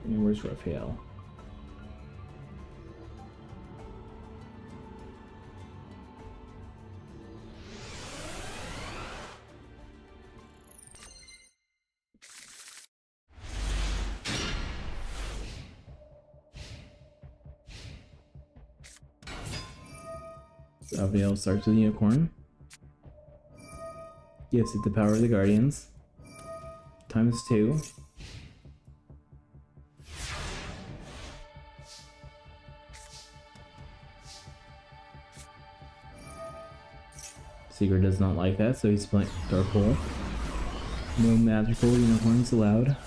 And where's Raphael? Raphael starts with the Unicorn. Gives it the power of the Guardians. Times 2. Seeker does not like that, so he's playing Dark Hole. No magical unicorns allowed.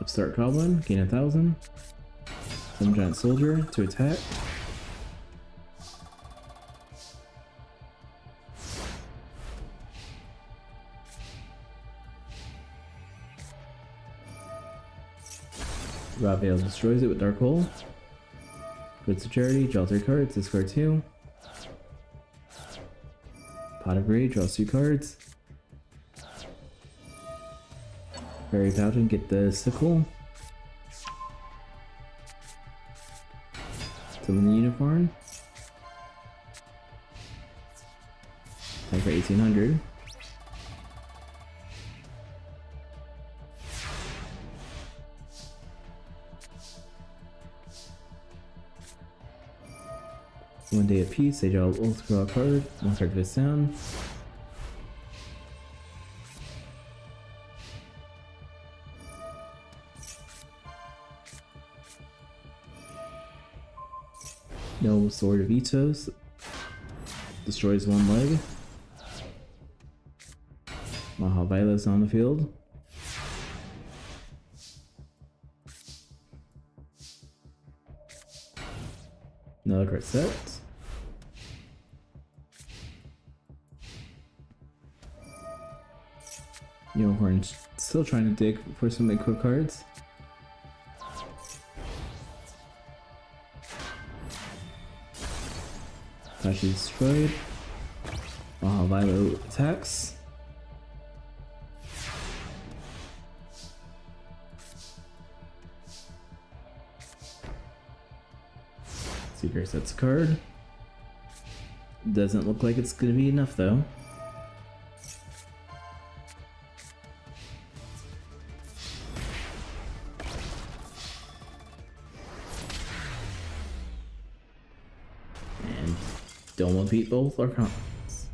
Upstart Goblin, gain 1000. Some Giant Soldier to attack. Raphael destroys it with Dark Hole. Puts a charity, draw 3 cards, discard 2. Pot of Rage, draws 2 cards. Fairy Fountain, get the sickle. Summon the Unicorn. Attack for 1800. One day of peace, they draw a card, 1 card face down. No Sword of Ethos. Destroys 1 leg. Mahavaila's on the field. Another card set. Unicorn's still trying to dig for some equip cards. Actually destroyed. Violet attacks. Seeker sets a card. Doesn't look like it's gonna be enough though. And don't want to beat both Archons.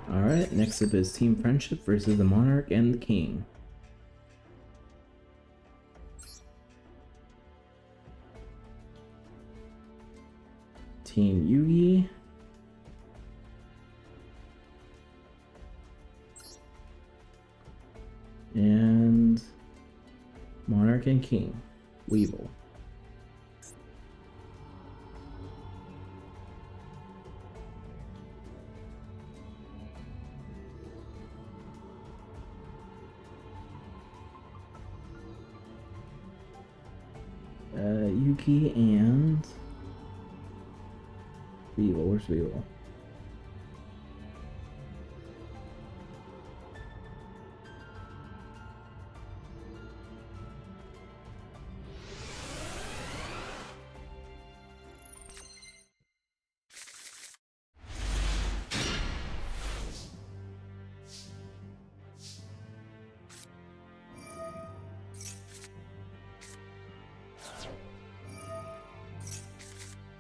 Alright, next up is Team Friendship versus the Monarch and the King. Team Yugi. And Monarch and King. Weevil. Yuki and Weevil. Where's Weevil?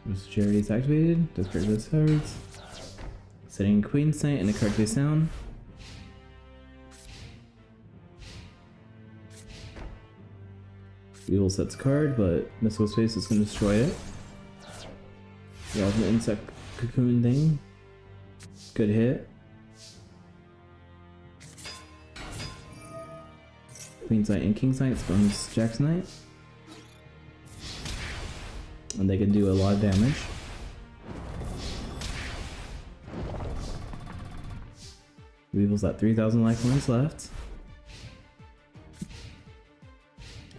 This Jerry is activated. Discard those cards. Setting Queen's Knight and a card face down. Weevil sets card, but Mystical Space is going to destroy it. The ultimate insect cocoon thing. Good hit. Queen's Knight and King's Knight spawns Jack's Knight. And they can do a lot of damage. Weevil's at 3,000 life points left.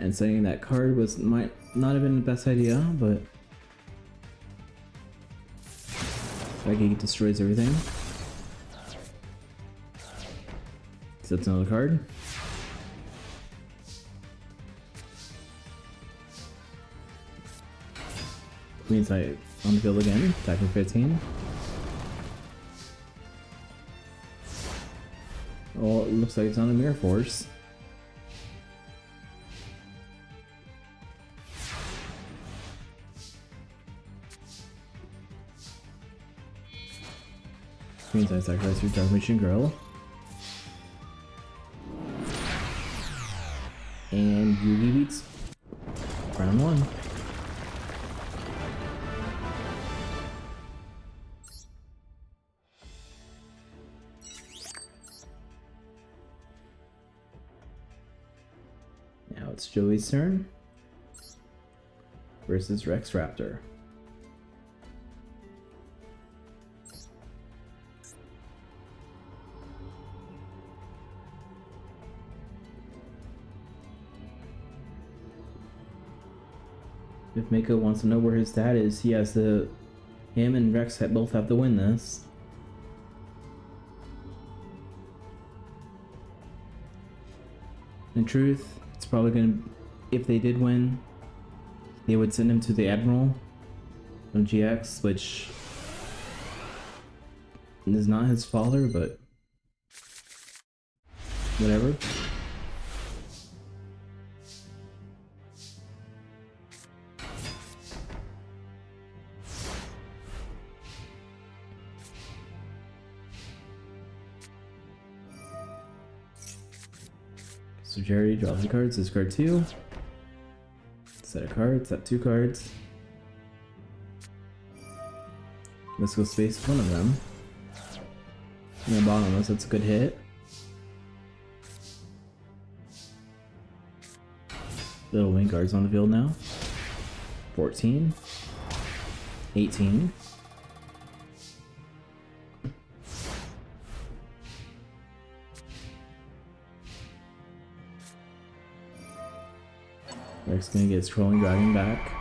And setting that card might not have been the best idea, but like he destroys everything. Sets another card. Queen's Knight on the field again, attacking 15. Oh, it looks like it's on a Mirror Force. Queen's Knight sacrifice your Dark Magician Girl. And Yugi beats round 1. Now it's Joey's turn versus Rex Raptor. If Mako wants to know where his dad is, him and Rex both have to win this. In truth, it's probably gonna, if they did win, they would send him to the Admiral of GX, which is not his father, but whatever. So Jerry draws the cards, discard 2. Set a card, set 2 cards. Mystical Space is one of them. And then bottomless, that's a good hit. Little wing guards on the field now. 14, 18, 's gonna get his Trolling Dragon back.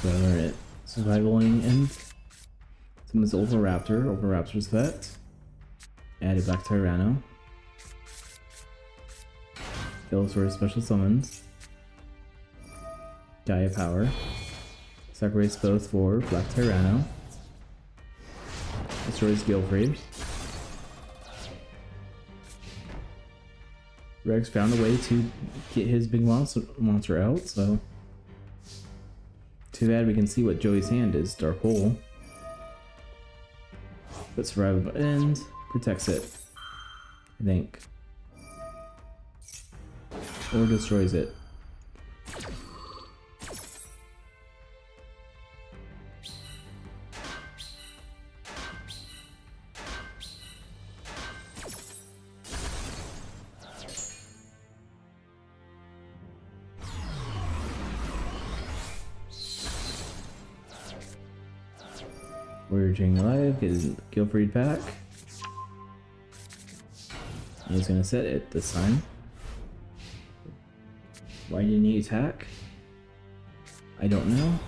Alright, survivaling and summons Overraptor's effect. Add it back to Tyranno. Velosaur's special summons. Gaia Power. Separates both for Black Tyranno. Destroys Gilfried. Rex found a way to get his big monster out, so too bad we can see what Joey's hand is. Dark Hole. But survival end protects it, I think. Or destroys it. Warrior Chain Alive, get his Gilfried back. And he's gonna set it this time. Why didn't he attack? I don't know.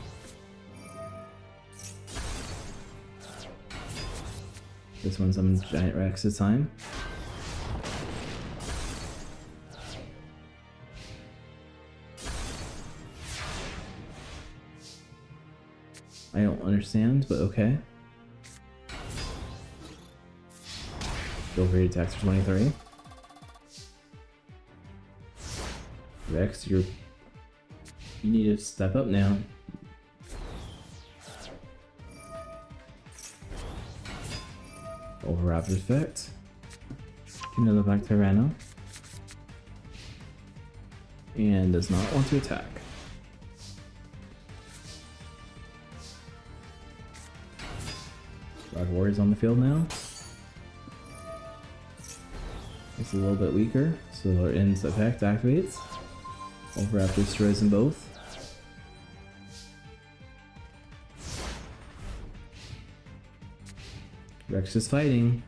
This one summons Giant Rex this time. I don't understand, but okay. Gilfried attacks for 23. Rex, you need to step up now. Overraptor effect. Get another Black Tyranno. And does not want to attack. Rock Warrior's on the field now. It's a little bit weaker, so our end's effect activates. Overraptor destroys them both. Rex is fighting.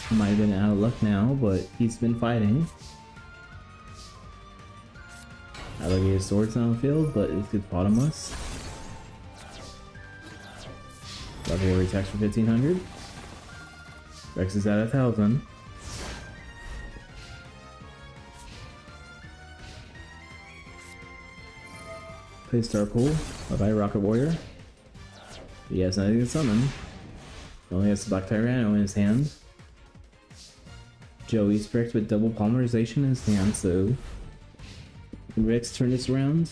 He might have been out of luck now, but he's been fighting. Alligator Sword's on the field, but it could bottom us. Rock Warrior attacks for 1500. Rex is at 1000. Play Star Pool. Bye-bye, Rocket Warrior. He has nothing to summon. He only has the Black Tyranno in his hand. Joey's bricked with double polymerization in his hand, so Rex turn this around.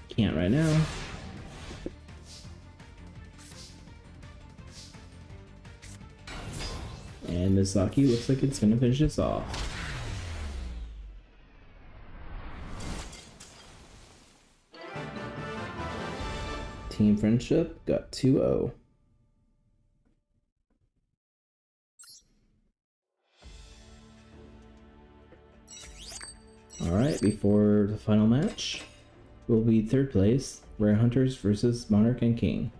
Can't right now. And Misaki looks like it's gonna finish this off. Team Friendship got 2-0. Alright, before the final match, will be third place, Rare Hunters versus Monarch and King.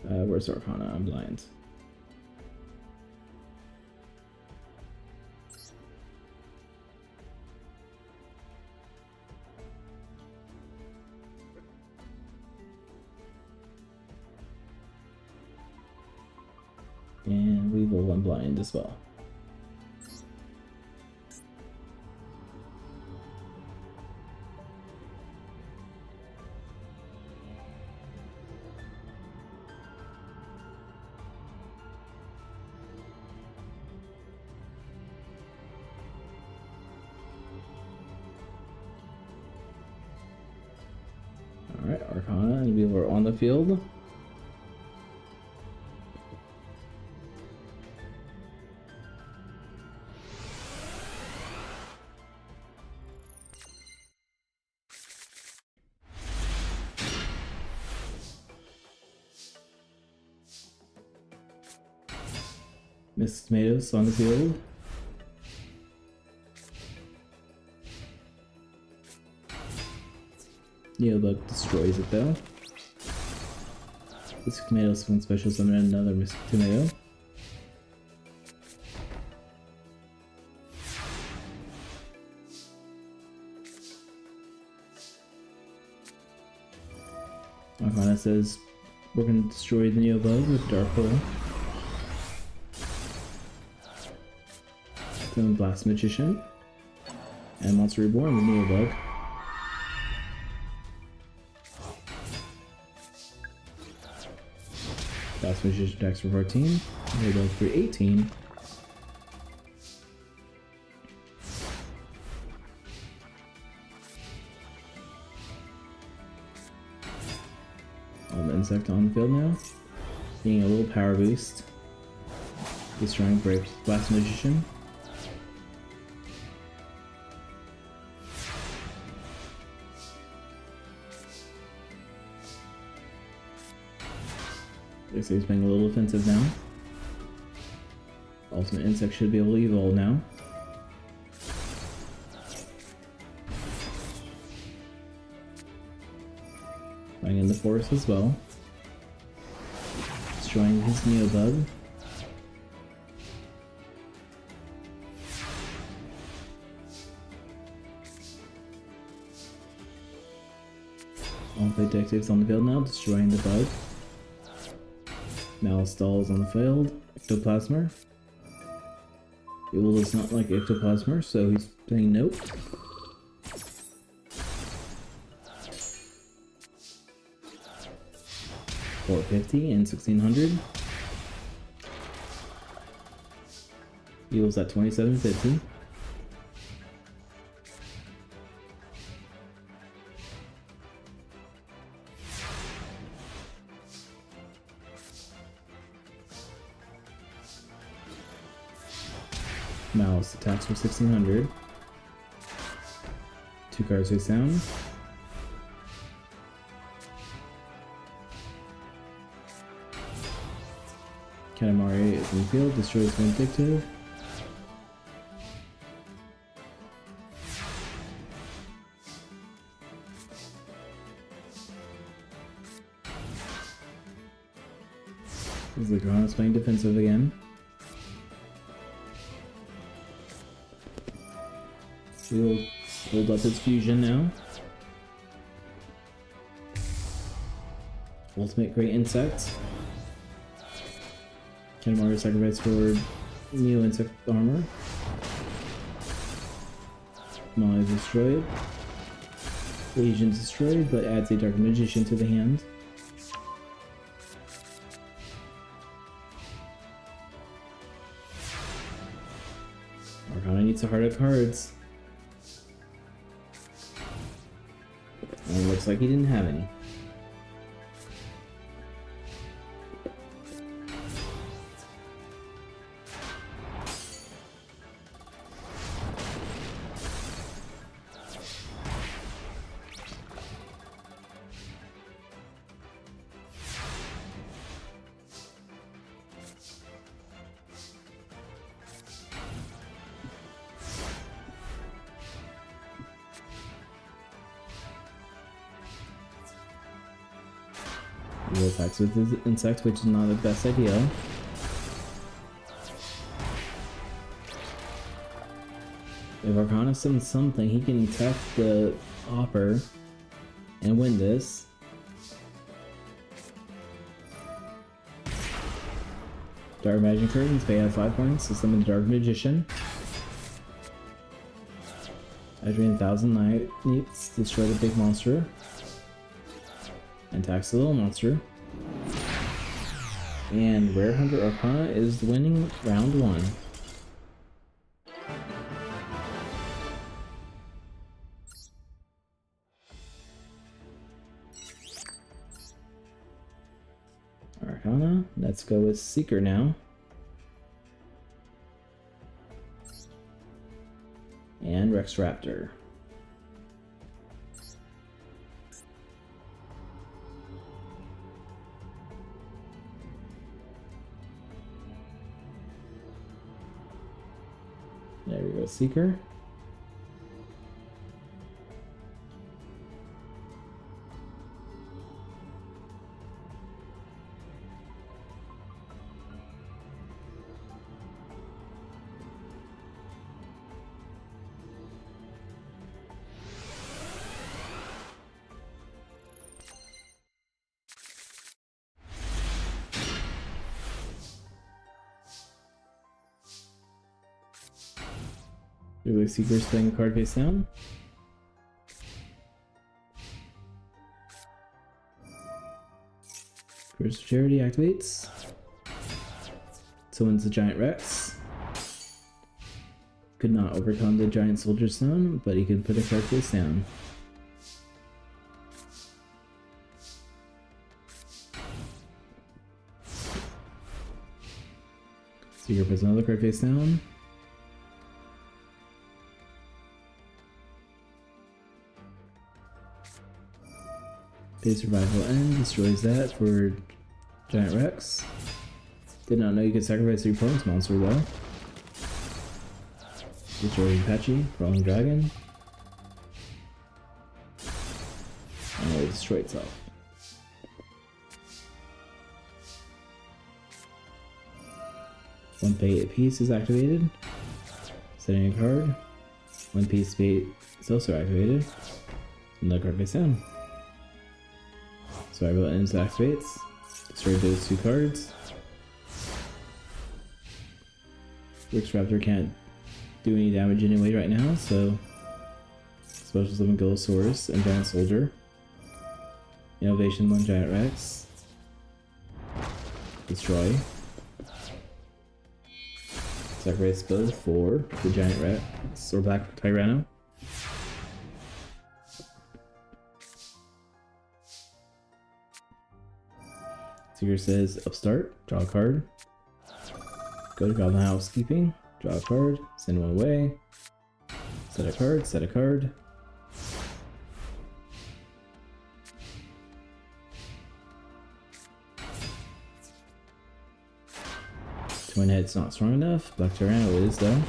Where's Arcana? I'm blind. And we will run blind as well. Alright, Arcana and we were on the field. Miss Tomatoes on the field. Neobug destroys it though. Mystic Tomato swing special summon another Mystic Tomato. Arcana says we're gonna destroy the Neobug with Dark Hole. Then Blast Magician. And Monster Reborn with Neobug. Blast Magician attacks for 14. Neobug for 18. Insect on the field now. Getting a little power boost. Destroying Brave Blast Magician. Looks like he's playing a little defensive now. Ultimate Insect should be able to evolve now. Playing in the forest as well. Destroying his Neobug. All the detectives on the field now, destroying the bug. Malstall is on the field. Ectoplasmer. Duel does not like Ectoplasmer, so he's saying nope. $450 and $1,600. Eagles at $2,750. Mouse attacks for $1,600. 2 cards face down. Katamari is in the field, destroys Vindictive. Zigron is playing defensive again. We'll hold up its fusion now. Ultimate Great Insect. Katamari sacrifice for Neo Insect Armor. Molly destroyed. Legion destroyed, but adds a Dark Magician to the hand. Arcana needs a heart of cards. And it looks like he didn't have any. He attacks with his insect, which is not the best idea. If Arcana summons something, he can attack the Hopper and win this. Dark Magic Curtains pay out 5 points to summon the Dark Magician. Adrian 1000 Knight needs to destroy the big monster. And attacks the little monster. And Rare Hunter Arcana is winning round 1. Arcana, let's go with Seeker now. And Rex Raptor. There we go, Seeker. Duel Seeker's playing a card face down. Curse of Charity activates. Summons the Giant Rex. Could not overcome the Giant Soldier Stone, but he can put a card face down. Seeker puts another card face down. Pays Survival End, destroys that for Giant Rex. Did not know you could sacrifice your opponent's monster though. Destroy Apache, Crawling Dragon. And it will destroy itself. One pay piece is activated. Setting a card. One piece pay is also activated. Another card face down. Survival Ends activates. Destroy those two cards. Rix Raptor can't do any damage anyway right now, so Special Summon Gillosaurus and Giant Soldier. Innovation 1 Giant Rex. Destroy. Sacrifice both for the Giant Rex or Black Tyranno. Seeker says upstart, draw a card. Go to Goblin Housekeeping, draw a card, send one away. Set a card, set a card. Twin Head's not strong enough, Black Tyranno is though.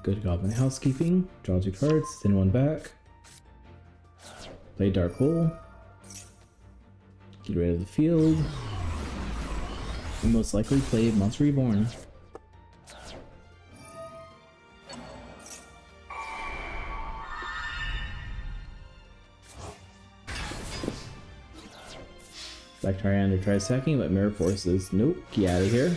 Go to Goblin Housekeeping, draw 2 cards, send 1 back. Play Dark Hole. Get rid of the field. And most likely play Monster Reborn. Black Tyranno tries attacking, but Mirror Force says, nope, get out of here.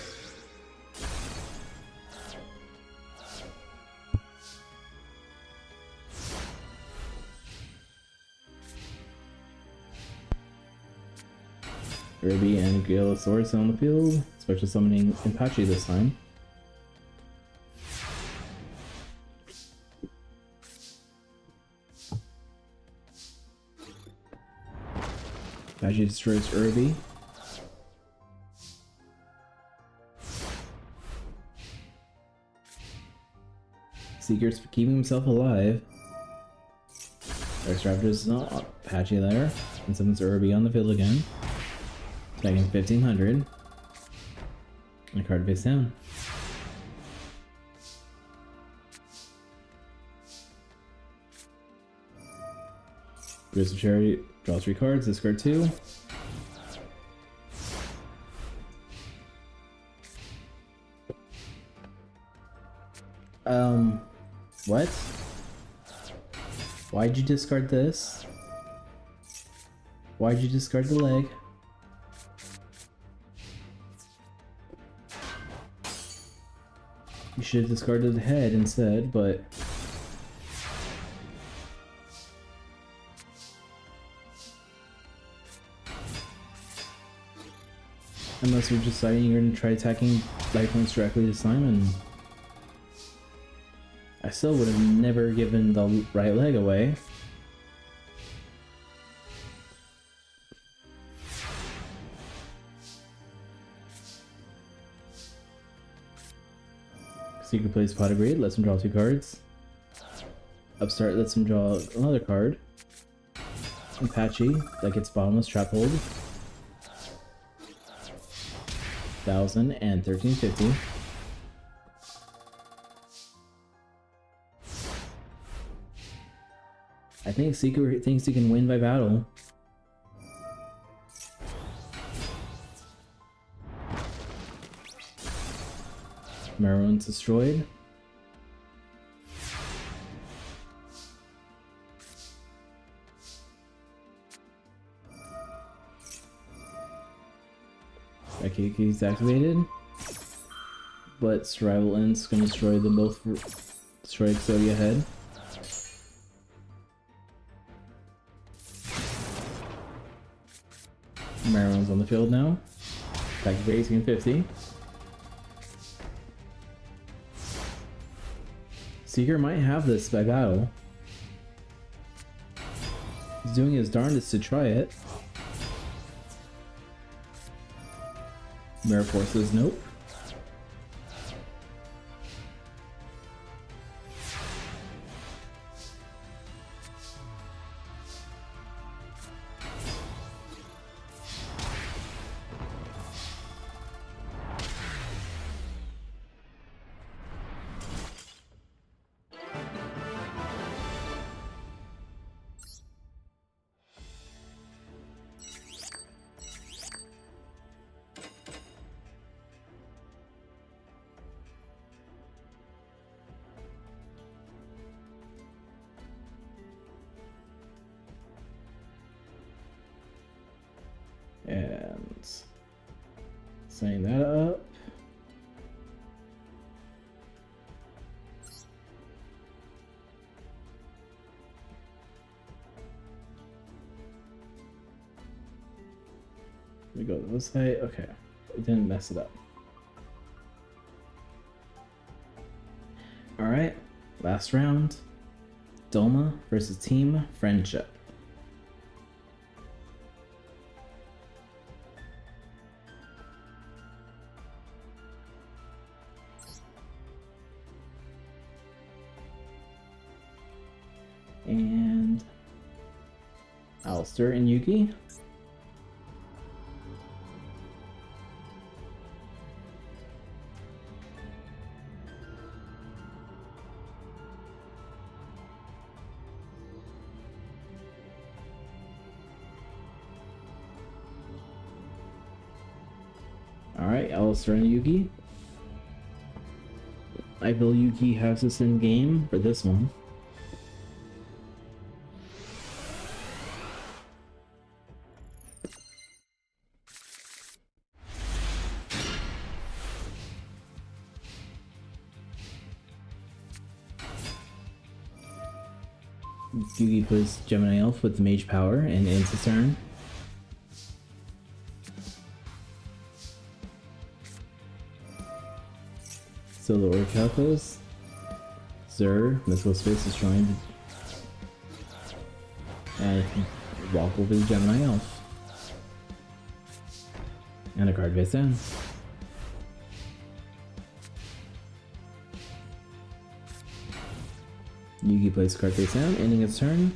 Ruby and Gillosaurus on the field, special summoning Apache this time. Apache destroys Ruby. Seeker's keeping himself alive. Rex Raptor is not Apache there, and summons Ruby on the field again. Attacking 1500. And a card face down. Bruce of Charity, draw 3 cards, discard 2. What? Why'd you discard this? Why'd you discard the leg? You should have discarded the head instead, but... Unless you're deciding you're going to try attacking life points directly this time, and... I still would have never given the right leg away. Seeker plays Pot of Greed, lets him draw 2 cards. Upstart lets him draw another card. Apache that gets bottomless trap hold. 1000 and 1350. I think Seeker thinks he can win by battle. Maroon's destroyed. Akiki's activated. But Survival End's gonna destroy them both for destroy Exodia head. Maroon's on the field now. Attack for 1850. Seeker might have this by battle. He's doing his darndest to try it. Mirror Force says nope. And setting that up. We go to this side. Okay, it didn't mess it up. All right, last round. Doma versus Team Friendship. And Alistair and Yuki. Alright, Alistair and Yuki. I feel Yuki has this in game for this one. Yugi plays Gemini Elf with Mage Power and ends his turn. Solo Orcalcos. Zur, Mythical Space is trying to and walk over the Gemini Elf. And a card face down. Yugi plays card face down, ending its turn.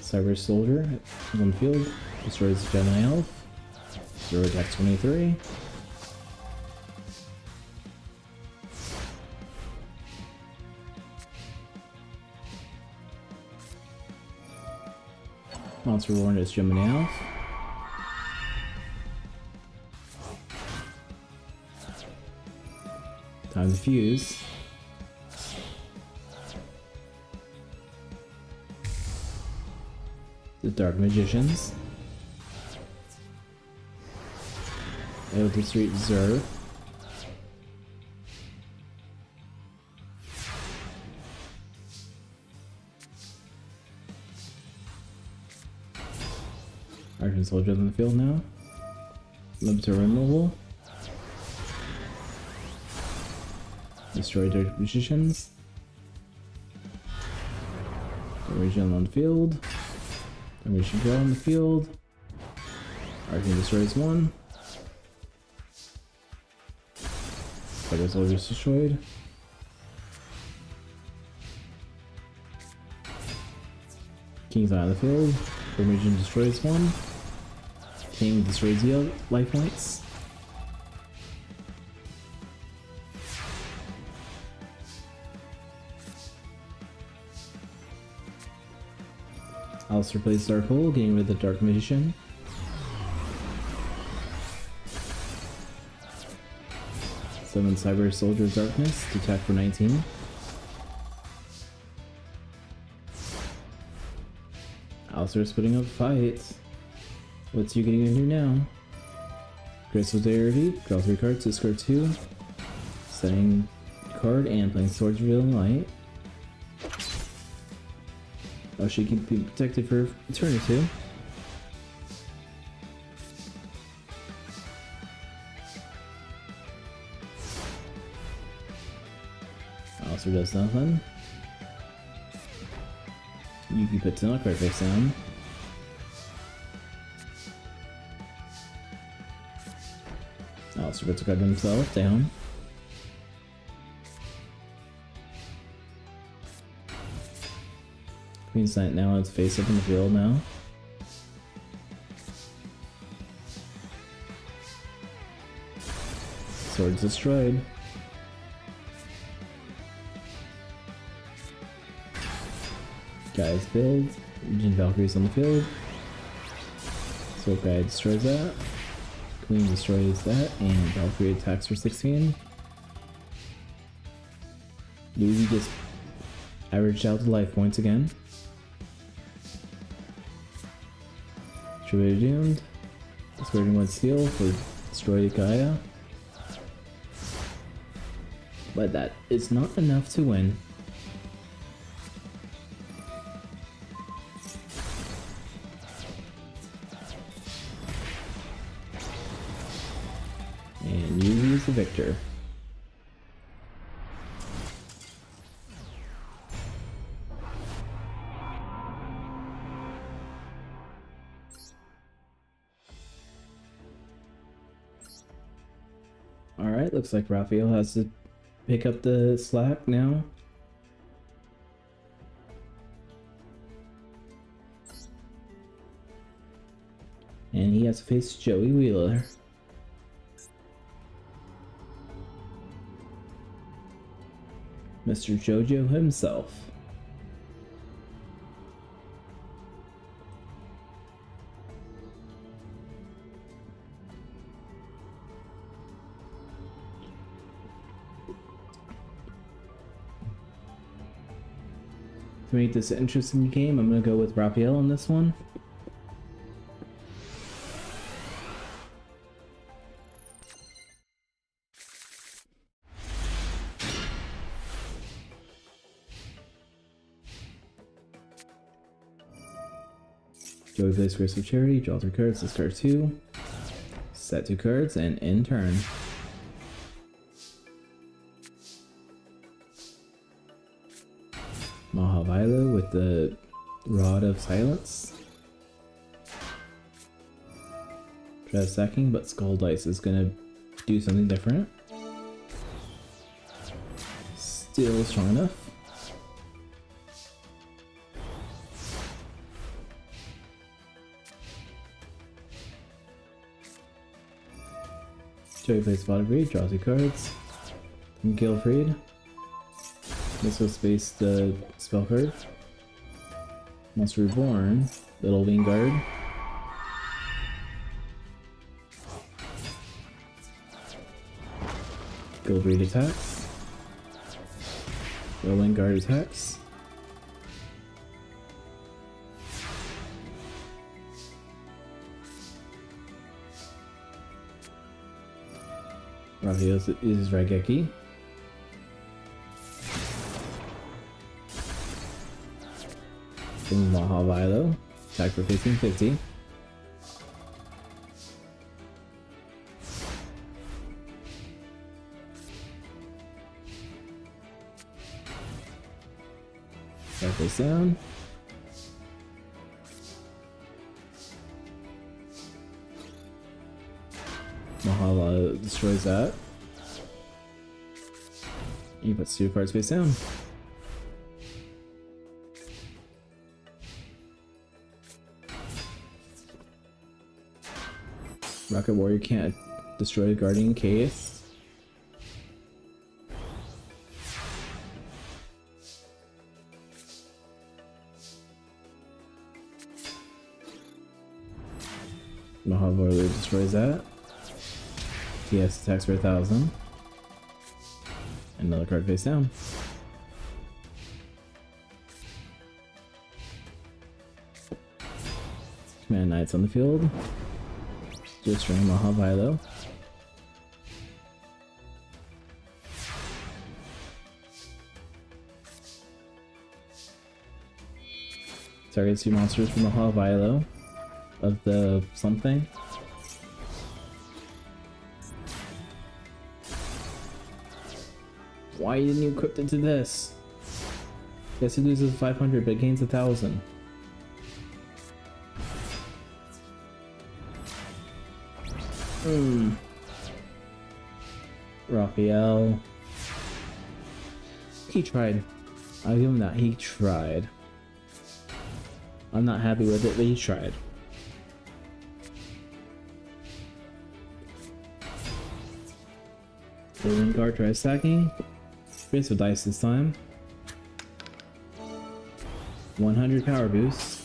Cyber Soldier on the field destroys the Gemini Elf. Zero attack 23. Monster Reborn is Gemini Elf. Time to fuse. The Dark Magicians. Elder Street Reserve. Argent Soldiers on the field now. Limited removal. Destroy Dark Magicians. Original on the field. Dimension Girl on the field. Argent destroys one. Cyber Soldiers destroyed. King's Eye on the field. Formation destroys one. King destroys the life points. Alistair plays Dark Hole, getting rid of the Dark Magician. Summon Cyber Soldier of Darkness to attack for 19. Alistair's putting up fights. What's you getting into now? Crystal Dexterity, draw 3 cards, discard 2. Setting card and playing Swords Revealing Light. Oh, she can be protected for a turn or two. Alistair does nothing. Yuki puts another card face down. Alistair puts a card himself down. Queen's Knight now has face up in the field now. Sword's destroyed. Guy's build. Jin Valkyrie's on the field. Sword Guy destroys that. Queen destroys that, and Valkyrie attacks for 16. Luigi gets averaged out the life points again. Distributed Doomed. Discarding 1 steel for Destroyed Gaia. But that is not enough to win. And Yugi is the victor. Alright, looks like Raphael has to pick up the slack now. And he has to face Joey Wheeler. Mr. JoJo himself. To make this an interesting game, I'm gonna go with Raphael on this one. Joey plays Grace of Charity, draw 3 cards, discard 2, set 2 cards, and end turn. Mahavilo with the Rod of Silence. Try sacking, but Skull Dice is gonna do something different. Still strong enough. Joey plays Vaudegree, draw 2 cards. From Gilfried. This will space the spell card. Monster Reborn, Little Wingard. Gilfried attacks. Little Wingard attacks. Raphael uses Raigeki. Mahavilo, attack for 1550. Start face down. Mahavilo destroys that. He puts 2 cards face down. Rocket Warrior can't destroy Guardian Case. Maha Warrior destroys that. TS attacks for 1,000. Another card face down. Command Knights on the field. Destroying Maha Vilo. Targets 2 monsters from Maha Vilo of the something. Why didn't you equip it to this? Guess he loses 500 but gains 1,000. Raphael. He tried. I'll give him that. He tried. I'm not happy with it, but he tried. Golden guard tries stacking. Base with dice this time. 100 power boost.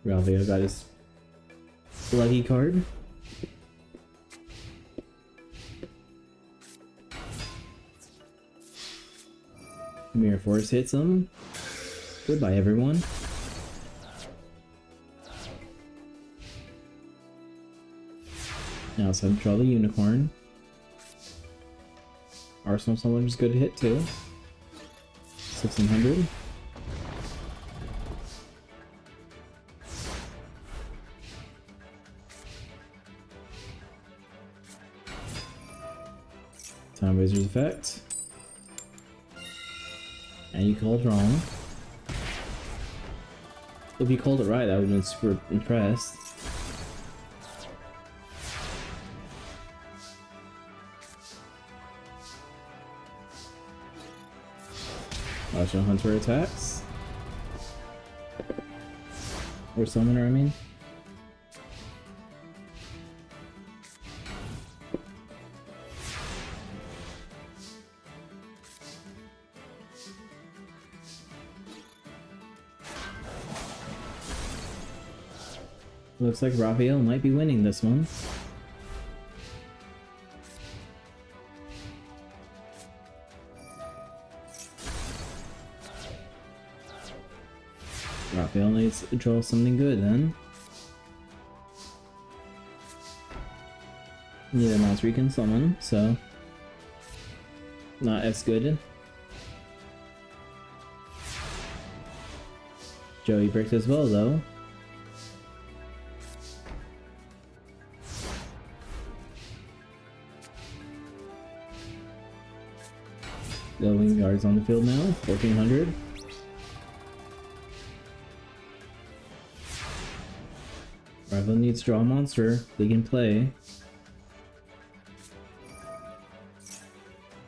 Raphael got his lucky card. Mirror Force hits him. Goodbye, everyone. Now it's time to draw the unicorn. Arsenal Summoner's good to hit too. 1600. Time Wizard's effect. And you called wrong. If you called it right, I would have been super impressed. Watch out, Hunter attacks. Or Summoner, I mean. Looks like Raphael might be winning this one. Raphael needs to draw something good then. Neither monster he can summon, so not as good. Joey bricked as well though. Building guards on the field now, 1400. Rival needs to draw a monster they can play.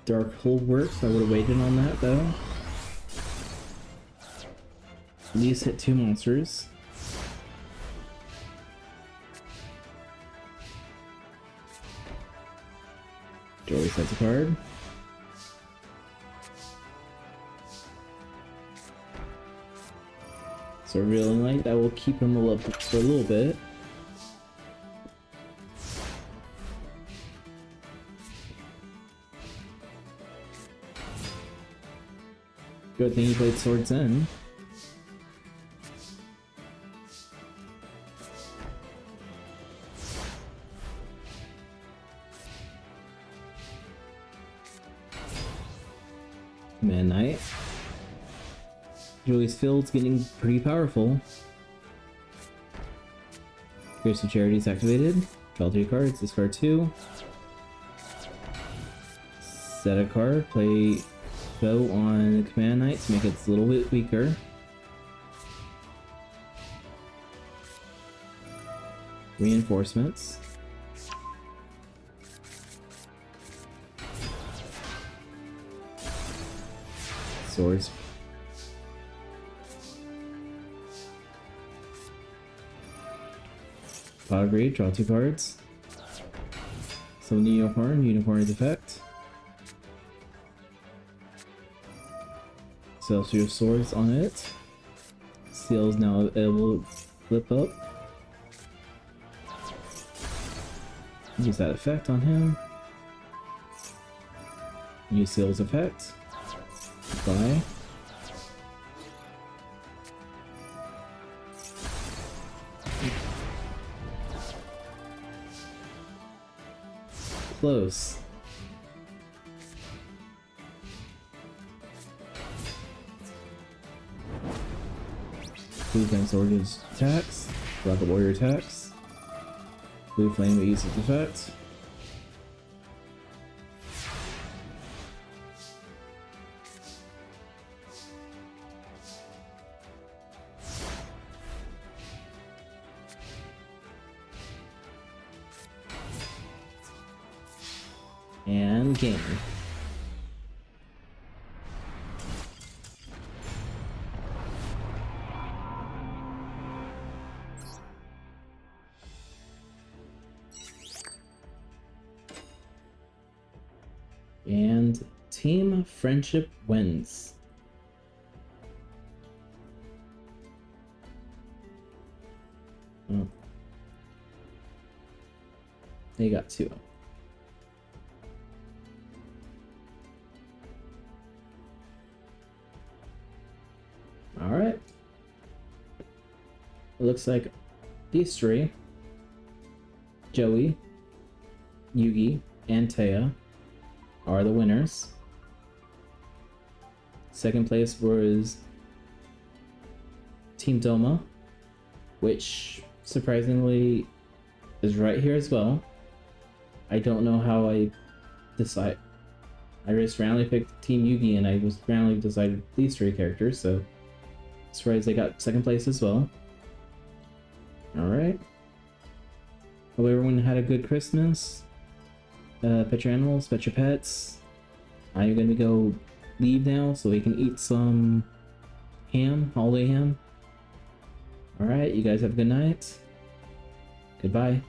Dark Hold works, I would have waited on that though. At least hit 2 monsters. Joey sets a card. So Revealing Light, that will keep him alive for a little bit. Good thing he played Swords End. Man Knight. Joey's Field's getting pretty powerful. Grace of Charity is activated. Draw 3 cards, discard 2. Set a card, play Bow on Command Knight to make it a little bit weaker. Reinforcements. Swords. Pot of Greed, draw 2 cards. Summon Unicorn, Unicorn's effect. Celestial Swords on it. Seal is now able to flip up. Use that effect on him. Use Seal's effect. Goodbye. Close. Blue Flame Soldier's attacks. Rocket Warrior attacks. Blue Flame uses effect. And game. And Team Friendship wins. Oh. They got 2. Alright. It looks like these 3, Joey, Yugi, and Taya, are the winners. Second place was Team Doma, which surprisingly is right here as well. I don't know how I decide. I just randomly picked Team Yugi and I was randomly decided these 3 characters, so surprised they got second place as well. Alright. Hope everyone had a good Christmas. Pet your animals, pet your pets. I'm gonna go leave now so we can eat some ham, holiday ham. Alright, you guys have a good night. Goodbye.